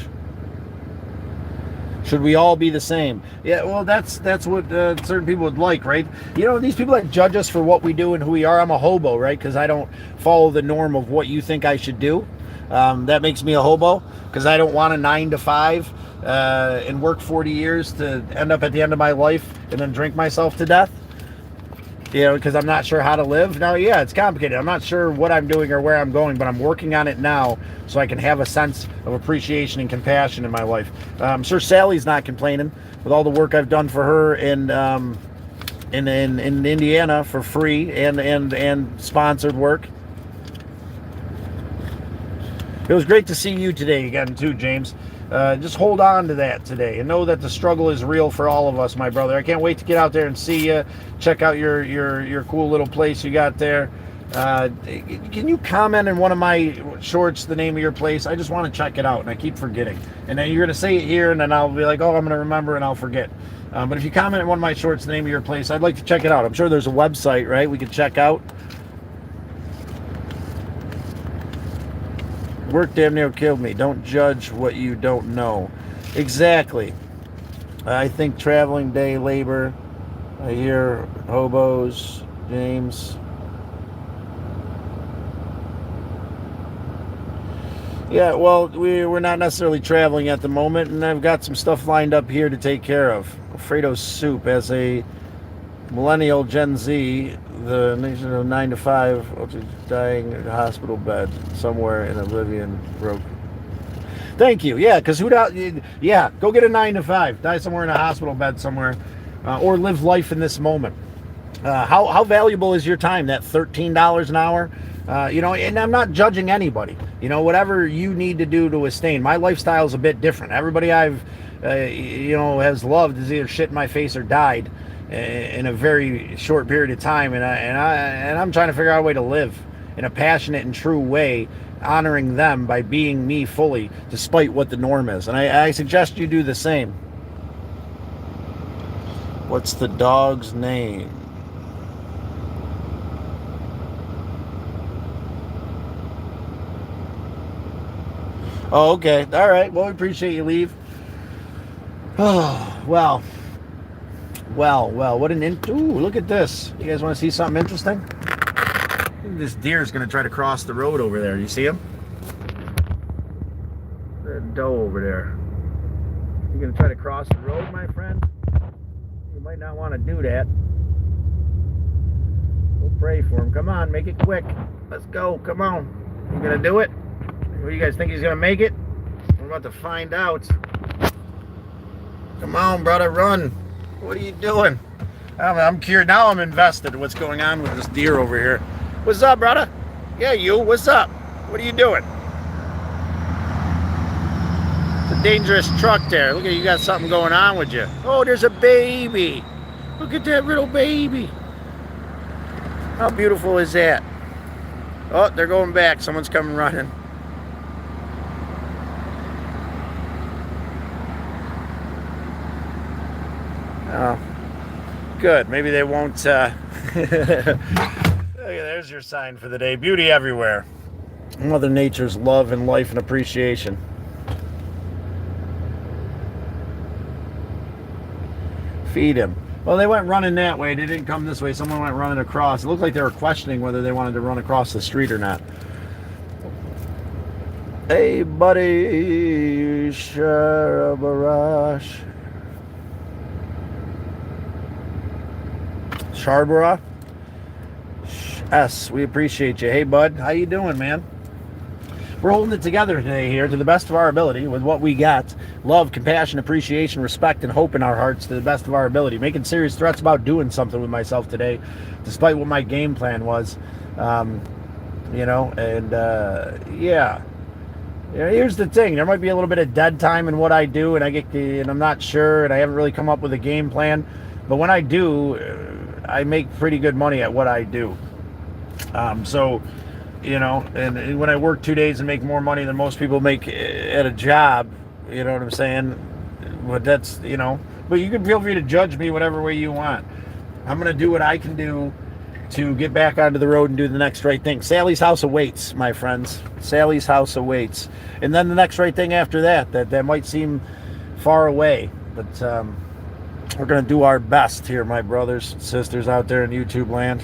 A: Should we all be the same? Yeah, well, that's what certain people would like, right? You know, these people that judge us for what we do and who we are. I'm a hobo, right? Because I don't follow the norm of what you think I should do. That makes me a hobo because I don't want a 9 to 5 and work 40 years to end up at the end of my life and then drink myself to death. You know, because I'm not sure how to live. Now, yeah, it's complicated. I'm not sure what I'm doing or where I'm going, but I'm working on it now so I can have a sense of appreciation and compassion in my life. I'm sure Sally's not complaining with all the work I've done for her in Indiana for free and sponsored work. It was great to see you today again, too, James. Just hold on to that today and know that the struggle is real for all of us, my brother. I can't wait to get out there and see you. Check out your cool little place you got there. Can you comment in one of my shorts the name of your place? I just want to check it out, and I keep forgetting. And then you're going to say it here, and then I'll be like, oh, I'm going to remember, and I'll forget. But if you comment in one of my shorts the name of your place, I'd like to check it out. I'm sure there's a website, right, we could check out. Work damn near killed me. Don't judge what you don't know. Exactly. I think traveling day labor. I hear hobos, James. Yeah, well, we're not necessarily traveling at the moment, and I've got some stuff lined up here to take care of. Alfredo soup as a millennial Gen Z, the nation of 9 to 5, dying in a hospital bed somewhere in Oblivion. Broke. Thank you. Yeah, because who doubt? Yeah, go get a 9 to 5. Die somewhere in a hospital bed somewhere, or live life in this moment. How valuable is your time? That $13 an hour. You know, and I'm not judging anybody. You know, whatever you need to do to sustain. My lifestyle is a bit different. Everybody I've, you know, has loved has either shit in my face or died in a very short period of time, and I'm trying to figure out a way to live in a passionate and true way, honoring them by being me fully, despite what the norm is. And I suggest you do the same. What's the dog's name? Oh, okay. All right. Well, we appreciate you, Leave. Oh, well. What an ooh, look at this. You guys want to see something interesting? This deer is going to try to cross the road over there. You see him? That doe over there. You're going to try to cross the road, my friend? You might not want to do that. We'll pray for him. Come on, make it quick. Let's go. Come on. You going to do it? What do you guys think he's going to make it? We're about to find out. Come on, brother, run. What are you doing? I'm curious. Now I'm invested in what's going on with this deer over here. What's up, brother? Yeah, you. What's up? What are you doing? It's a dangerous truck there. Look at you got something going on with you. Oh, there's a baby. Look at that little baby. How beautiful is that? Oh, they're going back. Someone's coming running. Oh, good. Maybe they won't. There's your sign for the day. Beauty everywhere. Mother Nature's love and life and appreciation. Feed him. Well, they went running that way. They didn't come this way. Someone went running across. It looked like they were questioning whether they wanted to run across the street or not. Hey, buddy. Sharabarash. Sharborough. S, we appreciate you. Hey, bud, how you doing, man? We're holding it together today here to the best of our ability with what we got. Love, compassion, appreciation, respect, and hope in our hearts to the best of our ability. Making serious threats about doing something with myself today, despite what my game plan was. You know, and yeah. Here's the thing. There might be a little bit of dead time in what I do, and I'm not sure, and I haven't really come up with a game plan. But when I do, I make pretty good money at what I do. So, you know, and when I work 2 days and make more money than most people make at a job, you know what I'm saying? But that's, you know, but you can feel free to judge me whatever way you want. I'm going to do what I can do to get back onto the road and do the next right thing. Sally's house awaits, my friends. Sally's house awaits. And then the next right thing after that might seem far away. But we're going to do our best here, my brothers and sisters out there in YouTube land.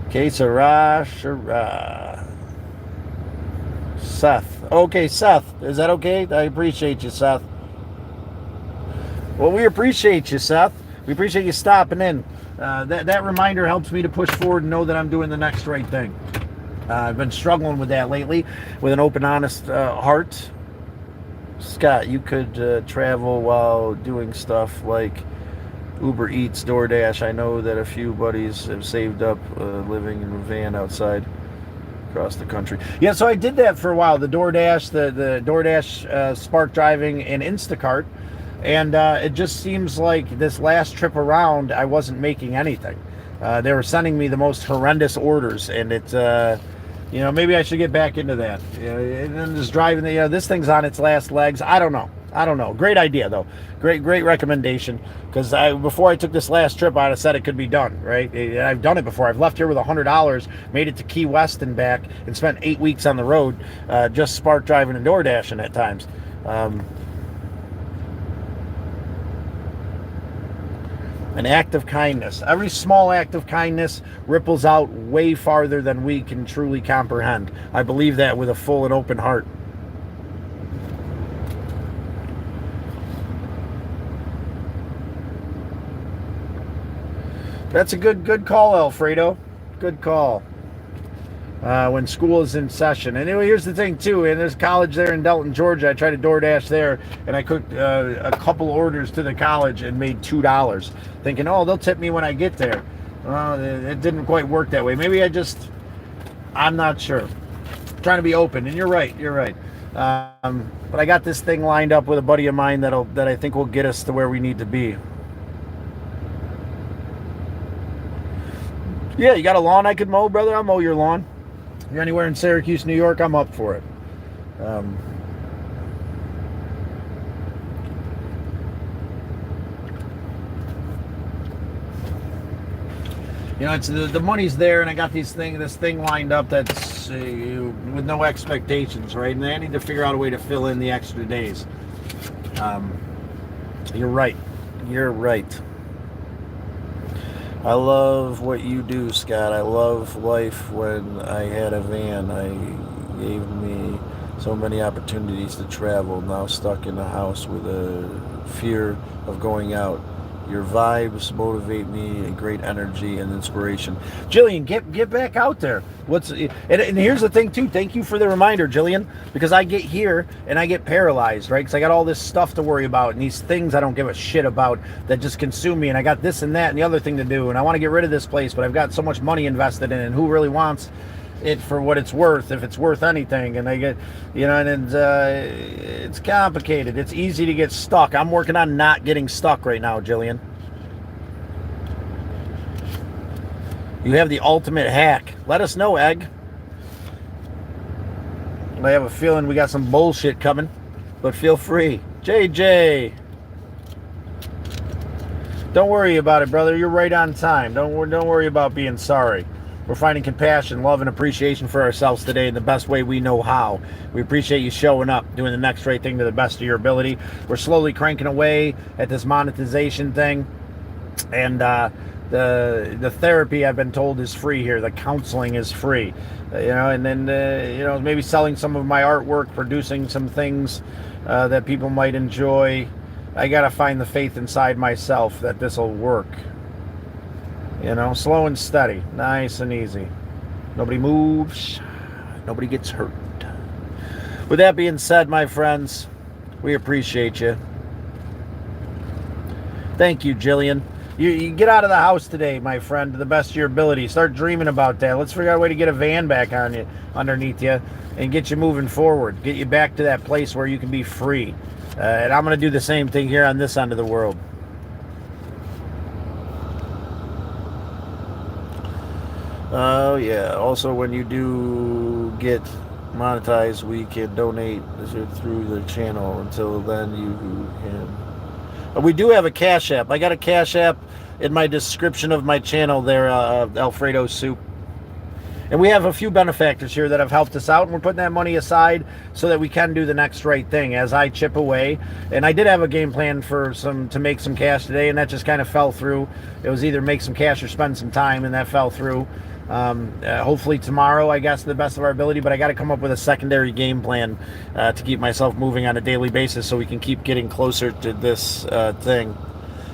A: Que sera, sera. Seth. Okay, Seth. Is that okay? I appreciate you, Seth. Well, we appreciate you, Seth. We appreciate you stopping in. That reminder helps me to push forward and know that I'm doing the next right thing. I've been struggling with that lately, with an open, honest heart. Scott, you could travel while doing stuff like Uber Eats, DoorDash. I know that a few buddies have saved up living in a van outside across the country. Yeah, so I did that for a while. The DoorDash, the DoorDash Spark Driving, and Instacart. And it just seems like this last trip around, I wasn't making anything. They were sending me the most horrendous orders, and it's, maybe I should get back into that. And then just driving, this thing's on its last legs. I don't know. Great idea, though. Great recommendation. Because before I took this last trip, I'd have said it could be done, right? I've done it before. I've left here with $100, made it to Key West and back, and spent 8 weeks on the road just Spark Driving and door dashing at times. An act of kindness. Every small act of kindness ripples out way farther than we can truly comprehend. I believe that with a full and open heart. That's a good call, Alfredo. Good call. When school is in session. And anyway, here's the thing, too. And there's college there in Delton, Georgia. I tried to DoorDash there, and I cooked a couple orders to the college and made $2, thinking, oh, they'll tip me when I get there. Well, it didn't quite work that way. Maybe I'm not sure. I'm trying to be open, and you're right. But I got this thing lined up with a buddy of mine that I think will get us to where we need to be. Yeah, you got a lawn I could mow, brother? I'll mow your lawn. If you're anywhere in Syracuse, New York, I'm up for it. It's the money's there, and I got this thing lined up that's with no expectations, right? And I need to figure out a way to fill in the extra days. You're right. I love what you do, Scott. I love life when I had a van. I gave me so many opportunities to travel. Now stuck in the house with a fear of going out. Your vibes motivate me, and great energy and inspiration. Jillian, get back out there. And here's the thing too. Thank you for the reminder, Jillian, because I get here and I get paralyzed, right? Because I got all this stuff to worry about and these things I don't give a shit about that just consume me. And I got this and that and the other thing to do. And I want to get rid of this place, but I've got so much money invested in it. And who really wants it for what it's worth, if it's worth anything? And I get, it's complicated. It's easy to get stuck. I'm working on not getting stuck right now, Jillian. You have the ultimate hack. Let us know, Egg. I have a feeling we got some bullshit coming, but feel free. JJ. Don't worry about it, brother. You're right on time. Don't worry about being sorry. We're finding compassion, love, and appreciation for ourselves today in the best way we know how. We appreciate you showing up, doing the next right thing to the best of your ability. We're slowly cranking away at this monetization thing. And the therapy, I've been told, is free here. The counseling is free. And then, maybe selling some of my artwork, producing some things that people might enjoy. I got to find the faith inside myself that this will work. Slow and steady, nice and easy. Nobody moves, nobody gets hurt. With that being said, my friends, we appreciate you. Thank you, Jillian. You get out of the house today, my friend, to the best of your ability. Start dreaming about that. Let's figure out a way to get a van back on you, underneath you, and get you moving forward. Get you back to that place where you can be free. And I'm going to do the same thing here on this end of the world. Oh, yeah. Also, when you do get monetized, we can donate through the channel. Until then, you can. We do have a Cash App. I got a Cash App in my description of my channel there, Alfredo Soup. And we have a few benefactors here that have helped us out, and we're putting that money aside so that we can do the next right thing as I chip away. And I did have a game plan for to make some cash today, and that just kind of fell through. It was either make some cash or spend some time, and that fell through. Hopefully tomorrow, I guess, to the best of our ability, but I got to come up with a secondary game plan to keep myself moving on a daily basis so we can keep getting closer to this thing.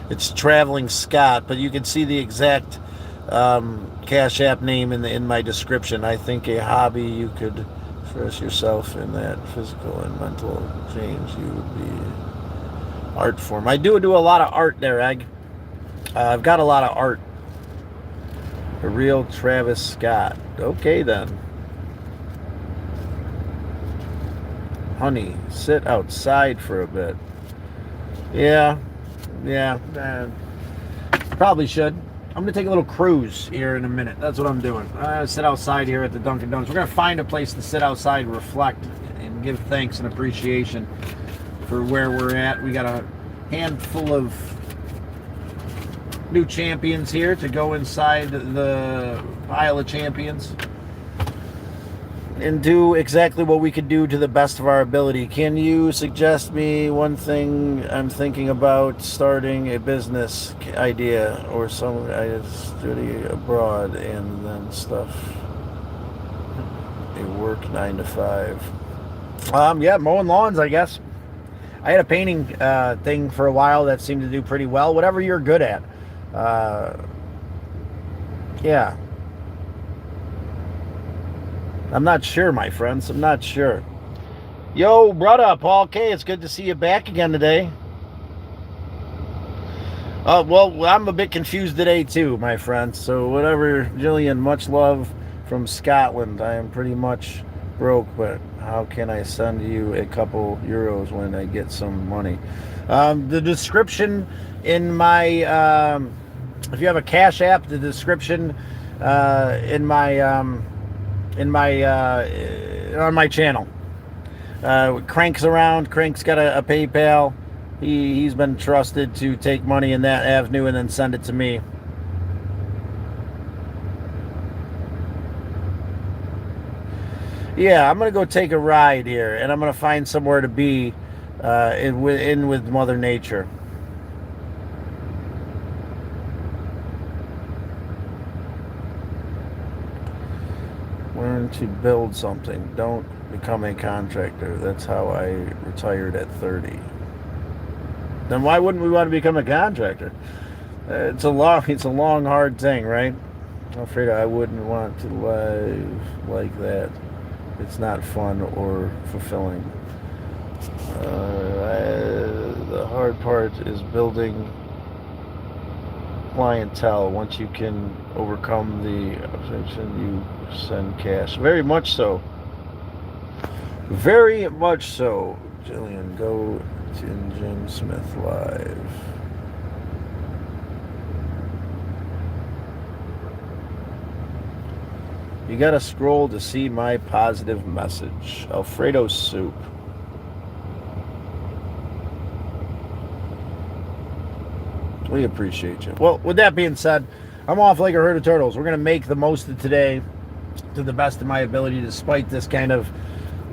A: It's Traveling Scott, but you can see the exact Cash App name in my description. I think a hobby you could express yourself in that physical and mental change. You would be art form. I do a lot of art there, Egg. I've got a lot of art. A real Travis Scott. Okay then. Honey, sit outside for a bit. Yeah. Probably should. I'm going to take a little cruise here in a minute. That's what I'm doing. I'm going to sit outside here at the Dunkin' Donuts. We're going to find a place to sit outside, reflect, and give thanks and appreciation for where we're at. We got a handful of new champions here to go inside the pile of champions and do exactly what we could do to the best of our ability. Can you suggest me one thing? I'm thinking about starting a business idea or some I study abroad and then stuff. A work 9 to 5. Yeah, mowing lawns, I guess. I had a painting thing for a while that seemed to do pretty well. Whatever you're good at. Yeah. I'm not sure, my friends. I'm not sure. Yo, brother, Paul K. It's good to see you back again today. Well, I'm a bit confused today, too, my friends. So whatever, Jillian, much love from Scotland. I am pretty much broke, but how can I send you a couple euros when I get some money? The description in my... if you have a Cash App, the description on my channel. Crank's around. Crank's got a PayPal. He's been trusted to take money in that avenue and then send it to me. Yeah, I'm gonna go take a ride here, and I'm gonna find somewhere to be in with Mother Nature. Learn to build something. Don't become a contractor. That's how I retired at 30. Then why wouldn't we want to become a contractor? It's a long, hard thing, right? I'm afraid I wouldn't want to live like that. It's not fun or fulfilling. The hard part is building clientele. Once you can overcome the obsession, you send cash. Very much so. Very much so. Jillian, go to Jim Smith Live. You gotta scroll to see my positive message. Alfredo soup. We appreciate you. Well, with that being said, I'm off like a herd of turtles. We're going to make the most of today to the best of my ability, despite this kind of,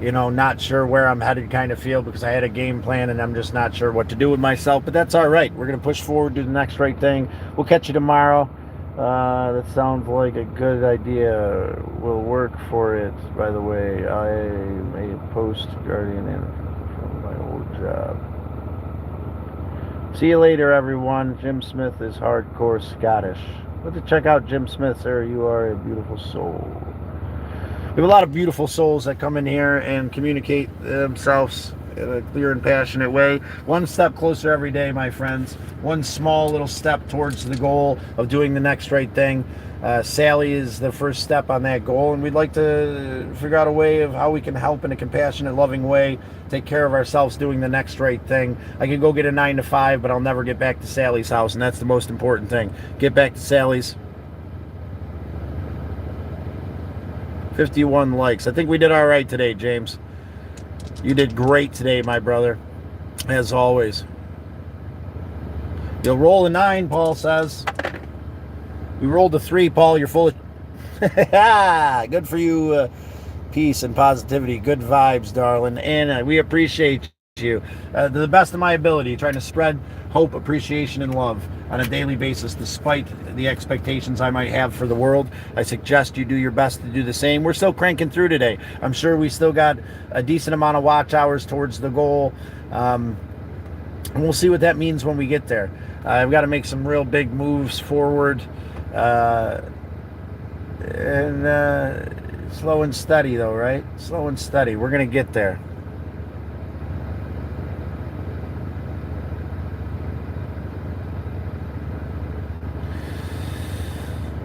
A: not sure where I'm headed kind of feel, because I had a game plan and I'm just not sure what to do with myself. But that's all right. We're going to push forward, do the next right thing. We'll catch you tomorrow. That sounds like a good idea. We'll work for it, by the way. I am a post guardian from my old job. See you later, everyone. Jim Smith is hardcore Scottish. Let's check out Jim Smith, sir. You are a beautiful soul. We have a lot of beautiful souls that come in here and communicate themselves in a clear and passionate way. One step closer every day, my friends. One small little step towards the goal of doing the next right thing. Sally is the first step on that goal, and we'd like to figure out a way of how we can help in a compassionate, loving way, take care of ourselves doing the next right thing. I can go get a 9 to 5, but I'll never get back to Sally's house, and that's the most important thing. Get back to Sally's. 51 likes. I think we did all right today, James. You did great today, my brother, as always. You'll roll a 9, Paul says. We rolled a 3, Paul. You're full of... Good for you. Peace and positivity. Good vibes, darling. And we appreciate you to the best of my ability, trying to spread hope, appreciation, and love on a daily basis, despite the expectations I might have for the world. I suggest you do your best to do the same. We're still cranking through today. I'm sure we still got a decent amount of watch hours towards the goal. And we'll see what that means when we get there. I've got to make some real big moves forward. And slow and steady, though, right? Slow and steady. We're going to get there.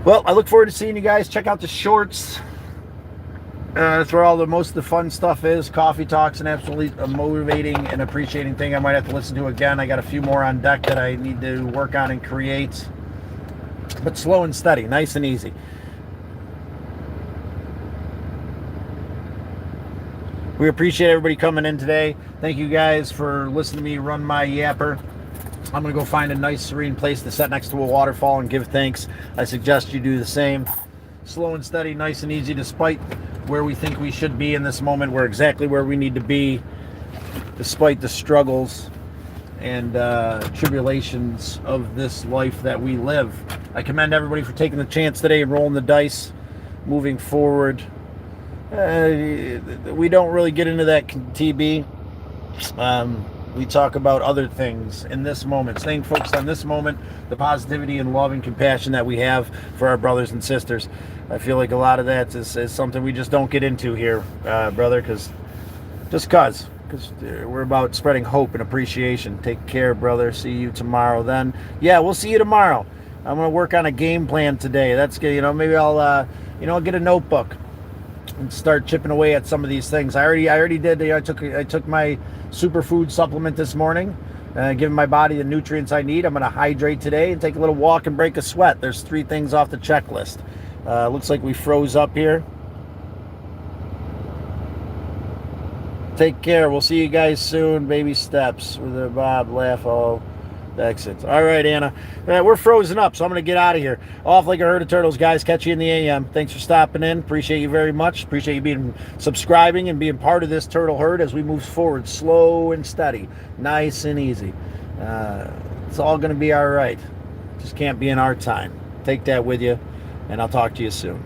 A: Well, I look forward to seeing you guys. Check out the shorts. That's where all most of the fun stuff is. Coffee talks, an absolutely motivating and appreciating thing I might have to listen to again. I got a few more on deck that I need to work on and create. But slow and steady, nice and easy. We appreciate everybody coming in today. Thank you guys for listening to me run my yapper. I'm going to go find a nice serene place to sit next to a waterfall and give thanks. I suggest you do the same. Slow and steady, nice and easy, despite where we think we should be in this moment. We're exactly where we need to be, despite the struggles and tribulations of this life that we live. I commend everybody for taking the chance today and rolling the dice, moving forward. We don't really get into that TB. We talk about other things in this moment, staying focused on this moment, the positivity and love and compassion that we have for our brothers and sisters. I feel like a lot of that is something we just don't get into here, brother, because we're about spreading hope and appreciation. Take care, brother. See you tomorrow then. Yeah, we'll see you tomorrow. I'm going to work on a game plan today. That's good. Maybe I'll get a notebook and start chipping away at some of these things. I already did. I took my superfood supplement this morning, giving my body the nutrients I need. I'm going to hydrate today and take a little walk and break a sweat. There's 3 things off the checklist. Looks like we froze up here. Take care. We'll see you guys soon. Baby steps with a Bob laugh all exits. All right, Anna. We're frozen up, so I'm going to get out of here. Off like a herd of turtles, guys. Catch you in the AM. Thanks for stopping in. Appreciate you very much. Appreciate you being subscribing and being part of this turtle herd as we move forward, slow and steady, nice and easy. It's all going to be all right. Just can't be in our time. Take that with you, and I'll talk to you soon.